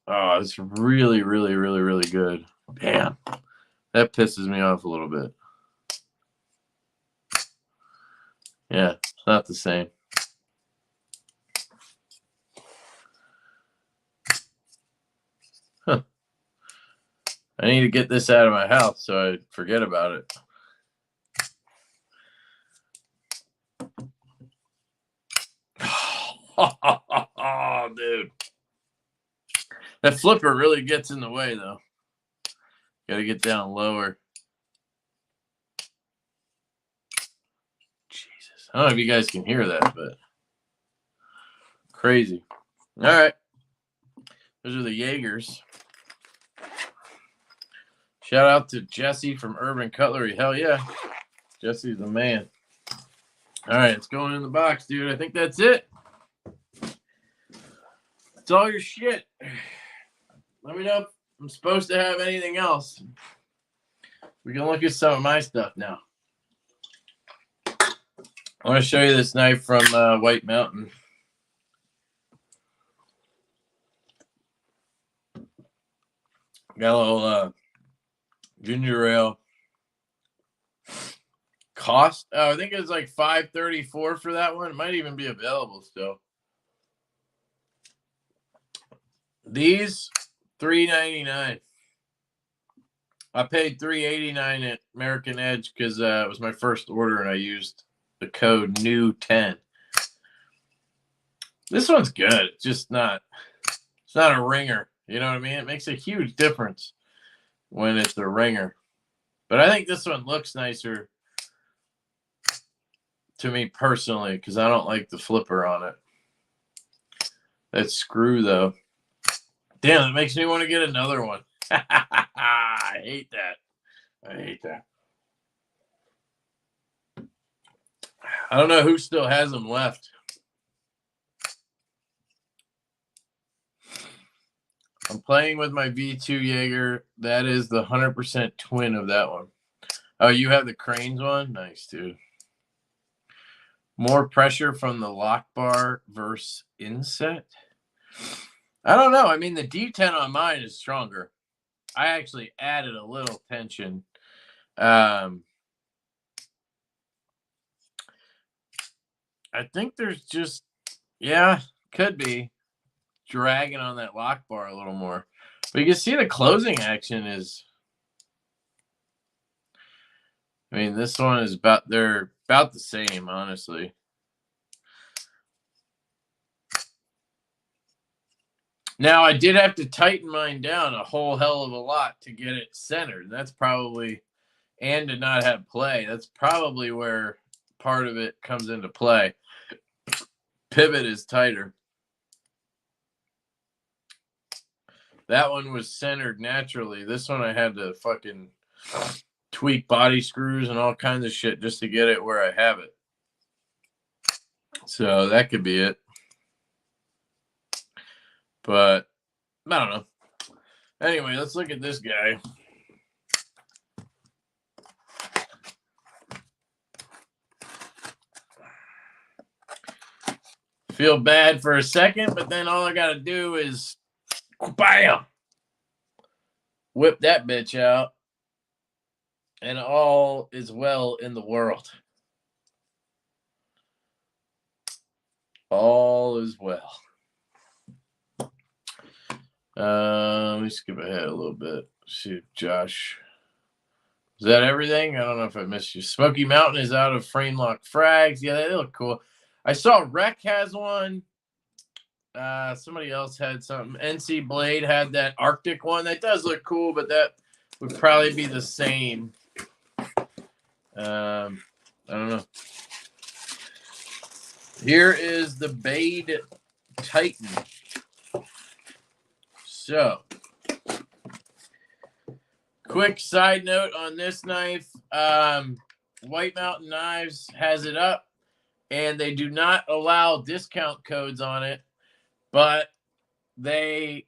Oh, it's really, really, really, really good. Damn. That pisses me off a little bit. Yeah, it's not the same. Huh. I need to get this out of my house so I forget about it. Oh, dude. That flipper really gets in the way, though. Got to get down lower. Jesus. I don't know if you guys can hear that, but crazy. All right. Those are the Jaegers. Shout out to Jesse from Urban Cutlery. Hell yeah. Jesse's the man. All right, it's going in the box, dude. I think that's it. It's all your shit. Let me know if I'm supposed to have anything else. We can look at some of my stuff now. I want to show you this knife from White Mountain. Got a little ginger ale. Cost? Oh, I think it was like $5.34 for that one. It might even be available still. These $3.99. I paid $3.89 at American Edge because it was my first order and I used the code NEW10. This one's good. It's just not. It's not a ringer. You know what I mean? It makes a huge difference when it's a ringer. But I think this one looks nicer to me personally because I don't like the flipper on it. That screw, though. Damn, it makes me want to get another one. I hate that. I hate that. I don't know who still has them left. I'm playing with my V2 Jaeger. That is the 100% twin of that one. Oh, you have the Cranes one? Nice, dude. More pressure from the lock bar versus inset? I don't know. I mean, the D10 on mine is stronger. I actually added a little tension. I think there's just, yeah, could be dragging on that lock bar a little more. But you can see the closing action is, I mean, this one is they're about the same, honestly. Now, I did have to tighten mine down a whole hell of a lot to get it centered. That's probably, and to not have play. That's probably where part of it comes into play. Pivot is tighter. That one was centered naturally. This one I had to fucking tweak body screws and all kinds of shit just to get it where I have it. So that could be it. But I don't know. Anyway, let's look at this guy. Feel bad for a second, but then all I got to do is bam, whip that bitch out, and all is well in the world. All is well. Let me skip ahead a little bit. See, Josh. Is that everything? I don't know if I missed you. Smoky Mountain is out of frame lock frags. Yeah, they look cool. I saw Rec has one. Somebody else had something. NC Blade had that Arctic one. That does look cool, but that would probably be the same. I don't know. Here is the Bade Titan. So, quick side note on this knife. White Mountain Knives has it up, and they do not allow discount codes on it, but they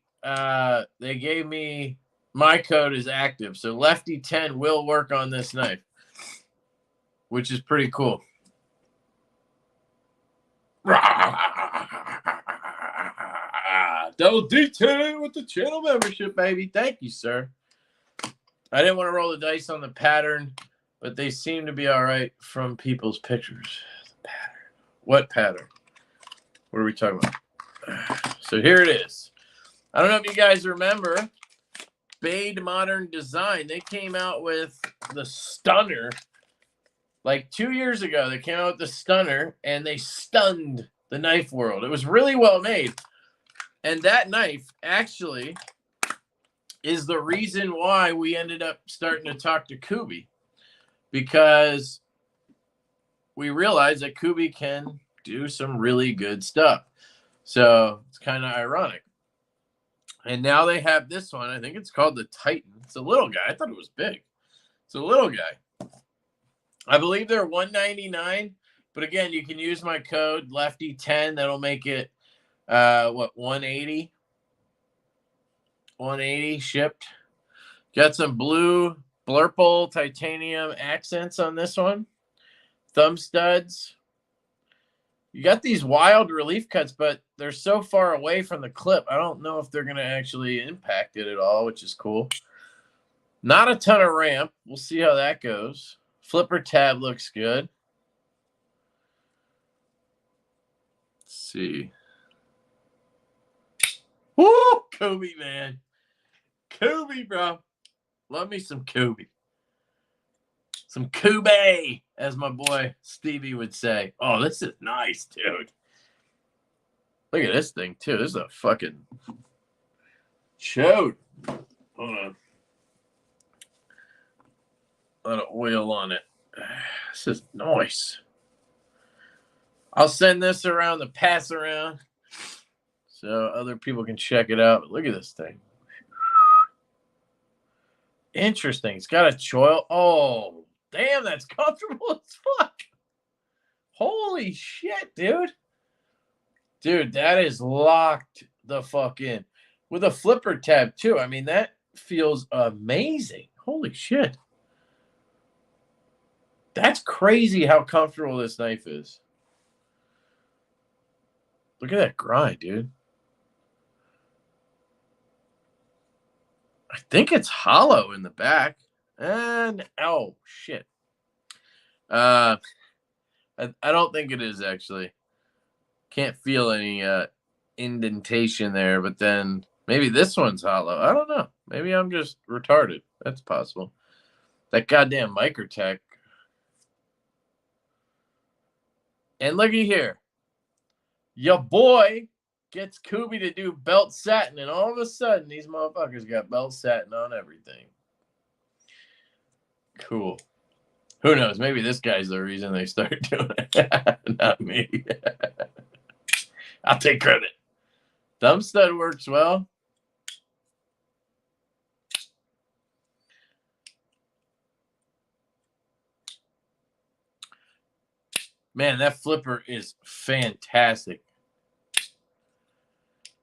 gave me my code is active. So Lefty 10 will work on this knife, which is pretty cool. Double D10 with the channel membership, baby. Thank you, sir. I didn't want to roll the dice on the pattern, but they seem to be all right from people's pictures. The pattern. What pattern? What are we talking about? So here it is. I don't know if you guys remember Bade Modern Design. They came out with the Stunner like 2 years ago. They came out with the Stunner, and they stunned the knife world. It was really well made. And that knife actually is the reason why we ended up starting to talk to Kubi, because we realized that Kubi can do some really good stuff. So it's kind of ironic. And now they have this one. I think it's called the Titan. It's a little guy. I thought it was big. It's a little guy. I believe they're $199. But again, you can use my code Lefty10. That'll make it $180. $180 shipped. Got some blue Blurple titanium accents on this one. Thumb studs. You got these wild relief cuts, but they're so far away from the clip. I don't know if they're going to actually impact it at all, which is cool. Not a ton of ramp. We'll see how that goes. Flipper tab looks good. Let's see. Woo! Kobe, man. Kobe, bro. Love me some Kobe. Some Kobe, as my boy Stevie would say. Oh, this is nice, dude. Look at this thing, too. This is a fucking chode. Hold on. A lot of oil on it. This is nice. I'll send this around the pass around so other people can check it out. But look at this thing. Interesting. It's got a choil. Oh, damn, that's comfortable as fuck. Holy shit, dude. Dude, that is locked the fuck in. With a flipper tab, too. I mean, that feels amazing. Holy shit. That's crazy how comfortable this knife is. Look at that grind, dude. I think it's hollow in the back. And, oh, shit. I don't think it is, actually. Can't feel any indentation there, but then maybe this one's hollow. I don't know. Maybe I'm just retarded. That's possible. That goddamn Microtech. And looky here. Your boy gets Kubi to do belt satin, and all of a sudden, these motherfuckers got belt satin on everything. Cool. Who knows? Maybe this guy's the reason they start doing it. Not me. I'll take credit. Thumb stud works well. Man, that flipper is fantastic.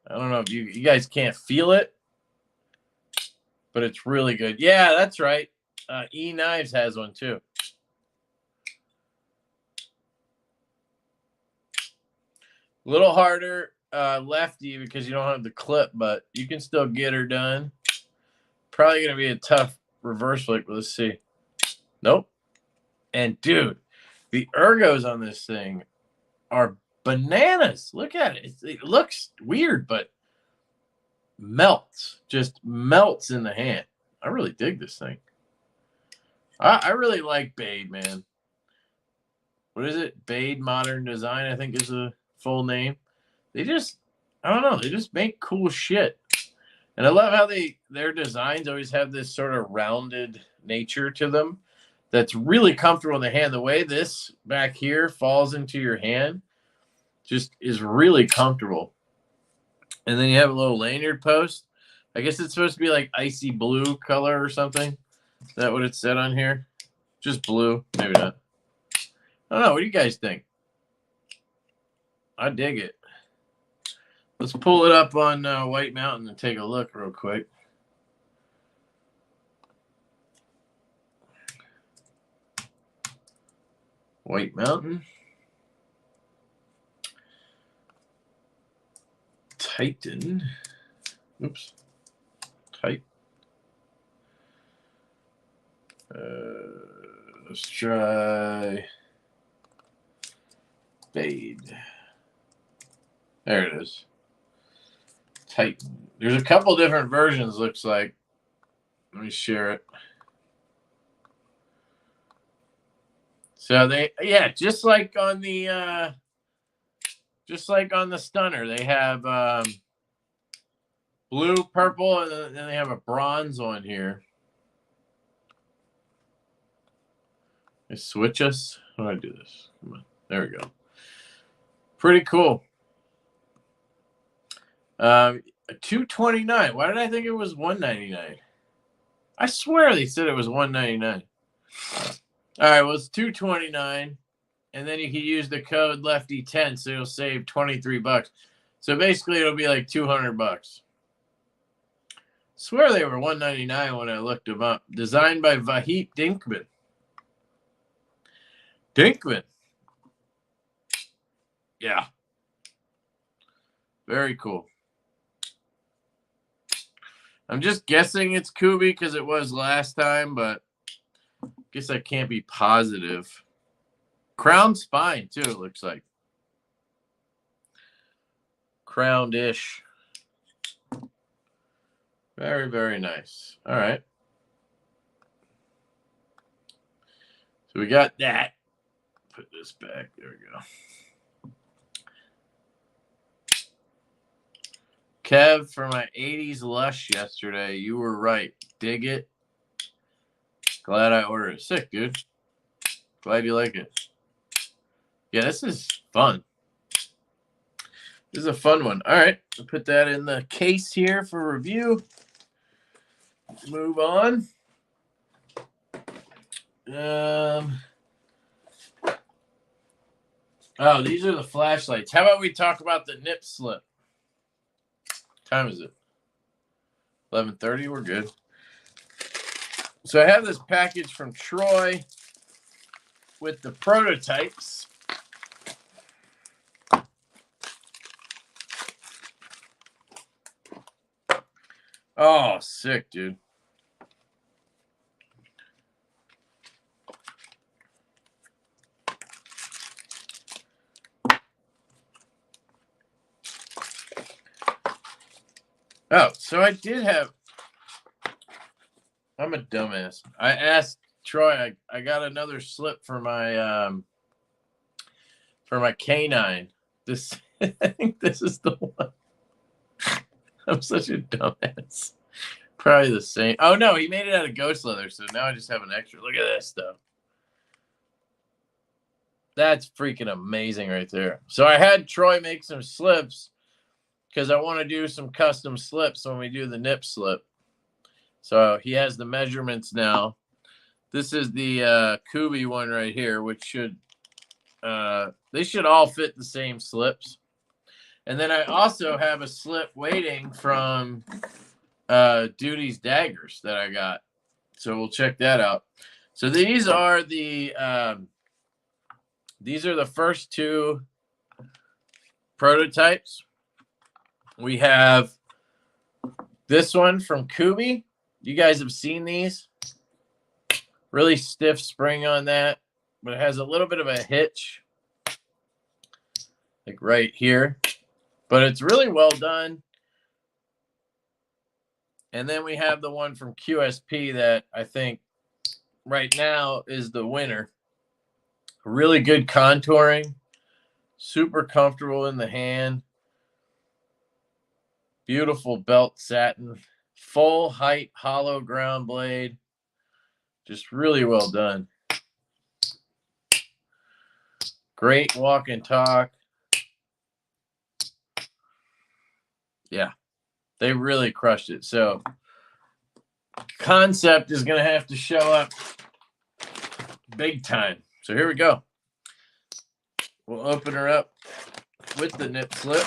I don't know if you guys can't feel it, but it's really good. Yeah, that's right. E-Knives has one too. A little harder lefty because you don't have the clip, but you can still get her done. Probably going to be a tough reverse flip. Let's see. Nope. And, dude, the ergos on this thing are bananas. Look at it. It looks weird, but melts. Just melts in the hand. I really dig this thing. I really like Bade, man. What is it? Bade Modern Design, I think is the full name. They just, I don't know, they just make cool shit. And I love how their designs always have this sort of rounded nature to them that's really comfortable in the hand. The way this back here falls into your hand just is really comfortable. And then you have a little lanyard post. I guess it's supposed to be like icy blue color or something. Is that what it said on here? Just blue. Maybe not. I don't know. What do you guys think? I dig it. Let's pull it up on White Mountain and take a look real quick. White Mountain. Titan. Oops. Tight. Let's try Bade. There it is. Titan. There's a couple different versions, looks like. Let me share it. So they, yeah, just like on the Stunner, they have blue, purple, and then they have a bronze on here. They switch us. How do I do this? Come on. There we go. Pretty cool. $229. Why did I think it was $199? I swear they said it was $199. All right, well, it's $229, and then you can use the code LeftyEDC, so you'll save $23. So basically, it'll be like $200. Swear they were $199 when I looked them up. Designed by Vahit Dinkman. Yeah. Very cool. I'm just guessing it's Kubi because it was last time, but I guess I can't be positive. Crown spine, too, it looks like. Crowned-ish. Very, very nice. All right. So we got that. Put this back. There we go. Kev, for my 80s Lush yesterday, you were right. Dig it. Glad I ordered it. Sick, dude. Glad you like it. Yeah, this is fun. This is a fun one. All right. I'll put that in the case here for review. Move on. Oh, these are the flashlights. How about we talk about the nip slip? Time is it? 11:30. We're good. So I have this package from Troy with the prototypes. Oh, sick, dude. Oh, so I did have. I'm a dumbass. I asked Troy. I got another slip for my canine. This I think this is the one. I'm such a dumbass. Probably the same. Oh no, he made it out of ghost leather, so now I just have an extra. Look at this stuff. That's freaking amazing right there. So I had Troy make some slips because I want to do some custom slips when we do the nip slip. So he has the measurements now. This is the Kubi one right here, which should they should all fit the same slips. And then I also have a slip waiting from Duty's daggers that I got. So we'll check that out. So these are the first two prototypes. We have this one from Kubi. You guys have seen these. Really stiff spring on that, but it has a little bit of a hitch, like right here. But it's really well done. And then we have the one from QSP that I think right now is the winner. Really good contouring, super comfortable in the hand, beautiful belt satin, full height hollow ground blade, just really well done. Great walk and talk. Yeah, they really crushed it. So concept is going to have to show up big time. So here we go. We'll open her up with the nip slip.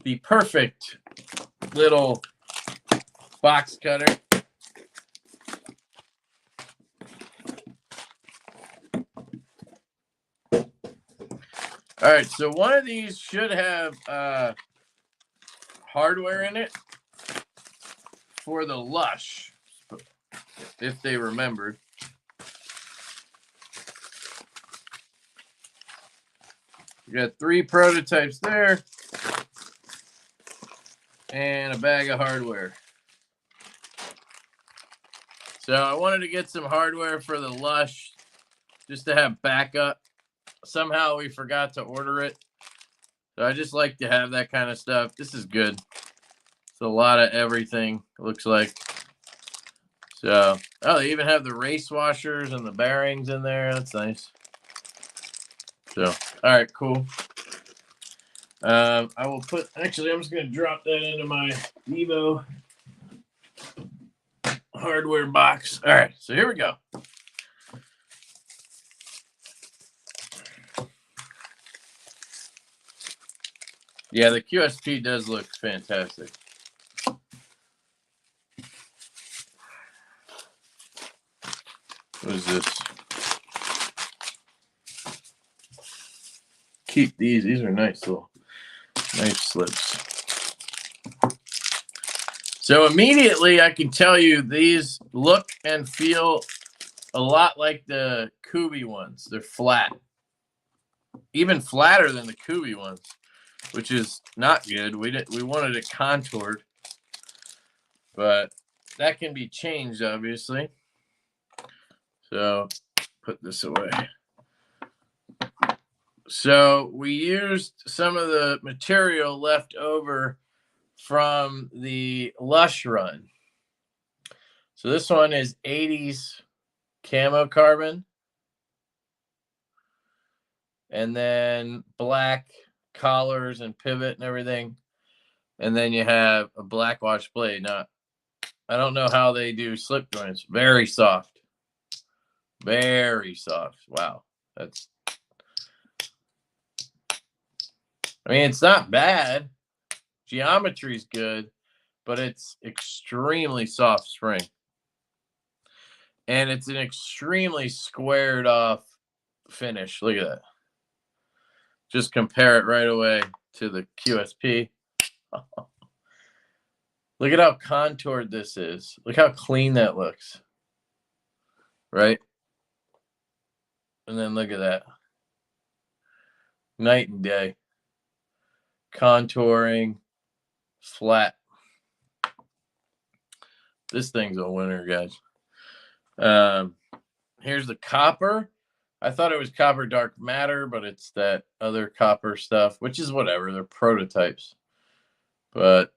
The perfect little box cutter. All right, so one of these should have hardware in it for the Lush, if they remembered. We got 3 prototypes there and a bag of hardware. So I wanted to get some hardware for the Lush just to have backup. Somehow we forgot to order it. So I just like to have that kind of stuff. This is good. It's a lot of everything, it looks like. So, oh, they even have the race washers and the bearings in there. That's nice. So, all right, cool. I will put, actually, I'm just going to drop that into my Divo hardware box. All right, so here we go. Yeah, the QSP does look fantastic. What is this? Keep these. These are nice little nice slips. So immediately I can tell you these look and feel a lot like the Kubi ones. They're flat. Even flatter than the Kubi ones, which is not good. We wanted it contoured, but that can be changed, obviously. So put this away. So we used some of the material left over from the Lush run. So this one is 80s camo carbon. And then black collars and pivot and everything. And then you have a black wash blade. Now, I don't know how they do slip joints. Very soft. Very soft. Wow. That's, I mean, it's not bad. Geometry's good, but it's extremely soft spring. And it's an extremely squared off finish. Look at that. Just compare it right away to the QSP. Look at how contoured this is. Look how clean that looks. Right? And then look at that. Night and day. Contouring. Flat. This thing's a winner, guys. Here's the copper. I thought it was copper dark matter, but it's that other copper stuff, which is whatever. They're prototypes. But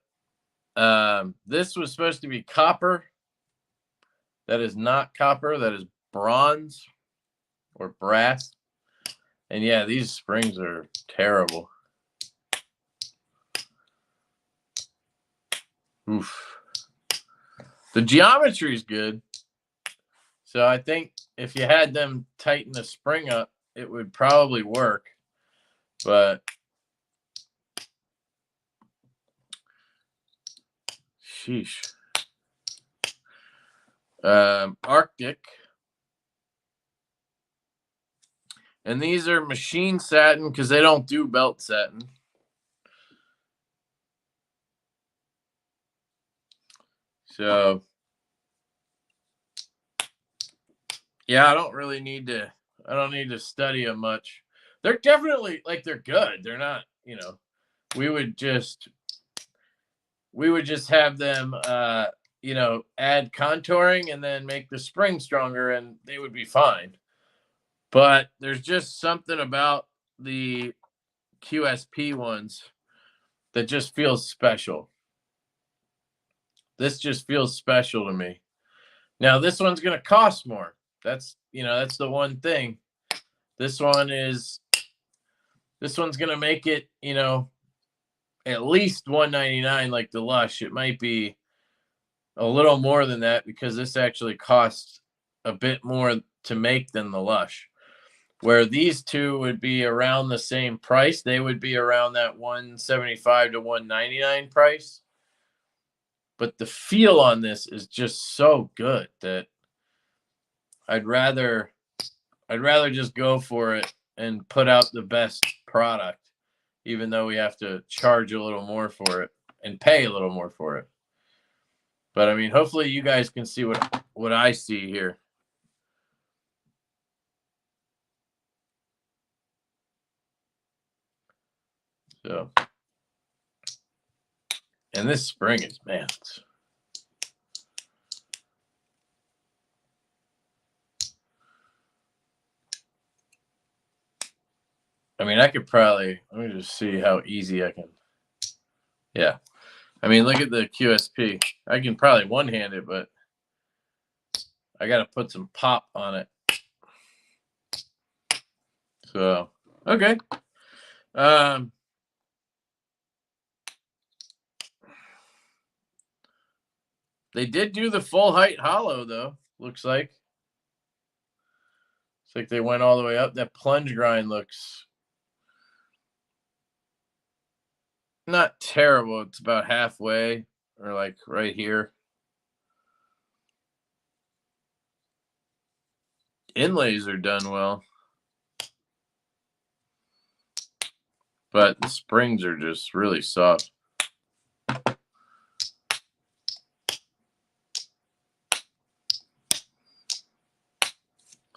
this was supposed to be copper. That is not copper. That is bronze or brass. And yeah, these springs are terrible. Oof. The geometry is good. So I think if you had them tighten the spring up, it would probably work. But sheesh. Arctic. And these are machine satin because they don't do belt satin. So, yeah, I don't need to study them much. They're definitely, like, they're good. They're not, we would just have them, add contouring and then make the spring stronger and they would be fine. But there's just something about the QSP ones that just feels special. This just feels special to me. Now, this one's going to cost more. That's the one thing. This one's going to make it, at least $199 like the Lush. It might be a little more than that because this actually costs a bit more to make than the Lush. Where these two would be around the same price. They would be around that $175 to $199 price. But the feel on this is just so good that I'd rather just go for it and put out the best product, even though we have to charge a little more for it and pay a little more for it. But I mean, hopefully you guys can see what I see here. So, and this spring is, man, I mean, I could probably, let me just see how easy I can. Yeah. I mean, look at the QSP. I can probably one-hand it, but I got to put some pop on it. So, okay. They did do the full height hollow, though, looks like. It's like they went all the way up. That plunge grind looks not terrible. It's about halfway or like right here. Inlays are done well. But the springs are just really soft.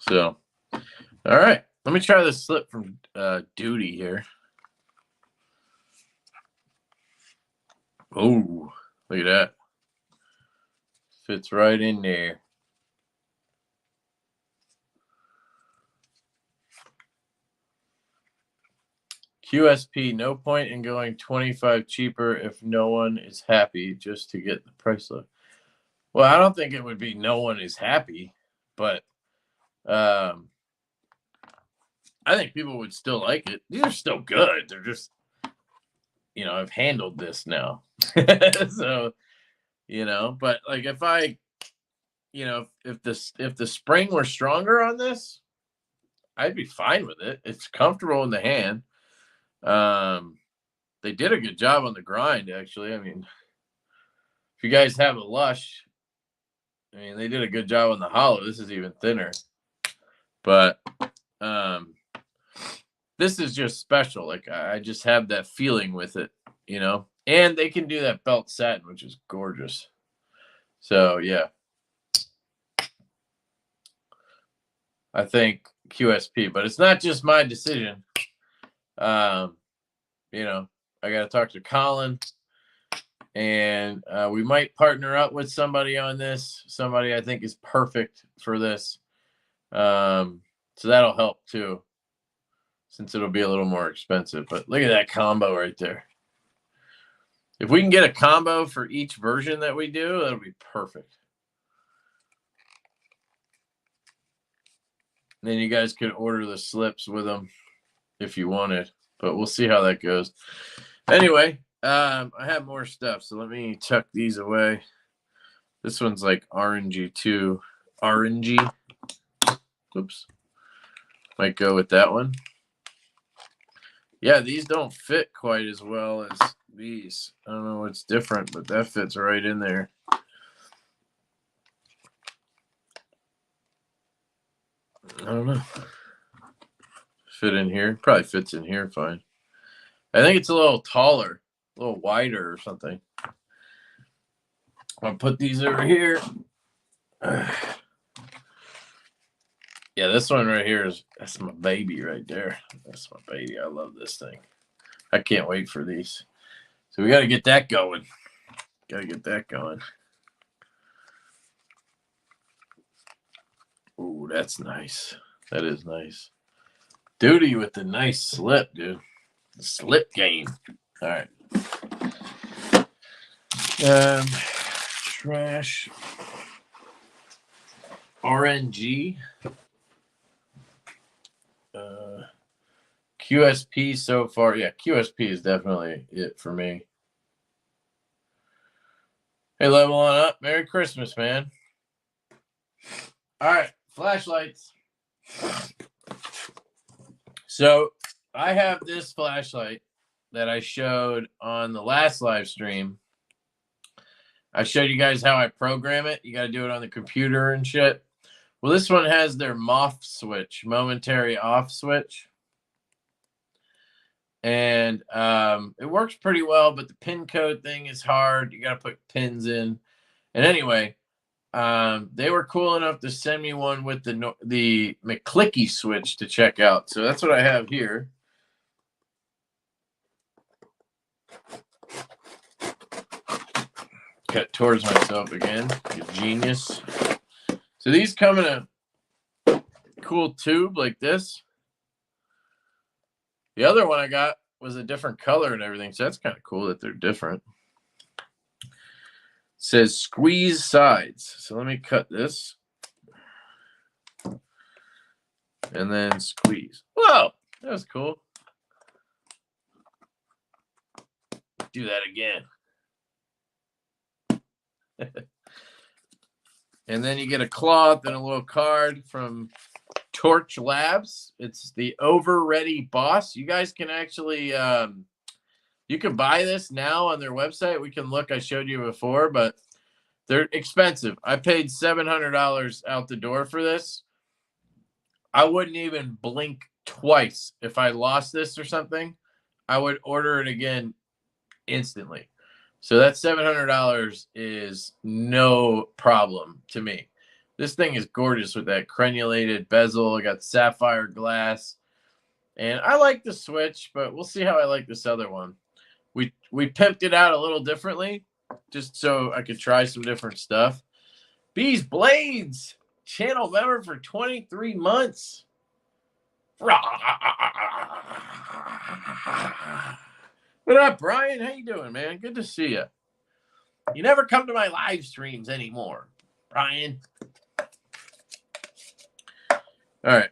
So, all right. Let me try this slip from Duty here. Oh, look at that. Fits right in there. QSP, no point in going 25 cheaper if no one is happy just to get the price low. Well, I don't think it would be no one is happy, but I think people would still like it. These are still good. They're just, I've handled this now. So, but like if I, if the spring were stronger on this, I'd be fine with it. It's comfortable in the hand. They did a good job on the grind, actually. I mean, if you guys have a Lush, I mean, they did a good job on the hollow. This is even thinner. But this is just special. Like, I just have that feeling with it, And they can do that belt satin, which is gorgeous. So, yeah. I think QSP. But it's not just my decision. I got to talk to Colin. And we might partner up with somebody on this. Somebody I think is perfect for this. So that'll help too, since it'll be a little more expensive. But look at that combo right there. If we can get a combo for each version that we do, that'll be perfect. And then you guys could order the slips with them if you wanted. But we'll see how that goes. Anyway, I have more stuff, so let me tuck these away. This one's like orangey too. Orangey. Oops. Might go with that one. Yeah, these don't fit quite as well as these. I don't know what's different, but that fits right in there. I don't know. Fit in here. Probably fits in here fine. I think it's a little taller, a little wider or something. I'll put these over here. Yeah, this one right here that's my baby right there. That's my baby. I love this thing. I can't wait for these. So we got to get that going. Got to get that going. Ooh, that's nice. That is nice. Duty with the nice slip, dude. The slip game. All right. Trash. RNG. QSP so far. Yeah, QSP is definitely it for me. Hey, level on up. Merry Christmas, man. All right, flashlights. So I have this flashlight that I showed on the last live stream. I showed you guys how I program it. You got to do it on the computer and shit. Well, this one has their MOF switch, momentary off switch. And it works pretty well, but the pin code thing is hard. You got to put pins in. And anyway, they were cool enough to send me one with the McClicky switch to check out. So that's what I have here. Cut towards myself again. You genius. So these come in a cool tube like this. The other one I got was a different color and everything, so that's kind of cool that they're different. It says squeeze sides. So let me cut this. And then squeeze. Whoa, that was cool. Do that again. And then you get a cloth and a little card from Torch Labs. It's the Over Ready Boss. You guys can actually you can buy this now on their website. We can look. I showed you before, but they're expensive. I paid $700 out the door for this. I wouldn't even blink twice. If I lost this or something, I would order it again instantly. So that $700 is no problem to me. This thing is gorgeous with that crenulated bezel. I got sapphire glass. And I like the switch, but we'll see how I like this other one. We pimped it out a little differently, just so I could try some different stuff. Bees Blades, channel member for 23 months. What up, Brian? How you doing, man? Good to see you. You never come to my live streams anymore, Brian. All right.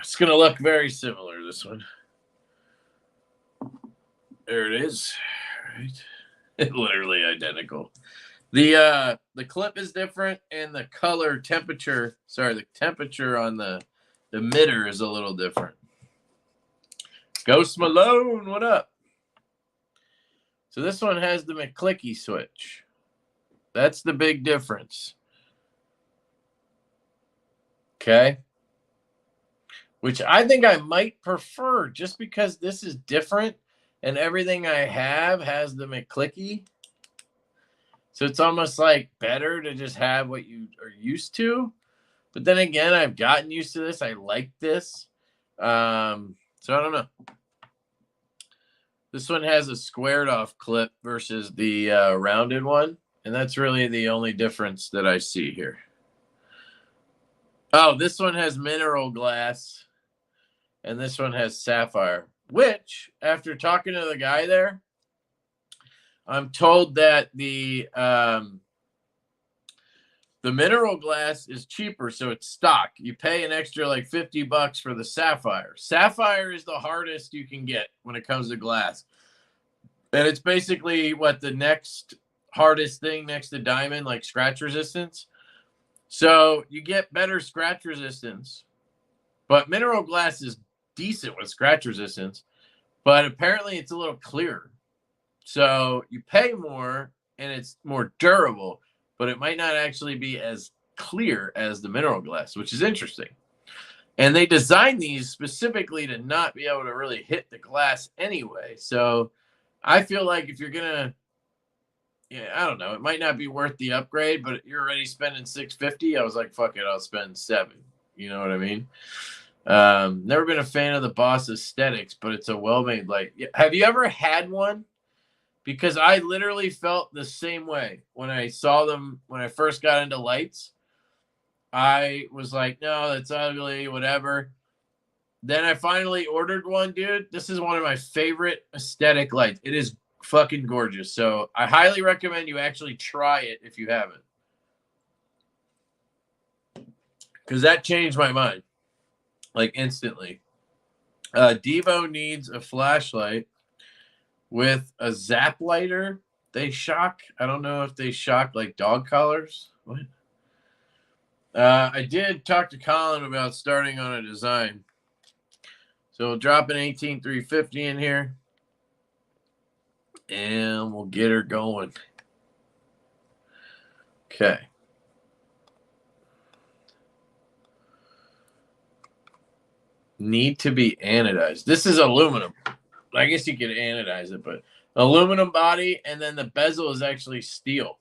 It's going to look very similar, this one. There it is. All right. It's literally identical. The clip is different, and the color temperature, the temperature on the emitter is a little different. Ghost Malone, what up? So this one has the McClicky switch. That's the big difference. Okay. Which I think I might prefer just because this is different and everything I have has the McClicky. So it's almost like better to just have what you are used to. But then again, I've gotten used to this. I like this. So I don't know. This one has a squared off clip versus the rounded one. And that's really the only difference that I see here. Oh, this one has mineral glass. And this one has sapphire. Which, after talking to the guy there, I'm told that the mineral glass is cheaper, so it's stock. You pay an extra like $50 for the sapphire. Sapphire is the hardest you can get when it comes to glass. And it's basically what the next hardest thing next to diamond, like scratch resistance. So you get better scratch resistance, but mineral glass is decent with scratch resistance, but apparently it's a little clearer. So you pay more and it's more durable, but it might not actually be as clear as the mineral glass, which is interesting. And they designed these specifically to not be able to really hit the glass anyway. So I feel like if you're going to, yeah, I don't know, it might not be worth the upgrade, but you're already spending $650. I was like, fuck it, I'll spend $7. You know what I mean? Never been a fan of the Boss aesthetics, but it's a well-made light. Have you ever had one? Because I literally felt the same way when I saw them when I first got into lights. I was like, no, that's ugly, whatever. Then I finally ordered one, dude. This is one of my favorite aesthetic lights. It is fucking gorgeous. So I highly recommend you actually try it if you haven't. Because that changed my mind. Like instantly. Divo needs a flashlight with a zap lighter. They shock. I don't know if they shock like dog collars. What? I did talk to Colin about starting on a design. So we'll drop an 18350 in here. And we'll get her going. Okay. Need to be anodized. This is aluminum. I guess you could anodize it, but aluminum body, and then the bezel is actually steel.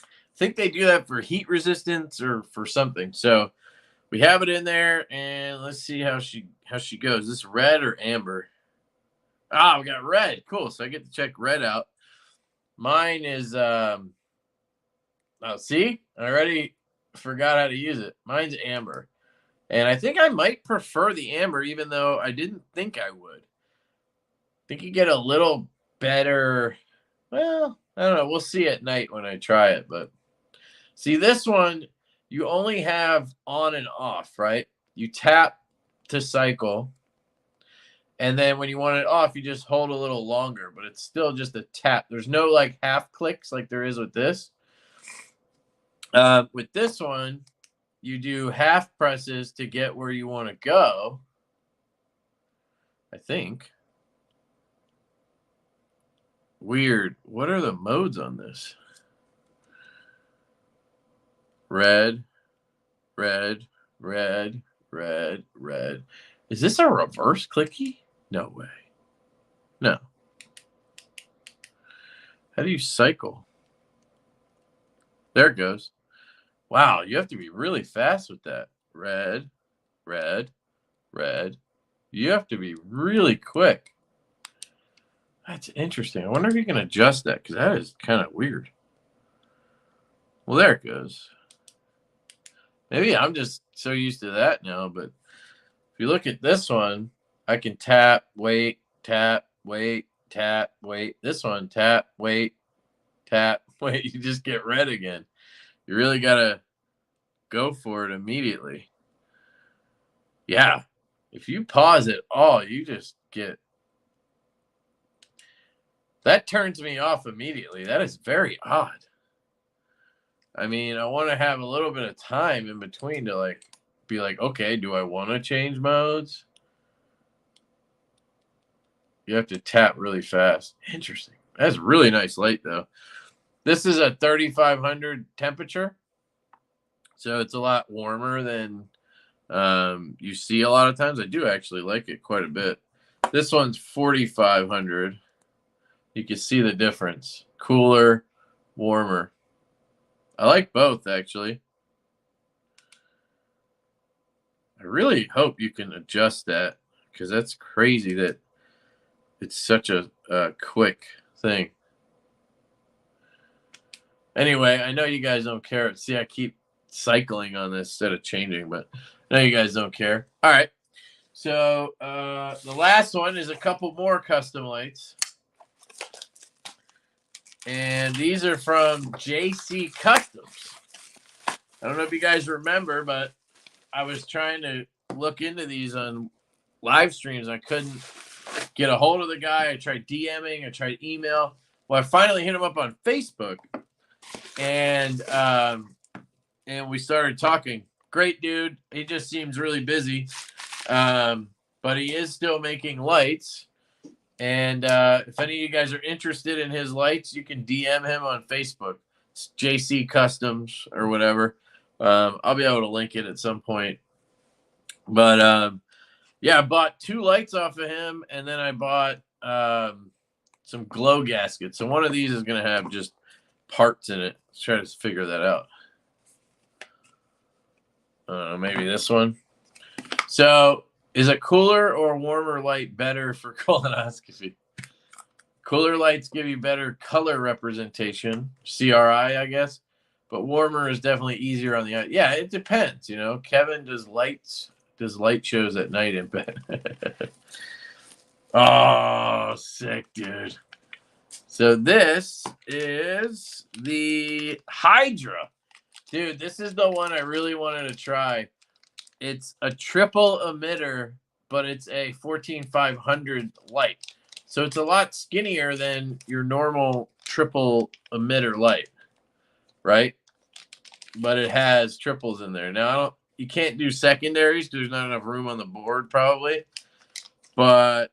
I think they do that for heat resistance or for something. So we have it in there, and let's see how she goes. Is this red or amber? Ah, we got red. Cool. So I get to check red out. Mine is oh, see? I already forgot how to use it. Mine's amber. And I think I might prefer the amber, even though I didn't think I would. I think you get a little better. Well, I don't know. We'll see at night when I try it. But see, this one, you only have on and off, right? You tap to cycle. And then when you want it off, you just hold a little longer. But it's still just a tap. There's no like half clicks like there is with this. With this one, you do half presses to get where you want to go. I think. Weird. What are the modes on this? Red, red, red, red, red. Is this a reverse clicky? No way. No. How do you cycle? There it goes. Wow, you have to be really fast with that. Red, red, red. You have to be really quick. That's interesting. I wonder if you can adjust that, because that is kind of weird. Well, there it goes. Maybe I'm just so used to that now, but if you look at this one, I can tap, wait, tap, wait, tap, wait. This one, tap, wait, tap, wait. You just get red again. You really got to go for it immediately. Yeah. If you pause it all, you just get... That turns me off immediately. That is very odd. I mean, I want to have a little bit of time in between to like be like, okay, do I want to change modes? You have to tap really fast. Interesting. That's a really nice light though. This is a 3,500 temperature. So it's a lot warmer than you see a lot of times. I do actually like it quite a bit. This one's 4,500. You can see the difference. Cooler, warmer. I like both, actually. I really hope you can adjust that, because that's crazy that it's such a quick thing. Anyway, I know you guys don't care. See, I keep cycling on this instead of changing, but I know you guys don't care. All right. So the last one is a couple more custom lights. And these are from JC Customs. I don't know if you guys remember, but I was trying to look into these on live streams. I couldn't get a hold of the guy. I tried DMing. I tried email. Well, I finally hit him up on Facebook, and we started talking. Great dude. He just seems really busy, but he is still making lights. And if any of you guys are interested in his lights, you can DM him on Facebook. It's JC Customs or whatever. I'll be able to link it at some point. But yeah, I bought 2 lights off of him, and then I bought some glow gaskets. So one of these is going to have just parts in it. Let's try to figure that out. Maybe this one. So is a cooler or warmer light better for colonoscopy? Cooler lights give you better color representation, CRI, I guess. But warmer is definitely easier on the eye. Yeah, it depends. You know, Kevin does light shows at night in bed. Oh, sick, dude. So this is the Hydra. Dude, this is the one I really wanted to try. It's a triple emitter, but it's a 14500 light. So it's a lot skinnier than your normal triple emitter light, right? But it has triples in there. Now, you can't do secondaries because there's not enough room on the board probably. But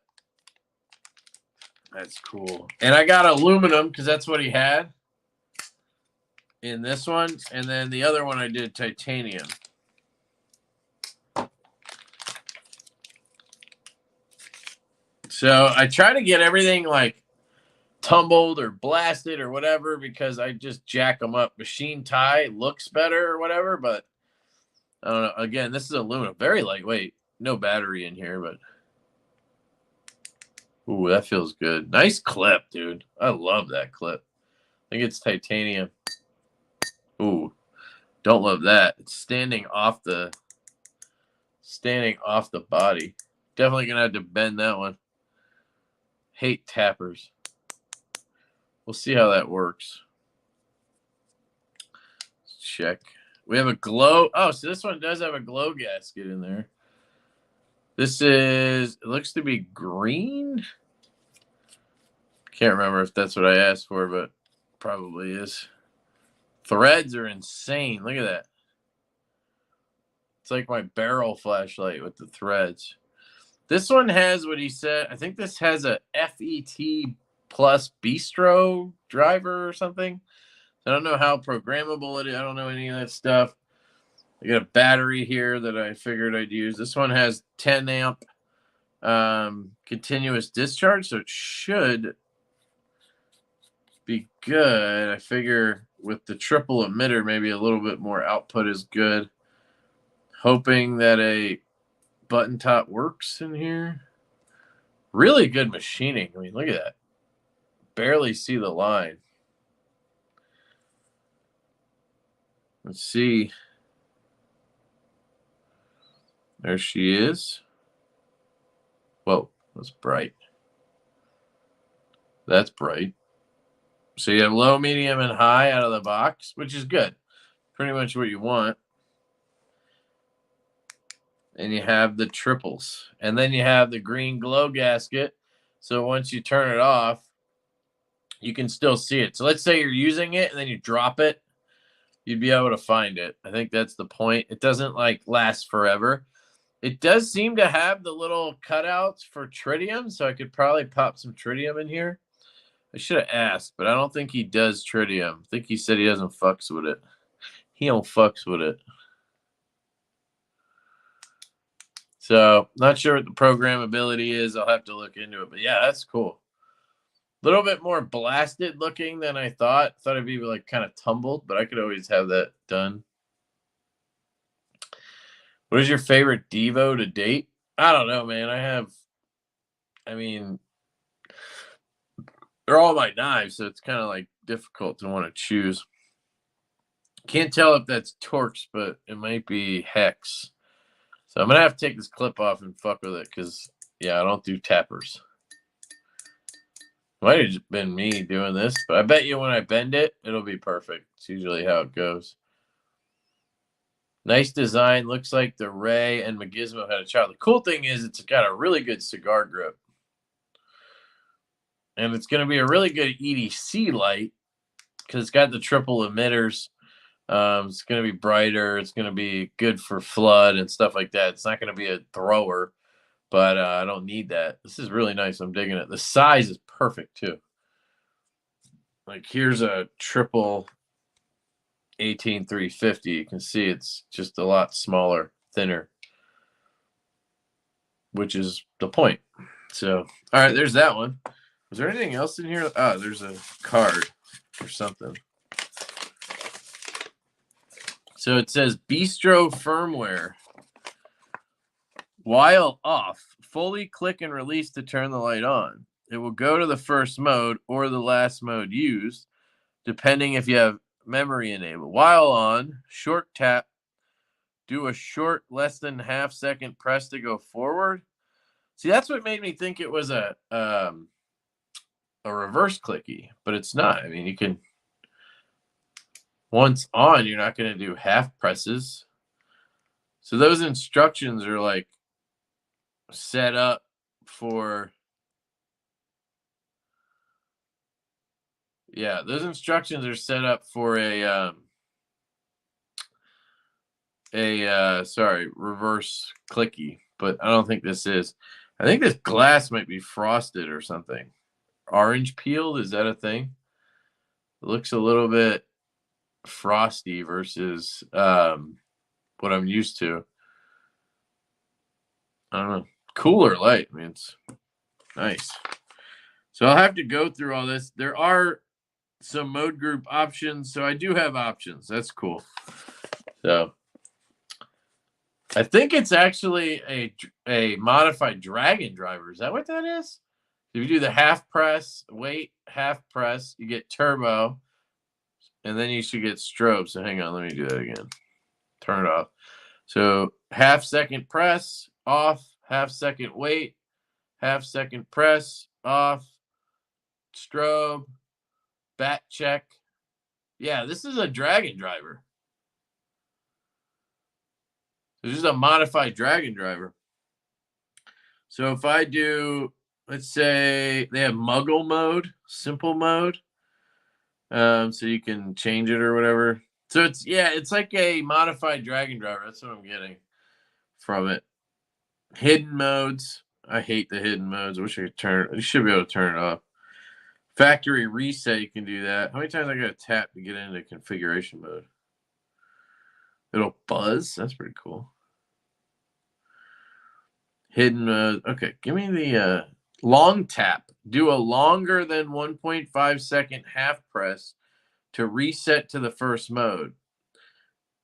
that's cool. And I got aluminum because that's what he had in this one. And then the other one I did titanium. So I try to get everything like tumbled or blasted or whatever because I just jack them up. Machine tie looks better or whatever, but I don't know. Again, this is aluminum. Very lightweight. No battery in here, but ooh, that feels good. Nice clip, dude. I love that clip. I think it's titanium. Ooh, don't love that. It's standing off the body. Definitely gonna have to bend that one. Hate tappers. We'll see how that works. Let's check. We have a glow. Oh, so this one does have a glow gasket in there. This is, it looks to be green. Can't remember if that's what I asked for, but probably is. Threads are insane. Look at that. It's like my barrel flashlight with the threads. This one has what he said. I think this has a FET plus bistro driver or something. I don't know how programmable it is. I don't know any of that stuff. I got a battery here that I figured I'd use. This one has 10 amp continuous discharge, so it should be good. I figure with the triple emitter, maybe a little bit more output is good. Hoping that a button top works in here. Really good machining. I mean, look at that. Barely see the line. Let's see. There she is. Whoa, that's bright. That's bright. So you have low, medium, and high out of the box, which is good. Pretty much what you want. And you have the triples. And then you have the green glow gasket. So once you turn it off, you can still see it. So let's say you're using it and then you drop it. You'd be able to find it. I think that's the point. It doesn't like last forever. It does seem to have the little cutouts for tritium, so I could probably pop some tritium in here. I should have asked, but I don't think he does tritium. I think he said he doesn't fucks with it. He don't fucks with it. So, not sure what the programmability is. I'll have to look into it. But yeah, that's cool. A little bit more blasted looking than I thought. Thought it'd be like kind of tumbled, but I could always have that done. What is your favorite Divo to date? I don't know, man. I mean, they're all my knives, so it's kind of like difficult to want to choose. Can't tell if that's Torx, but it might be Hex. So I'm going to have to take this clip off and fuck with it because, yeah, I don't do tappers. Might have just been me doing this, but I bet you when I bend it, it'll be perfect. It's usually how it goes. Nice design. Looks like the Ray and Magismo had a child. The cool thing is it's got a really good cigar grip. And it's going to be a really good EDC light because it's got the triple emitters. It's going to be brighter. It's going to be good for flood and stuff like that. It's not going to be a thrower, but I don't need that. This is really nice. I'm digging it. The size is perfect too. Like here's a triple 18350. You can see it's just a lot smaller, thinner, which is the point. So, all right, there's that one. Was there anything else in here? Oh, there's a card or something. So it says Bistro firmware. While off, fully click and release to turn the light on. It will go to the first mode or the last mode used, depending if you have memory enabled. While on, short tap, do a short less than half-second press to go forward. See, that's what made me think it was a reverse clicky, but it's not. I mean, you can, once on, you're not going to do half presses. So those instructions are like set up for, yeah, those instructions are set up for reverse clicky, but I don't think this is. I think this glass might be frosted or something. Orange peeled, is that a thing? It looks a little bit frosty versus what I'm used to. I don't know. Cooler light. I mean, it's nice. So I'll have to go through all this. There are some mode group options. So I do have options. That's cool. So I think it's actually a modified dragon driver. Is that what that is? If you do the half press, wait, half press, you get turbo, and then you should get strobe. So hang on, let me do that again. Turn it off. So half-second press, off, half-second wait, half-second press, off, strobe, bat check. Yeah, this is a dragon driver. This is a modified dragon driver. So if I do, let's say they have muggle mode, simple mode. So you can change it or whatever. So it's, yeah, it's like a modified dragon driver. That's what I'm getting from it. Hidden modes. I hate the hidden modes. I wish I could turn it. You should be able to turn it off. Factory reset, you can do that. How many times I got to tap to get into configuration mode? It'll buzz. That's pretty cool. Hidden mode. Okay, give me the long tap. Do a longer than 1.5 second half press to reset to the first mode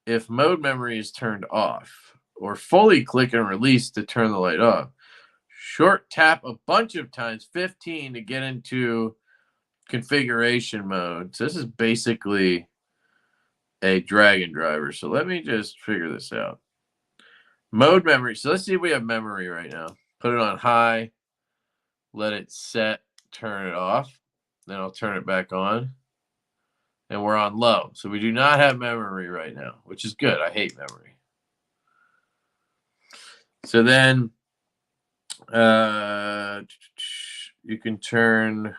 if mode memory is turned off, or fully click and release to turn the light off. Short tap a bunch of times, 15, to get into configuration mode. So this is basically a dragon driver. So let me just figure this out. Mode memory. So let's see if we have memory right now. Put it on high, let it set, turn it off. Then I'll turn it back on. And we're on low. So we do not have memory right now, which is good. I hate memory. So then you can turn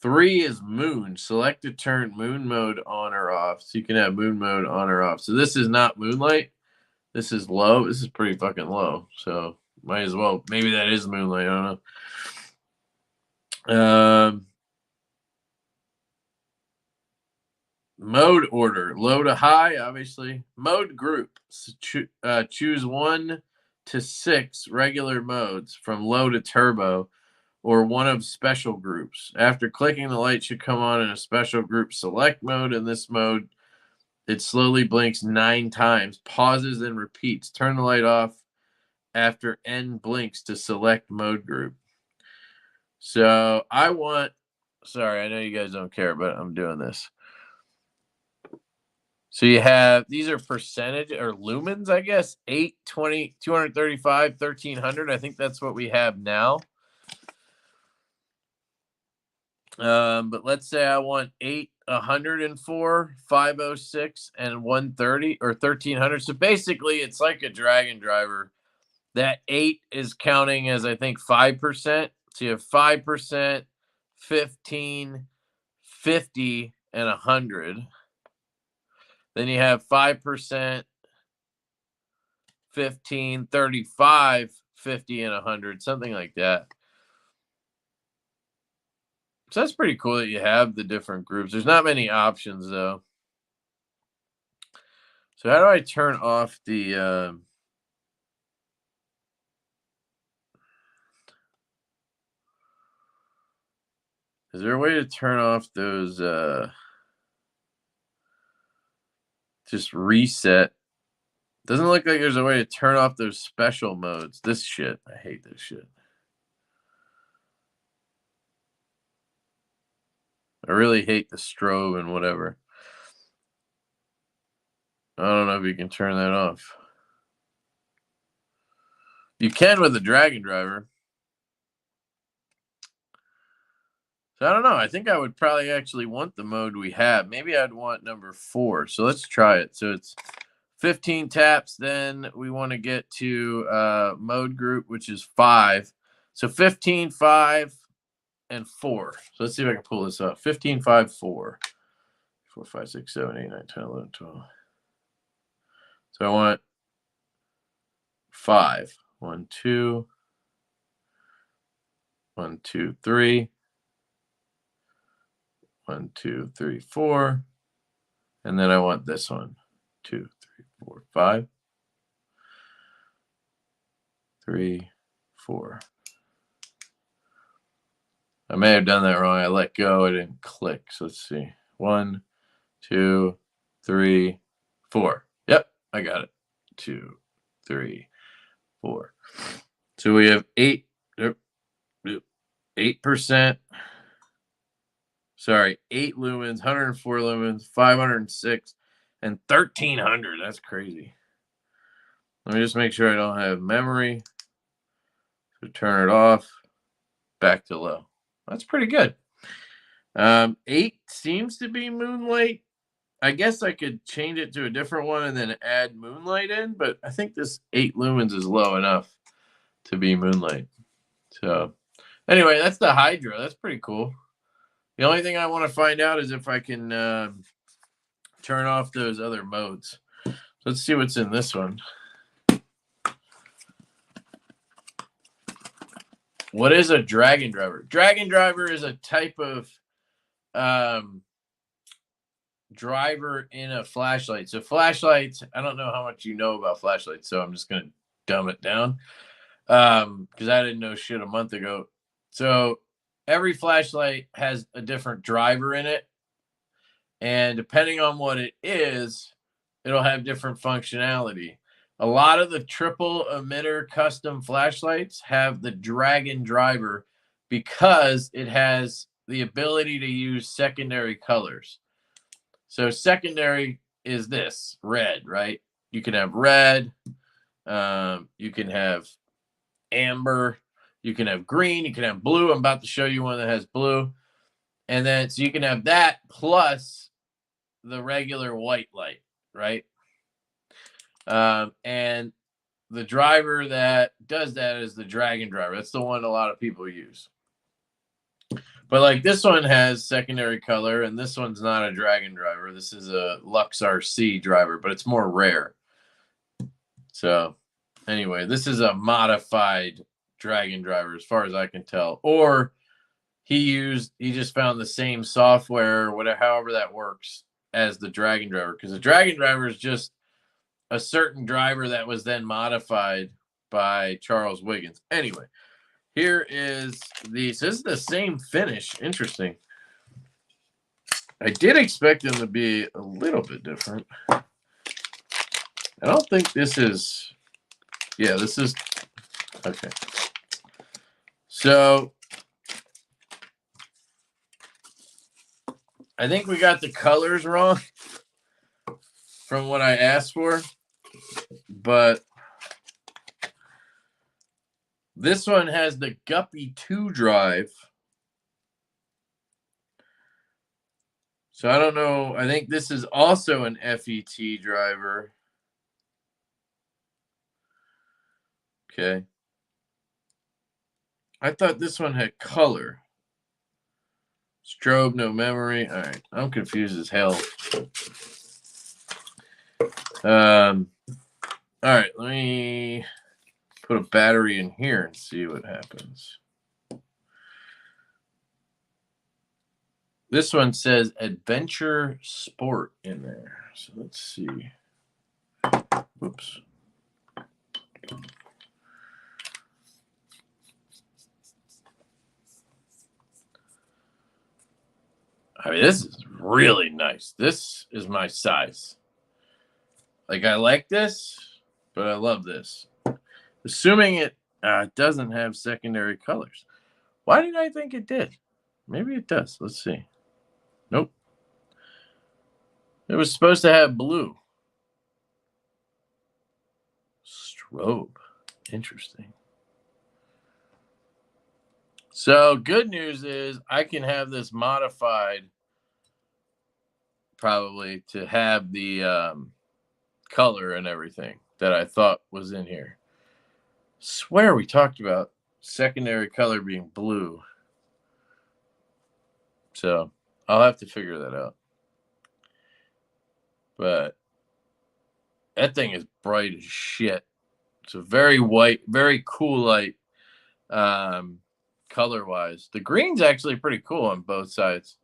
3 is moon. Select to turn moon mode on or off. So you can have moon mode on or off. So this is not moonlight. This is low. This is pretty fucking low. So might as well. Maybe that is moonlight. I don't know. Mode order. Low to high, obviously. Mode group. So choose 1 to 6 regular modes from low to turbo, or one of special groups. After clicking, the light should come on in a special group select mode. In this mode, it slowly blinks 9 times, pauses, and repeats. Turn the light off after N blinks to select mode group. So I want, sorry, I know you guys don't care, but I'm doing this. So you have, these are percentage or lumens, I guess, 8, 20, 235, 1300. I think that's what we have now. But let's say I want 8, 104, 506, and 130 or 1300. So basically, it's like a dragon driver. That 8 is counting as, I think, 5%. So you have 5%, 15, 50, and 100. Then you have 5%, 15, 35, 50, and 100, something like that. So that's pretty cool that you have the different groups. There's not many options, though. So how do I turn off the... is there a way to turn off those... just reset? Doesn't look like there's a way to turn off those special modes. This shit. I hate this shit. I really hate the strobe and whatever. I don't know if you can turn that off. You can with the drag and driver. So I don't know. I think I would probably actually want the mode we have. Maybe I'd want number 4. So let's try it. So it's 15 taps. Then we want to get to mode group, which is 5. So 15, 5, and 4. So let's see if I can pull this up. 15, 5, 4. 4, 5, 6, 7, 8, 9, 10, 11, 12. So I want 5. 1, 2. 1, 2, 3. 1, 2, 3, 4. And then I want this one. 2, 3, 4, 5. 3, 4. I may have done that wrong. I let go. I didn't click. So let's see. 1, 2, 3, 4. Yep, I got it. 2, 3, 4. So we have 8%. Sorry, 8 lumens, 104 lumens, 506, and 1300. That's crazy. Let me just make sure I don't have memory. So turn it off. Back to low. That's pretty good. 8 seems to be moonlight. I guess I could change it to a different one and then add moonlight in, but I think this 8 lumens is low enough to be moonlight. So anyway, that's the Hydra. That's pretty cool. The only thing I want to find out is if I can turn off those other modes. So let's see what's in this one. What is a drag and driver? Drag and driver is a type of driver in a flashlight. So flashlights, I don't know how much you know about flashlights, so I'm just going to dumb it down because I didn't know shit a month ago. So every flashlight has a different driver in it, and depending on what it is, it'll have different functionality. A lot of the triple emitter custom flashlights have the Dragon driver because it has the ability to use secondary colors. So secondary is this, red, right? You can have red, you can have amber, you can have green, you can have blue. I'm about to show you one that has blue. And then, so you can have that plus the regular white light, right? And the driver that does that is the Dragon driver. That's the one a lot of people use. But like this one has secondary color, and this one's not a Dragon driver. This is a Lux RC driver, but it's more rare. So anyway, this is a modified Dragon driver as far as I can tell. Or he just found the same software, whatever, however that works, as the Dragon driver. Because the Dragon driver is just a certain driver that was then modified by Charles Wiggins. Anyway, here is these. This is the same finish. Interesting. I did expect them to be a little bit different. I don't think this is. Yeah, this is. Okay. So I think we got the colors wrong from what I asked for. But this one has the Guppy 2 drive. So I don't know. I think this is also an FET driver. Okay. I thought this one had color. Strobe, no memory. All right, I'm confused as hell. All right, let me put a battery in here and see what happens. This one says Adventure Sport in there. So let's see. Whoops. I mean, this is really nice. This is my size. Like, I like this, but I love this. Assuming it doesn't have secondary colors. Why did I think it did? Maybe it does. Let's see. Nope. It was supposed to have blue. Strobe. Interesting. So good news is I can have this modified probably to have the color and everything that I thought was in here. Swear we talked about secondary color being blue. So I'll have to figure that out. But that thing is bright as shit. It's a very white, very cool light color-wise. The green's actually pretty cool on both sides.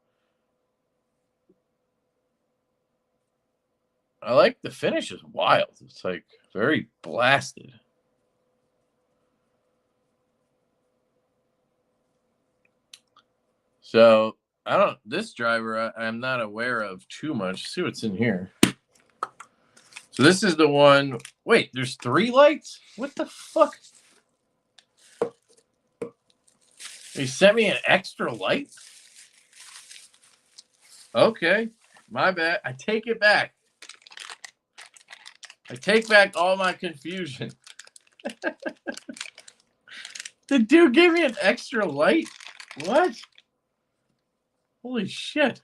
I like the finish is wild. It's like very blasted. So this driver I'm not aware of too much. Let's see what's in here. So this is the one. Wait, there's 3 lights? What the fuck? They sent me an extra light? Okay, my bad. I take it back. I take back all my confusion. The dude gave me an extra light? What? Holy shit.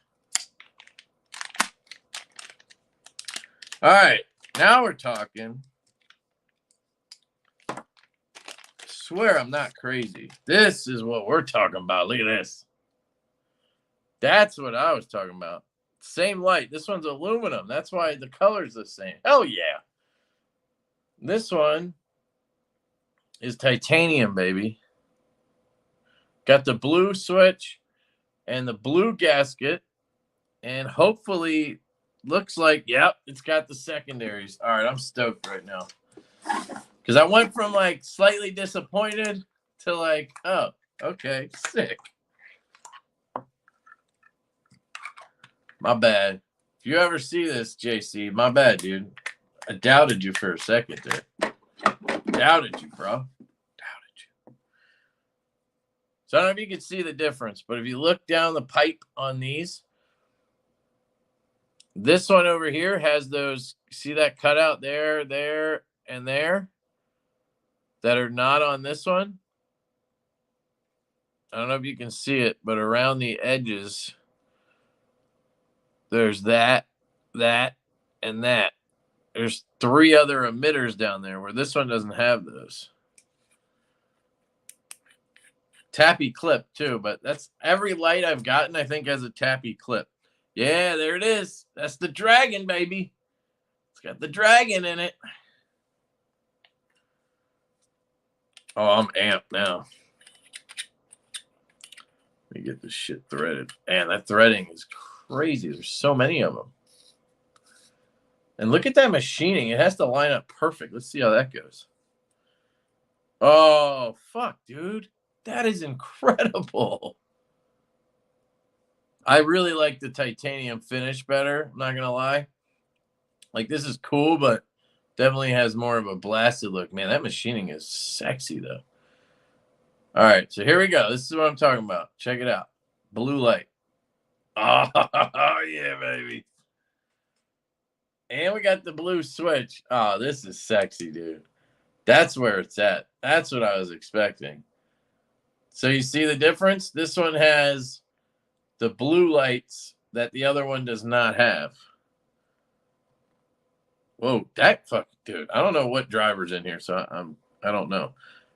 All right, now we're talking. I swear I'm not crazy. This is what we're talking about. Look at this. That's what I was talking about. Same light. This one's aluminum. That's why the color's the same. Hell yeah. This one is titanium, baby. Got the blue switch and the blue gasket. And hopefully looks like, yep, it's got the secondaries. All right, I'm stoked right now. Because I went from like slightly disappointed to like, oh, okay, sick. My bad. If you ever see this, JC, my bad, dude. I doubted you for a second there. Doubted you, bro. Doubted you. So I don't know if you can see the difference, but if you look down the pipe on these, this one over here has those, see that cutout there, there, and there that are not on this one? I don't know if you can see it, but around the edges, there's that, and that. There's 3 other emitters down there where this one doesn't have those. Tappy clip too, but that's every light I've gotten, I think, has a tappy clip. Yeah, there it is. That's the dragon, baby. It's got the dragon in it. Oh, I'm amped now. Let me get this shit threaded. Man, that threading is crazy. There's so many of them. And look at that machining. It has to line up perfect. Let's see how that goes. Oh, fuck, dude. That is incredible. I really like the titanium finish better. I'm not going to lie. Like, this is cool, but definitely has more of a blasted look. Man, that machining is sexy, though. All right, so here we go. This is what I'm talking about. Check it out. Blue light. Oh, yeah, baby. And we got the blue switch. Oh, this is sexy, dude. That's where it's at. That's what I was expecting. So you see the difference? This one has the blue lights that the other one does not have. Whoa, that fuck, dude. I don't know what driver's in here, so I don't know.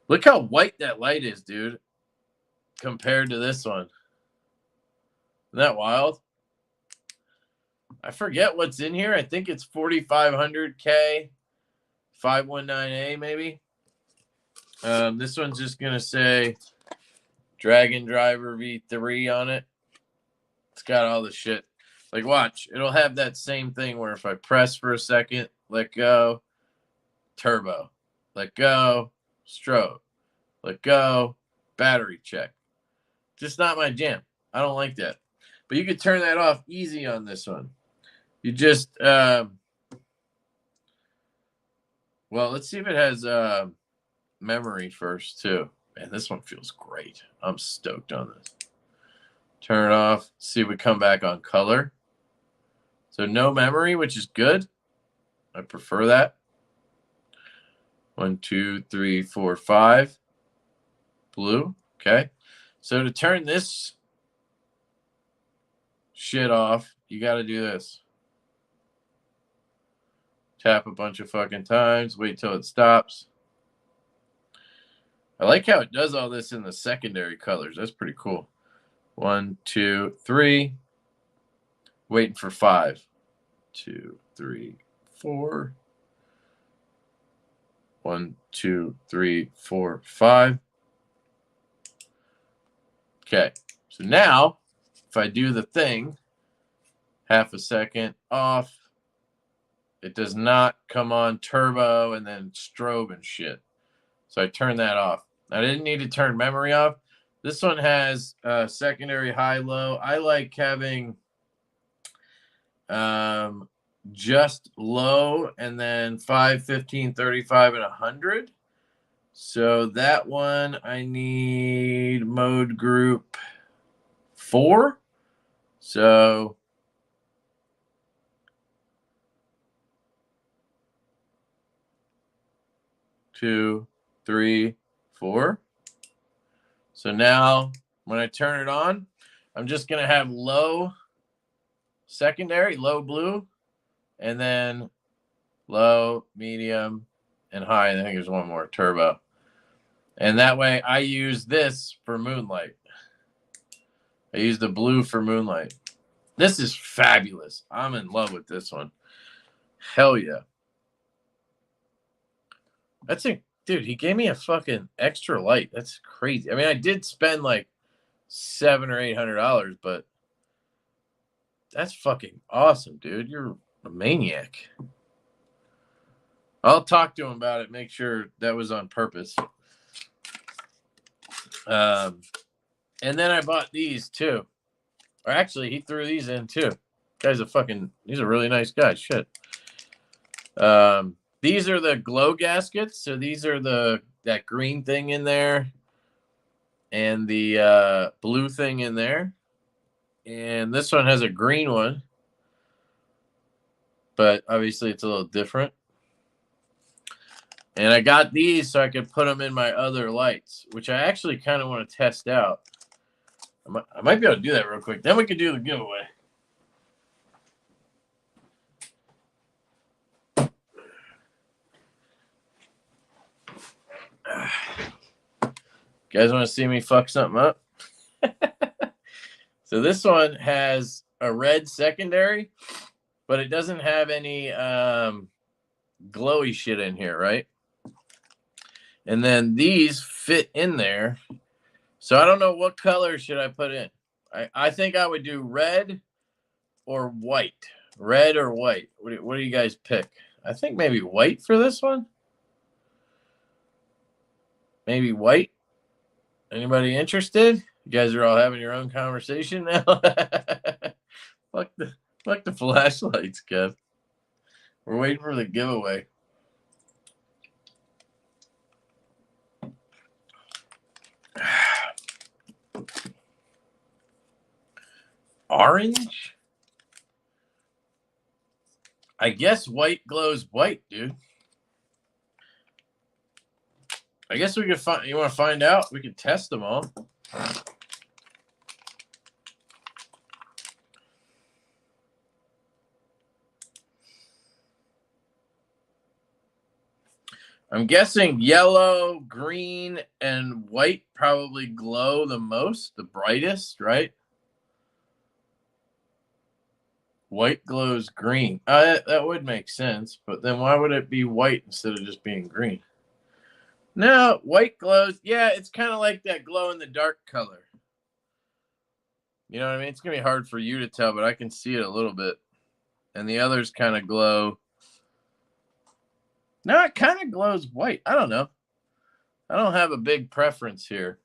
Look how white that light is, dude. compared to this one. Isn't that wild? I forget what's in here. I think it's 4500K, 519A maybe. This one's just going to say Dragon Driver V3 on it. It's got all the shit. Like, watch. It'll have that same thing where if I press for a second, let go, turbo. Let go, strobe. Let go, battery check. Just not my jam. I don't like that. But you could turn that off easy on this one. You just, well, let's see if it has memory first, too. Man, this one feels great. I'm stoked on this. Turn it off. See if we come back on color. So no memory, which is good. I prefer that. 1, 2, 3, 4, 5. Blue. Okay. So to turn this shit off, you got to do this. Tap a bunch of fucking times. Wait till it stops. I like how it does all this in the secondary colors. That's pretty cool. 1, 2, 3. Waiting for 5. 2, 3, 4. 1, 2, 3, 4, 5. Okay. So now, if I do the thing, half a second off, it does not come on turbo and then strobe and shit. So I turn that off. I didn't need to turn memory off. This one has secondary high-low. I like having just low and then 5, 15, 35, and 100. So that one I need mode group 4. So two, 3, 4. So now when I turn it on, I'm just going to have low secondary, low blue, and then low, medium, and high. And I think there's one more, turbo. And that way I use this for moonlight. I use the blue for moonlight. This is fabulous. I'm in love with this one. Hell yeah. That's a dude, he gave me a fucking extra light. That's crazy. I mean, I did spend like $700 or $800, but that's fucking awesome, dude. You're a maniac. I'll talk to him about it, make sure that was on purpose. And then I bought these too. Or actually, he threw these in too. He's a really nice guy. Shit. These are the glow gaskets. So these are that green thing in there and the blue thing in there. And this one has a green one, but obviously it's a little different. And I got these so I could put them in my other lights, which I actually kind of want to test out. I might be able to do that real quick. Then we can do the giveaway. You guys want to see me fuck something up? So this one has a red secondary, but it doesn't have any glowy shit in here, right? And then these fit in there. So I don't know what color should I put in. I think I would do red or white. Red or white. What do you guys pick? I think maybe white for this one. Maybe white. Anybody interested? You guys are all having your own conversation now. Fuck the flashlights, Kev. We're waiting for the giveaway. Orange? I guess white glows white, dude. I guess we could find. You want to find out? We could test them all. I'm guessing yellow, green, and white probably glow the most, the brightest, right? White glows green. That would make sense, but then why would it be white instead of just being green? No, white glows. Yeah, it's kind of like that glow in the dark color. You know what I mean? It's going to be hard for you to tell, but I can see it a little bit. And the others kind of glow. No, it kind of glows white. I don't know. I don't have a big preference here.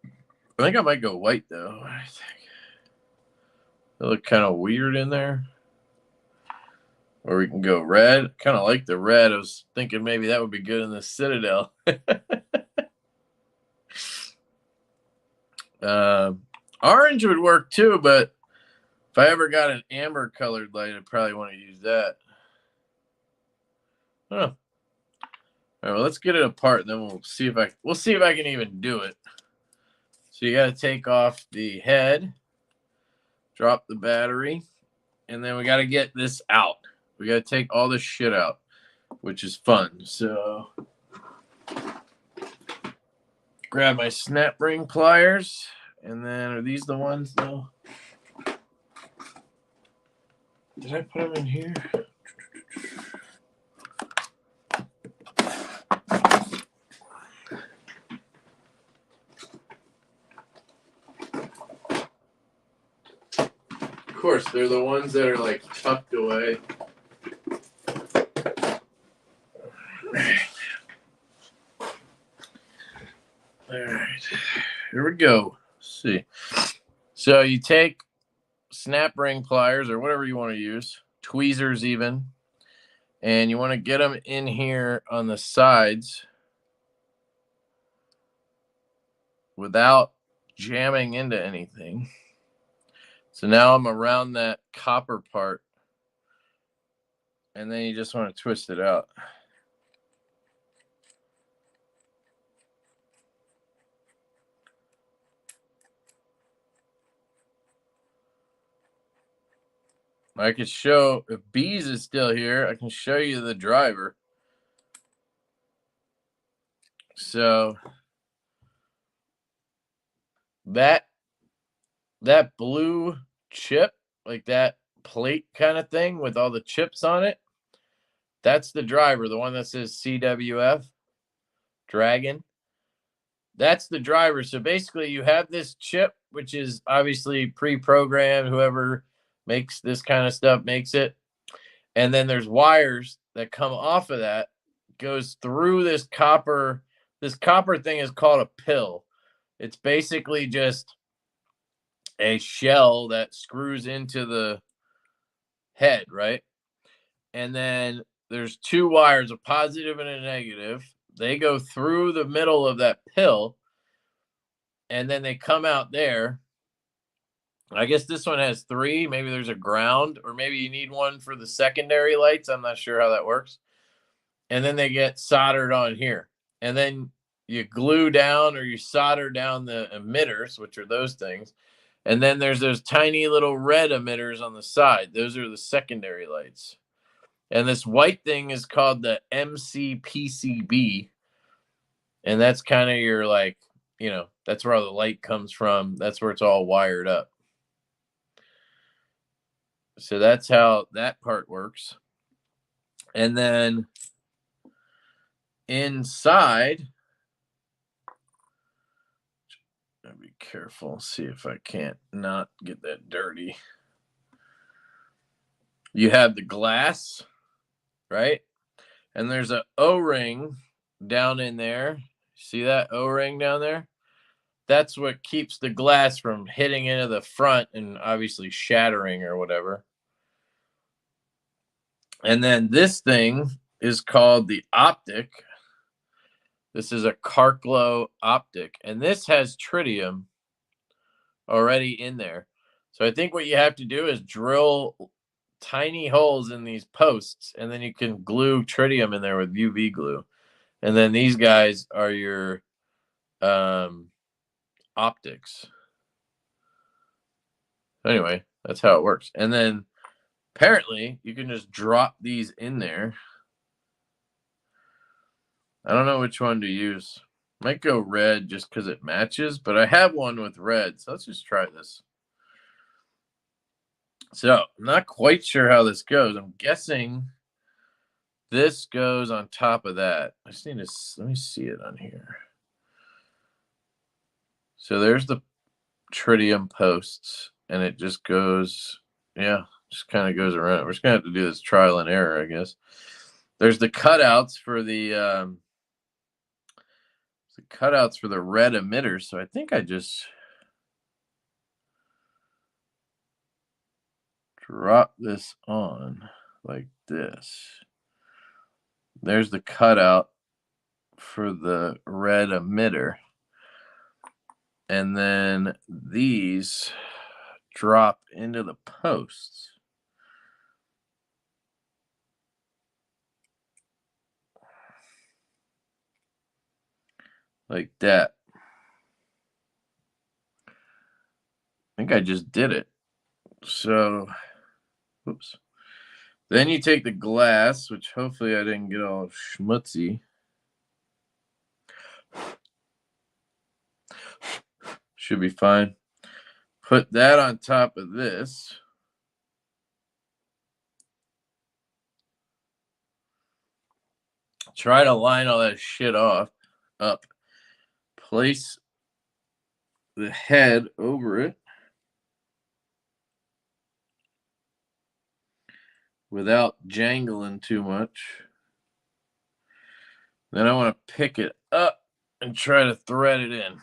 I think I might go white, though. I think it look kind of weird in there. Or we can go red. Kind of like the red. I was thinking maybe that would be good in the Citadel. Orange would work too, but if I ever got an amber colored light, I'd probably want to use that. Huh. All right, well, let's get it apart, and then we'll see if I can even do it. So you got to take off the head, drop the battery, and then we got to get this out. We got to take all this shit out, which is fun. So grab my snap ring pliers, and then are these the ones though? Did I put them in here? Of course, they're the ones that are like tucked away. All right, here we go. Let's see. So you take snap ring pliers or whatever you want to use, tweezers even, and you want to get them in here on the sides without jamming into anything. So now I'm around that copper part, and then you just want to twist it out. I could show, if Bees is still here, I can show you the driver. So that blue chip, like that plate kind of thing with all the chips on it, that's the driver, the one that says CWF, Dragon. That's the driver. So basically you have this chip, which is obviously pre-programmed. Whoever makes this kind of stuff makes it. And then there's wires that come off of that, goes through this copper. This copper thing is called a pill. It's basically just a shell that screws into the head, right? And then there's two wires, a positive and a negative. They go through the middle of that pill, and then they come out there. I guess this one has three. Maybe there's a ground, or maybe you need one for the secondary lights. I'm not sure how that works. And then they get soldered on here. And then you glue down or you solder down the emitters, which are those things. And then there's those tiny little red emitters on the side. Those are the secondary lights. And this white thing is called the MCPCB. And that's kind of your, like, you know, that's where all the light comes from. That's where it's all wired up. So that's how that part works. And then inside, I'll be careful, see if I can't not get that dirty. You have the glass, right? And there's an O-ring down in there. See that O-ring down there? That's what keeps the glass from hitting into the front and obviously shattering or whatever. And then this thing is called the optic. This is a Carclo optic, and this has tritium already in there. So I think what you have to do is drill tiny holes in these posts, and then you can glue tritium in there with UV glue. And then these guys are your optics. Anyway, that's how it works. And then apparently you can just drop these in there I don't know which one to use. Might go red just because it matches, but I have one with red, so let's just try this. So I'm not quite sure how this goes. I'm guessing this goes on top of that. I just need to, let me see it on here. So there's the tritium posts, and it just goes, yeah, just kind of goes around. We're just gonna have to do this trial and error, I guess. There's the cutouts for the red emitters. So I think I just drop this on like this. There's the cutout for the red emitter. And then these drop into the posts. Like that. I think I just did it. So, whoops. Then you take the glass, which hopefully I didn't get all schmutzy. Should be fine. Put that on top of this. Try to line all that shit up. Place the head over it without jangling too much. Then I want to pick it up and try to thread it in.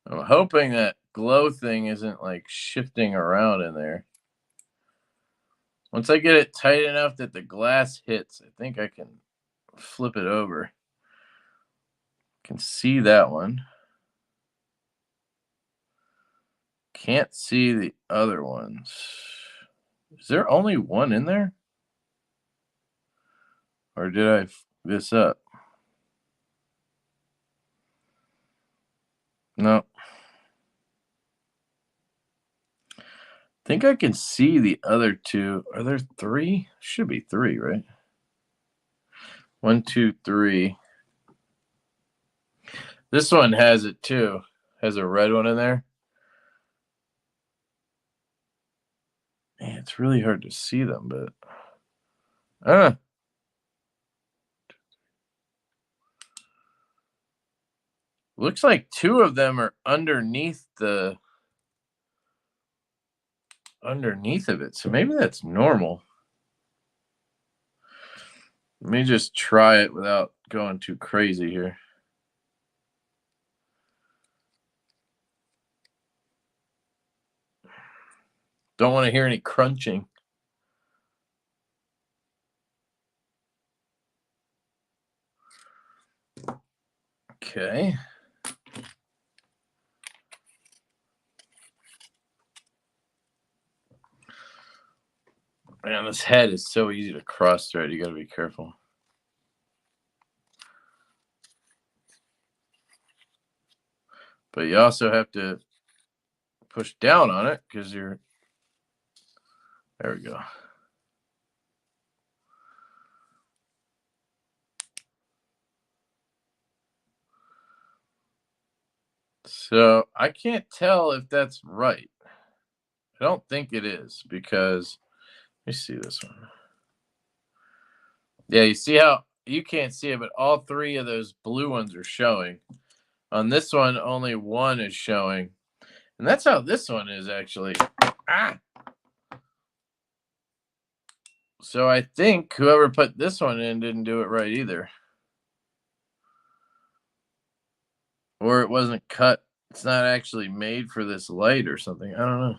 I'm hoping that glow thing isn't like shifting around in there. Once I get it tight enough that the glass hits, I think I can flip it over. I can see that one. Can't see the other ones. Is there only one in there? Or did I f this up? No. I think I can see the other two. Are there three? Should be three, right? 1, 2, 3. This one has it too. Has a red one in there. Man, it's really hard to see them, but looks like 2 of them are underneath of it. So maybe that's normal. Let me just try it without going too crazy here. Don't want to hear any crunching. Okay. Man, this head is so easy to cross thread. You got to be careful. But you also have to push down on it because you're, there we go. So I can't tell if that's right. I don't think it is because, let me see this one. Yeah, you see how you can't see it, but all 3 of those blue ones are showing. On this one, only 1 is showing. And that's how this one is actually. So I think whoever put this one in didn't do it right either. Or it wasn't cut. It's not actually made for this light or something. I don't know.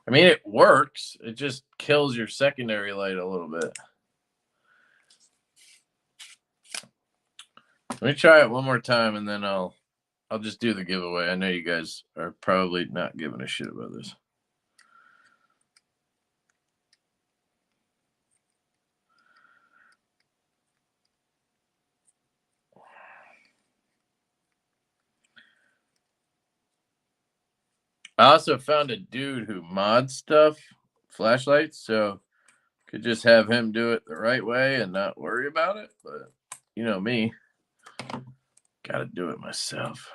I mean, it works. It just kills your secondary light a little bit. Let me try it one more time, and then I'll just do the giveaway. I know you guys are probably not giving a shit about this. I also found a dude who mods stuff, flashlights, so could just have him do it the right way and not worry about it. But you know me, gotta do it myself.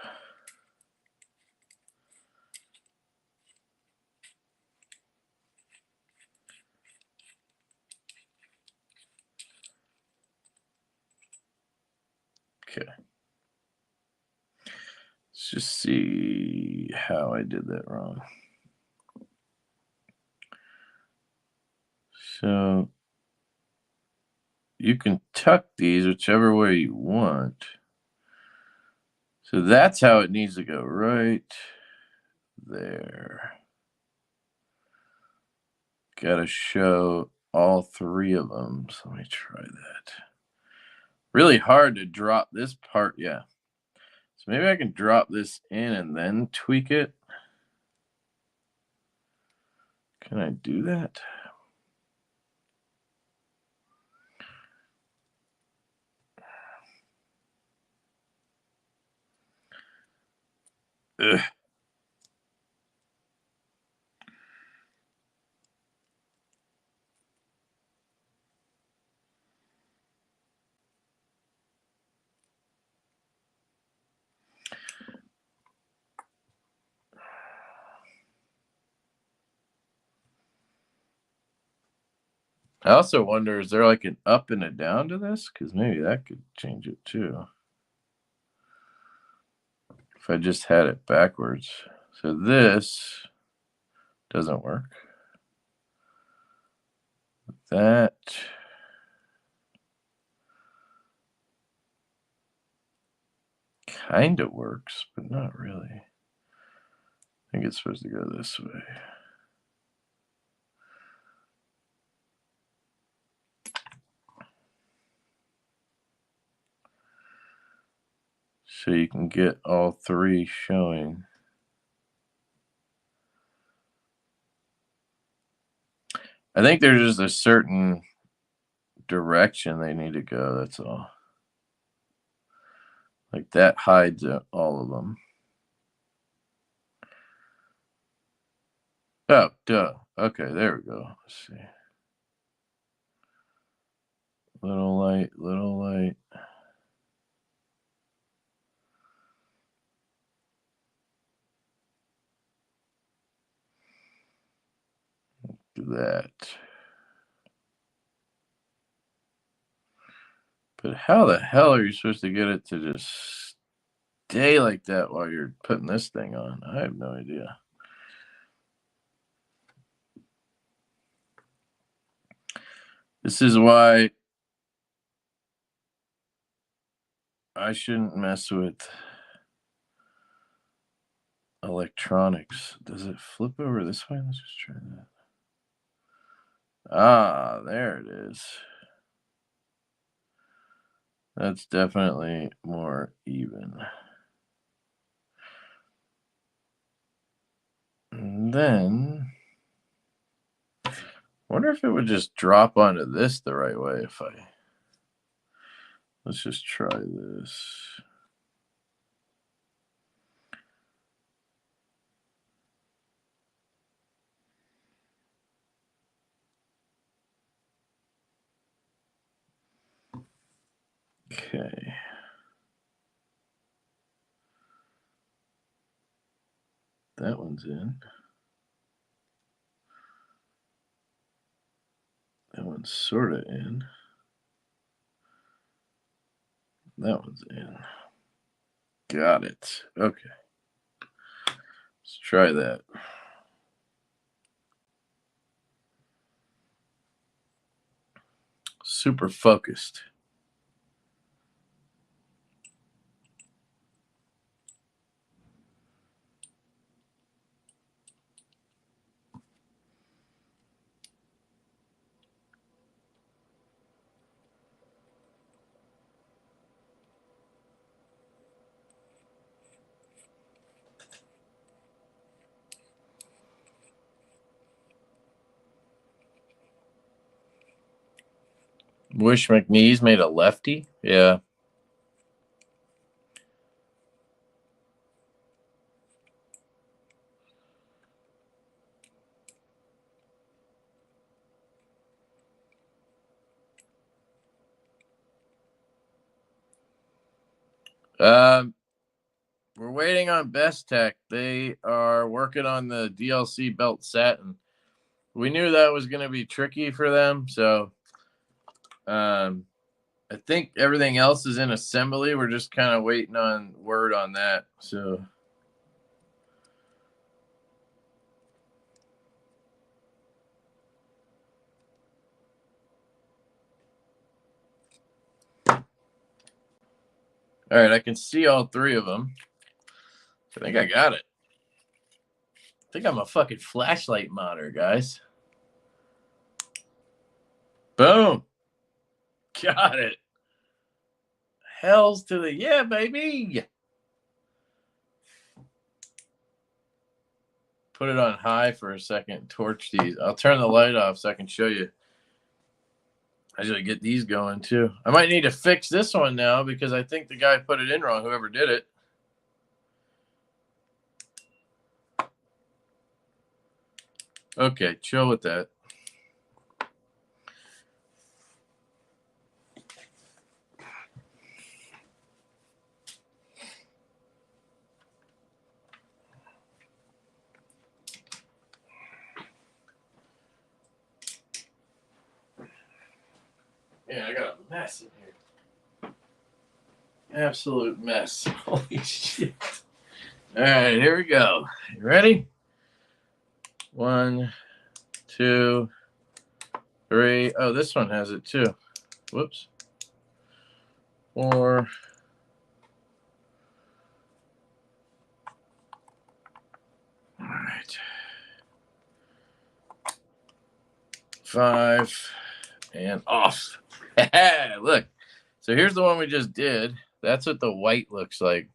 Okay. Let's just see how I did that wrong. So you can tuck these whichever way you want. So that's how it needs to go, right there. Gotta show all three of them. So let me try that. Really hard to drop this part, yeah. So maybe I can drop this in and then tweak it. Can I do that? Ugh. I also wonder, is there like an up and a down to this? Because maybe that could change it too. If I just had it backwards. So this doesn't work. That kind of works, but not really. I think it's supposed to go this way. So you can get all three showing. I think there's just a certain direction they need to go, that's all. Like that hides all of them. Oh, duh. Okay, there we go. Let's see. Little light, little light. Do that. But how the hell are you supposed to get it to just stay like that while you're putting this thing on? I have no idea. This is why I shouldn't mess with electronics. Does it flip over this way? Let's just try that. Ah, there it is. That's definitely more even. And then, I wonder if it would just drop onto this the right way if I... Let's just try this. Okay. That one's in. That one's sort of in. That one's in. Got it. Okay. Let's try that. Super focused. Wish McNeese made a Lefty? Yeah. We're waiting on Best Tech. They are working on the DLC belt satin. We knew that was going to be tricky for them, so I think everything else is in assembly. We're just kind of waiting on word on that. So all right, I can see all three of them. I think I got it. I think I'm a fucking flashlight modder, guys. Boom. Got it. Hells to the yeah, baby. Put it on high for a second. Torch these. I'll turn the light off so I can show you. I should get these going too. I might need to fix this one now because I think the guy put it in wrong, whoever did it. Okay, chill with that. Yeah, I got a mess in here. Absolute mess. Holy shit. All right, here we go. You ready? 1, 2, 3. Oh, this one has it too. Whoops. 4. All right. 5 and off. Look. So here's the one we just did. That's what the white looks like.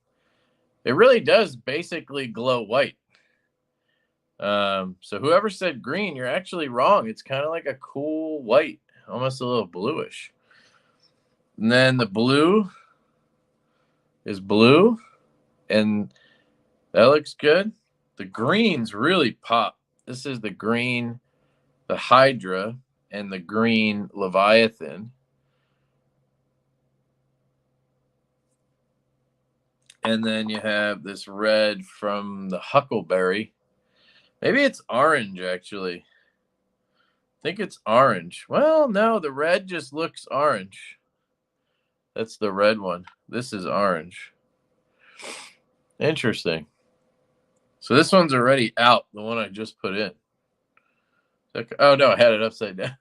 It really does basically glow white. So whoever said green, you're actually wrong. It's kind of like a cool white, almost a little bluish. And then the blue is blue, and that looks good. The greens really pop. This is the green, the Hydra, and the green Leviathan. And then you have this red from the Huckleberry. Maybe it's orange, actually. I think it's orange. Well, no, the red just looks orange. That's the red one. This is orange. Interesting. So this one's already out, the one I just put in. Oh, no, I had it upside down.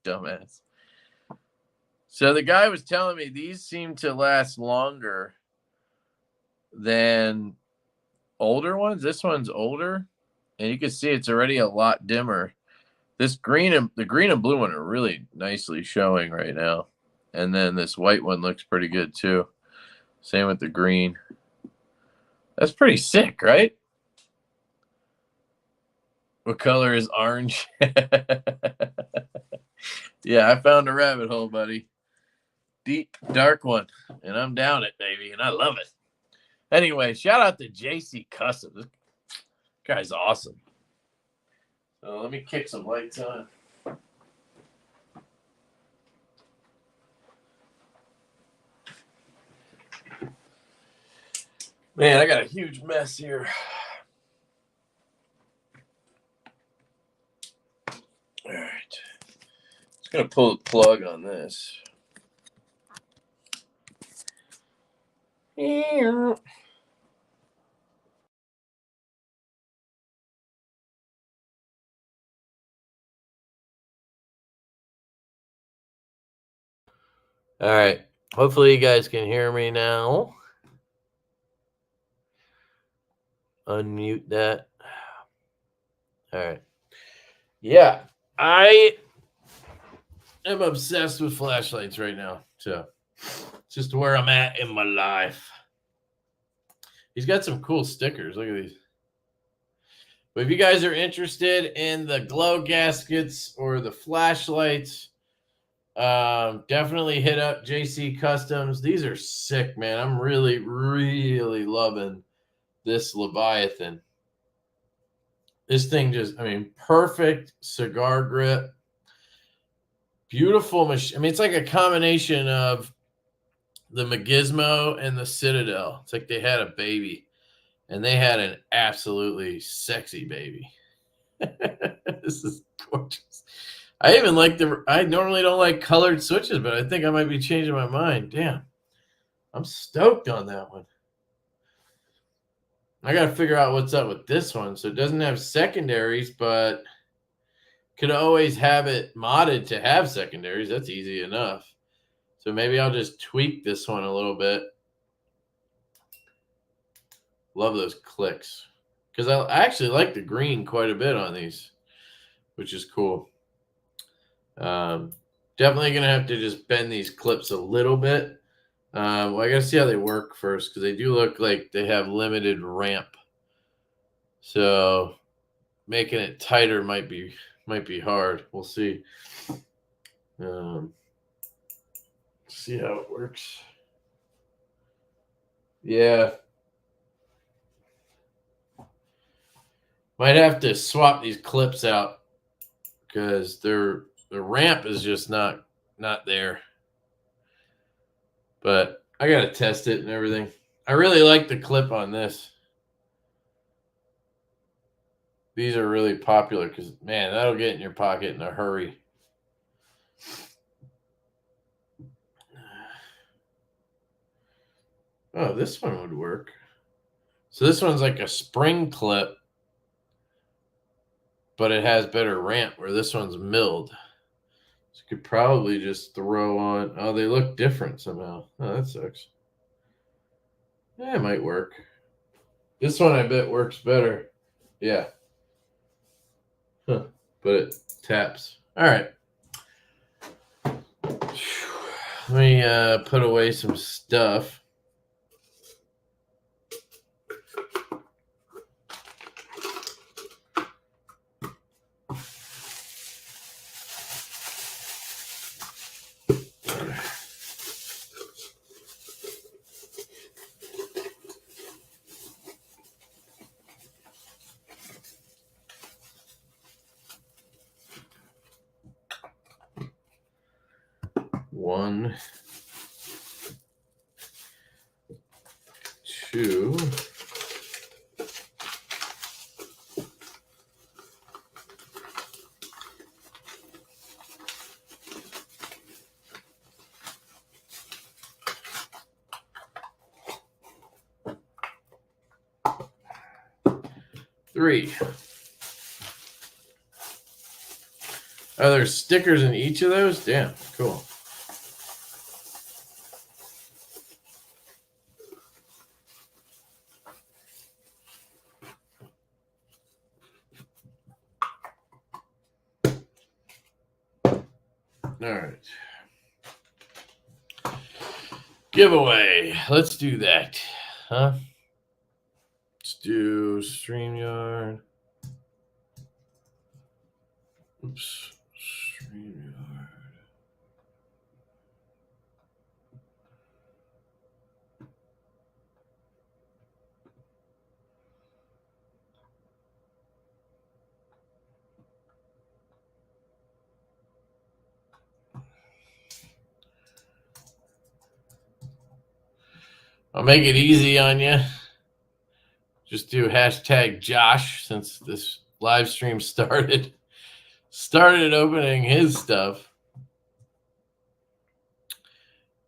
Dumbass. So the guy was telling me these seem to last longer than older ones. This one's older, and you can see it's already a lot dimmer. This green and the green and blue one are really nicely showing right now. And then this white one looks pretty good too. Same with the green. That's pretty sick, right? What color is orange? Yeah, I found a rabbit hole, buddy. Deep, dark one. And I'm down it, baby. And I love it. Anyway, shout out to JC Custom. This guy's awesome. So let me kick some lights on. Man, I got a huge mess here. All right. Just going to pull the plug on this. Yeah. All right. Hopefully you guys can hear me now. Unmute that. All right. Yeah. I am obsessed with flashlights right now. So it's just where I'm at in my life. He's got some cool stickers. Look at these. But if you guys are interested in the glow gaskets or the flashlights, Definitely hit up JC Customs. These are sick, man. I'm really, really loving this Leviathan. This thing just, I mean, perfect cigar grip. Beautiful machine. I mean, it's like a combination of the Magismo and the Citadel. It's like they had a baby, and they had an absolutely sexy baby. This is gorgeous. I even like I normally don't like colored switches, but I think I might be changing my mind. Damn. I'm stoked on that one. I got to figure out what's up with this one. So it doesn't have secondaries, but could always have it modded to have secondaries. That's easy enough. So maybe I'll just tweak this one a little bit. Love those clicks. Because I actually like the green quite a bit on these, which is cool. Definitely going to have to just bend these clips a little bit. Well, I got to see how they work first, because they do look like they have limited ramp. So making it tighter might be hard. We'll see. See how it works. Yeah. Might have to swap these clips out because the ramp is just not there. But I got to test it and everything. I really like the clip on this. These are really popular because, man, that'll get in your pocket in a hurry. Oh, this one would work. So this one's like a spring clip, but it has better ramp, where this one's milled. So you could probably just throw on. Oh, they look different somehow. Oh, that sucks. Yeah, it might work. This one, I bet, works better. Yeah. Huh. But it taps. All right. Let me put away some stuff. One, two, three. Oh, there's stickers in each of those? Damn, cool. All right. Giveaway. Let's do that. Huh? Let's do StreamYard. Oops. StreamYard. I'll make it easy on you. Just do hashtag Josh, since this live stream started opening his stuff.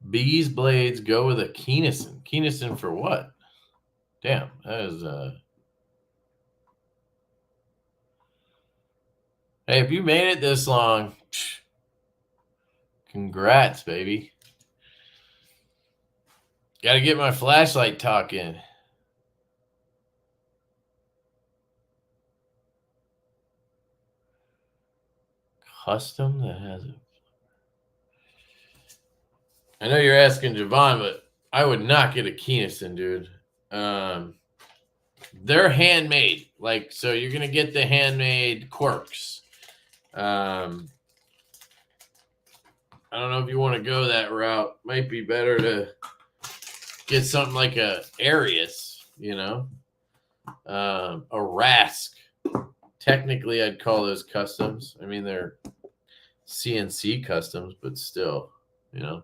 Bees blades go with a Keennison. Keennison for what? Damn, that is Hey, if you made it this long, congrats, baby. Got to get my flashlight talk in. Custom that has it. I know you're asking Javon, but I would not get a Keennison, dude. They're handmade. Like, so you're going to get the handmade corks. I I don't know if you want to go that route. Might be better to get something like a Arius, you know, a Rask. Technically, I'd call those customs. I mean, they're CNC customs, but still, you know,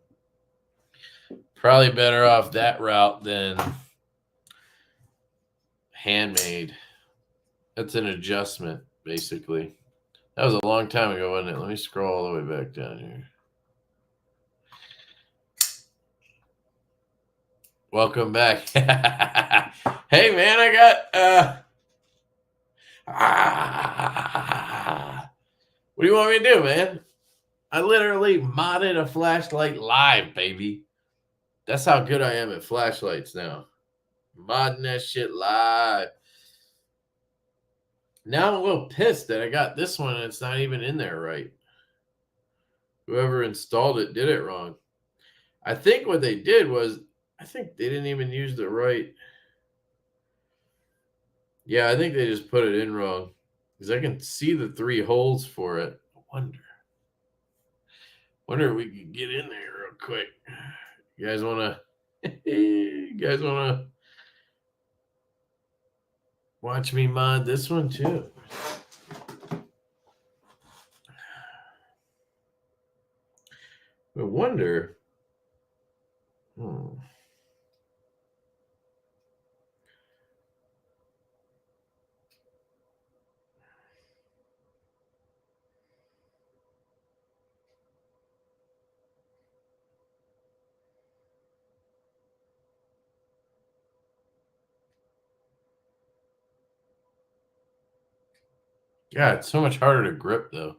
probably better off that route than handmade. That's an adjustment, basically. That was a long time ago, wasn't it? Let me scroll all the way back down here. Welcome back. Hey, man, I got what do you want me to do, man? I literally modded a flashlight live, baby. That's how good I am at flashlights now. Modding that shit live. Now I'm a little pissed that I got this one and it's not even in there right. Whoever installed it did it wrong. I think what they did was, I think they didn't even use the right. Yeah, I think they just put it in wrong because I can see the 3 holes for it. I wonder if we could get in there real quick. You guys want to watch me mod this one too? I wonder. God, it's so much harder to grip though.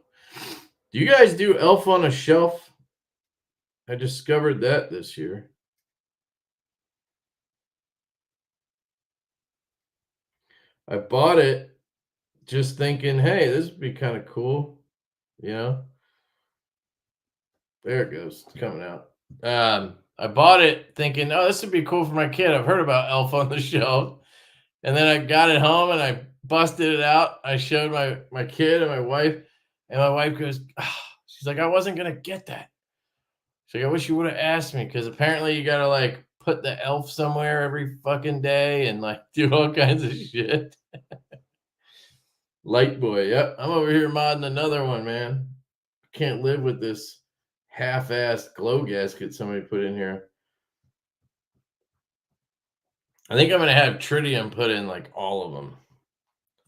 Do you guys do Elf on a Shelf? I discovered that this year. I bought it just thinking, hey, this would be kind of cool. You know? There it goes. It's coming out. I bought it thinking, oh, this would be cool for my kid. I've heard about Elf on the Shelf. And then I got it home and I busted it out. I showed my kid and my wife. And my wife goes, oh, she's like, I wasn't going to get that. She's like, I wish you would have asked me, because apparently you got to like put the elf somewhere every fucking day and like do all kinds of shit. Light boy. Yep. I'm over here modding another one, man. Can't live with this half-assed glow gasket somebody put in here. I think I'm going to have tritium put in like all of them.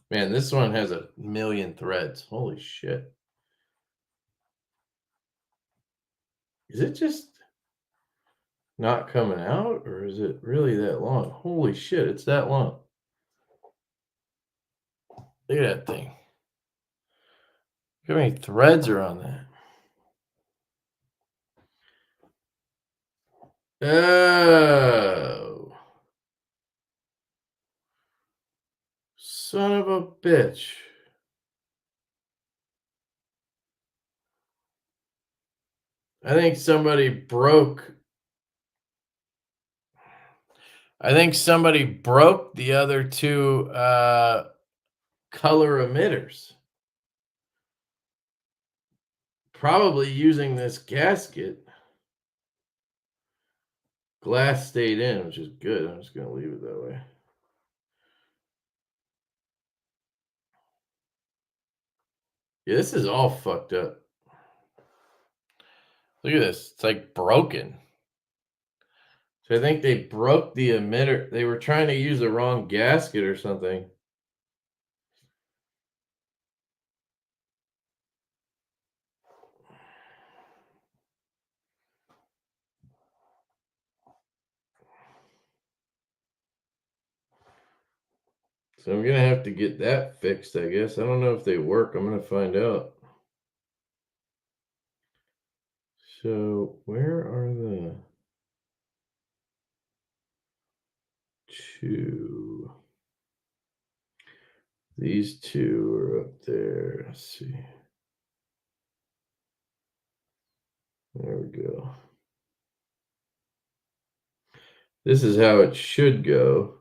Man, this one has 1,000,000 threads. Holy shit. Is it just not coming out, or is it really that long? Holy shit, it's that long. Look at that thing. Look how many threads are on that. Oh. Son of a bitch. I think somebody broke the other 2 color emitters. Probably using this gasket. Glass stayed in, which is good. I'm just going to leave it that way. Yeah, this is all fucked up. Look at this. It's like broken. So I think they broke the emitter. They were trying to use the wrong gasket or something. So I'm going to have to get that fixed, I guess. I don't know if they work. I'm going to find out. So where are the 2? These 2 are up there. Let's see. There we go. This is how it should go.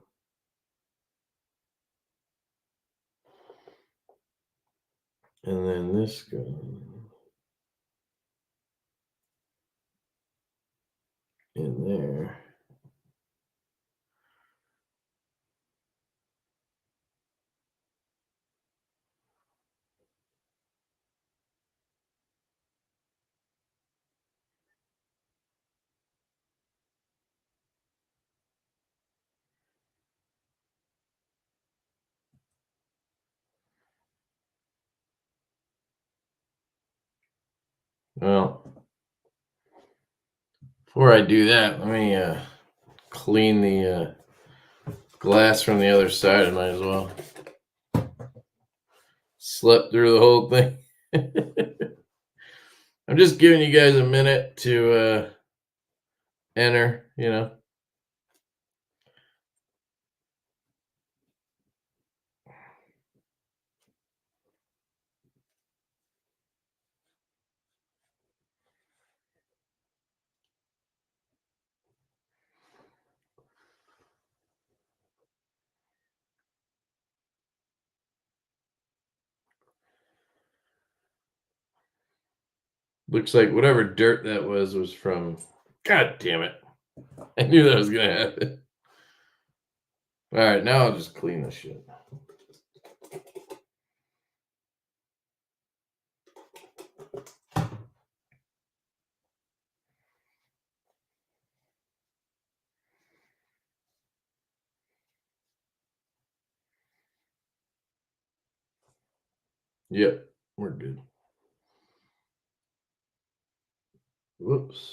And then this goes. in there. Well, before I do that, let me clean the glass from the other side. I might as well. Slept through the whole thing. I'm just giving you guys a minute to enter, you know. Looks like whatever dirt that was from. God damn it. I knew that was going to happen. All right, now I'll just clean this shit. Yep, we're good. Whoops.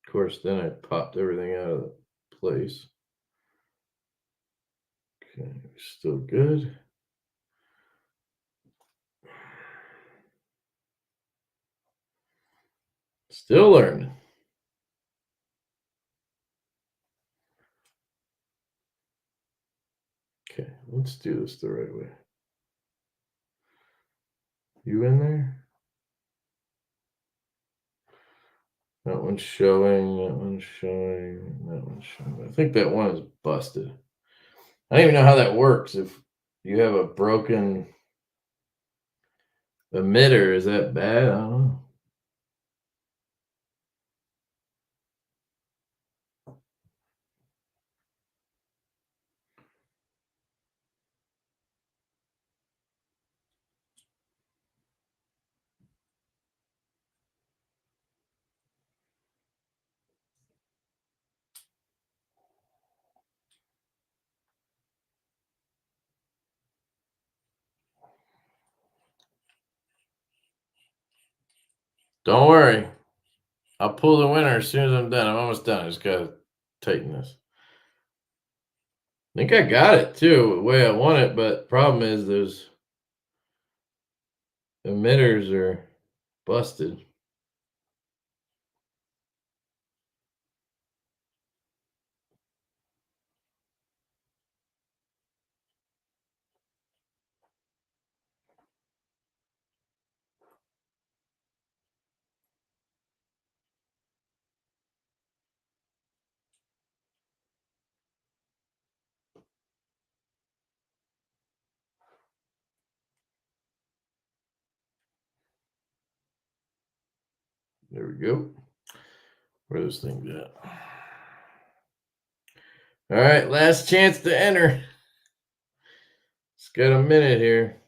Of course, then I popped everything out of place. Okay, still good. Still learning. Okay, let's do this the right way. You in there? That one's showing, that one's showing, that one's showing. I think that one is busted. I don't even know how that works. If you have a broken emitter, is that bad? I don't know. Don't worry. I'll pull the winner as soon as I'm done. I'm almost done. I just got to tighten this. I think I got it too, the way I want it, but problem is those emitters are busted. There we go. Where are those things at? All right, last chance to enter. It's got a minute here.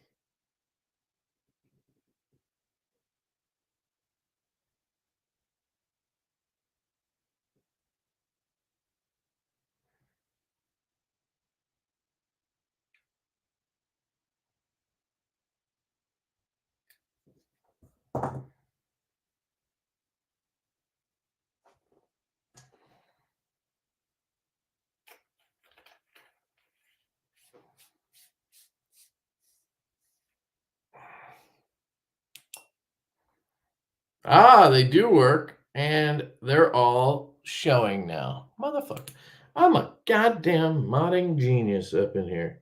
Ah, they do work, and they're all showing now. Motherfucker. I'm a goddamn modding genius up in here.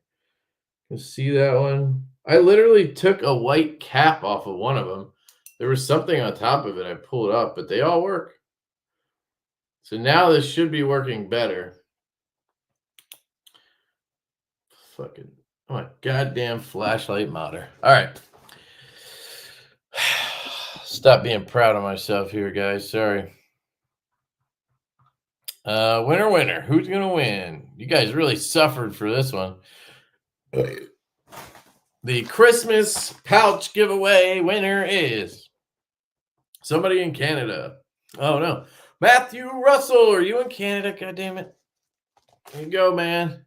You see that one? I literally took a white cap off of one of them. There was something on top of it. I pulled it up, but they all work. So now this should be working better. Fucking, I'm a goddamn flashlight modder. All right. Stop being proud of myself here, guys. Sorry. Winner. Who's going to win? You guys really suffered for this one. The Christmas pouch giveaway winner is somebody in Canada. Oh, no. Matthew Russell, are you in Canada? God damn it. There you go, man.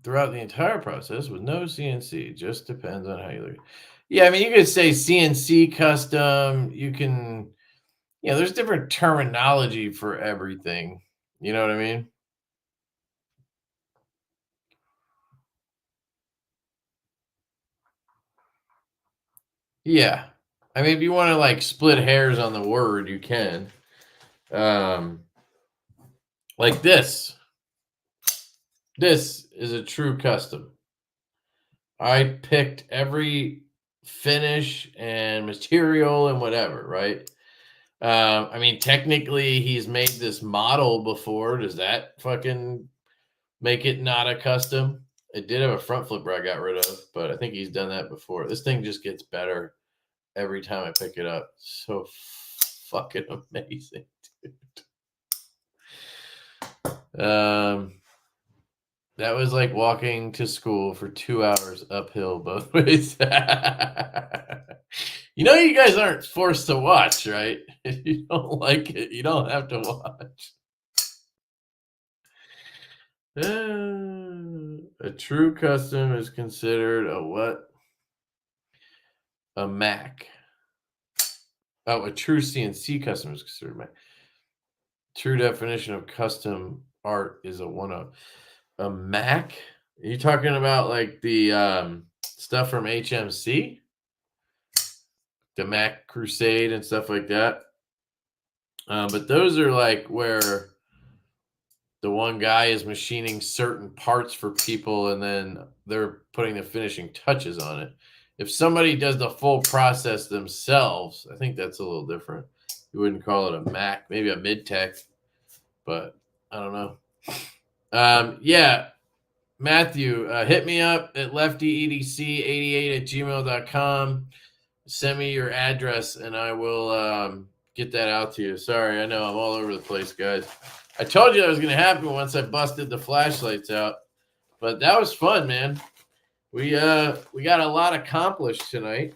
Throughout the entire process with no CNC. Just depends on how you look. Yeah, I mean, you could say CNC custom. You can, there's different terminology for everything. You know what I mean? Yeah. I mean, if you want to like split hairs on the word, you can. Like this. This is a true custom. I picked every finish and material and whatever, right? I mean, technically, he's made this model before. Does that fucking make it not a custom? It did have a front flipper I got rid of, but I think he's done that before. This thing just gets better every time I pick it up. So fucking amazing, dude. That was like walking to school for 2 hours uphill both ways. You guys aren't forced to watch, right? If you don't like it, you don't have to watch. A true custom is considered a what? A Mac. Oh, a true CNC custom is considered a Mac. True definition of custom art is a one-of. A Mac? Are you talking about like the stuff from HMC? The Mac Crusade and stuff like that. But those are like where the one guy is machining certain parts for people and then they're putting the finishing touches on it. If somebody does the full process themselves, I think that's a little different. You wouldn't call it a Mac, maybe a mid-tech, but I don't know. Yeah, Matthew, hit me up at LeftyEDC88@gmail.com. Send me your address and I will get that out to you. Sorry, I know I'm all over the place, guys. I told you that was going to happen once I busted the flashlights out, but that was fun, man. We got a lot accomplished tonight,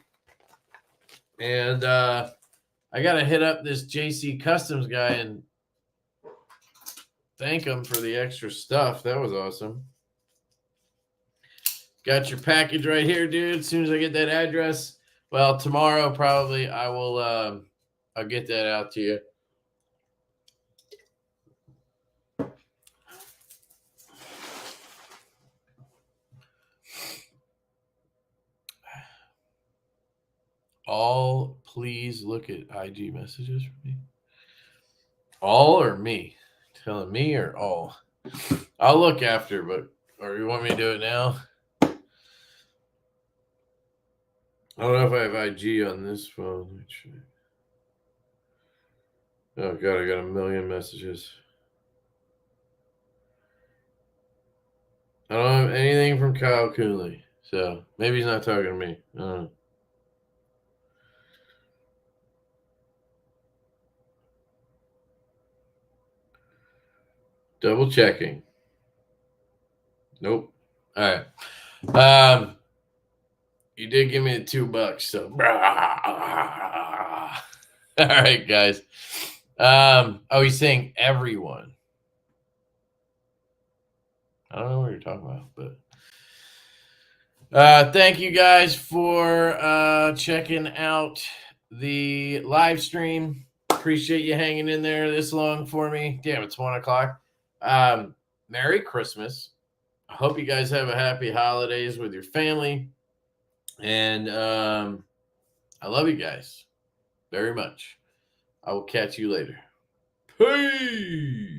and I got to hit up this JC Customs guy and thank him for the extra stuff. That was awesome. Got your package right here, dude. As soon as I get that address, well, tomorrow probably I will. I'll get that out to you. All, please look at IG messages for me. All or me? Telling me or all? I'll look after, but or you want me to do it now? I don't know if I have IG on this phone. Oh god, I got a million messages. I don't have anything from Kyle Coonley, so maybe he's not talking to me. I don't know. Double checking. Nope. All right. You did give me the $2, so. All right, guys. Oh, he's saying everyone. I don't know what you're talking about, but thank you guys for checking out the live stream. Appreciate you hanging in there this long for me. Damn, it's 1 o'clock. Merry Christmas. I hope you guys have a happy holidays with your family. And I love you guys very much. I will catch you later. Peace.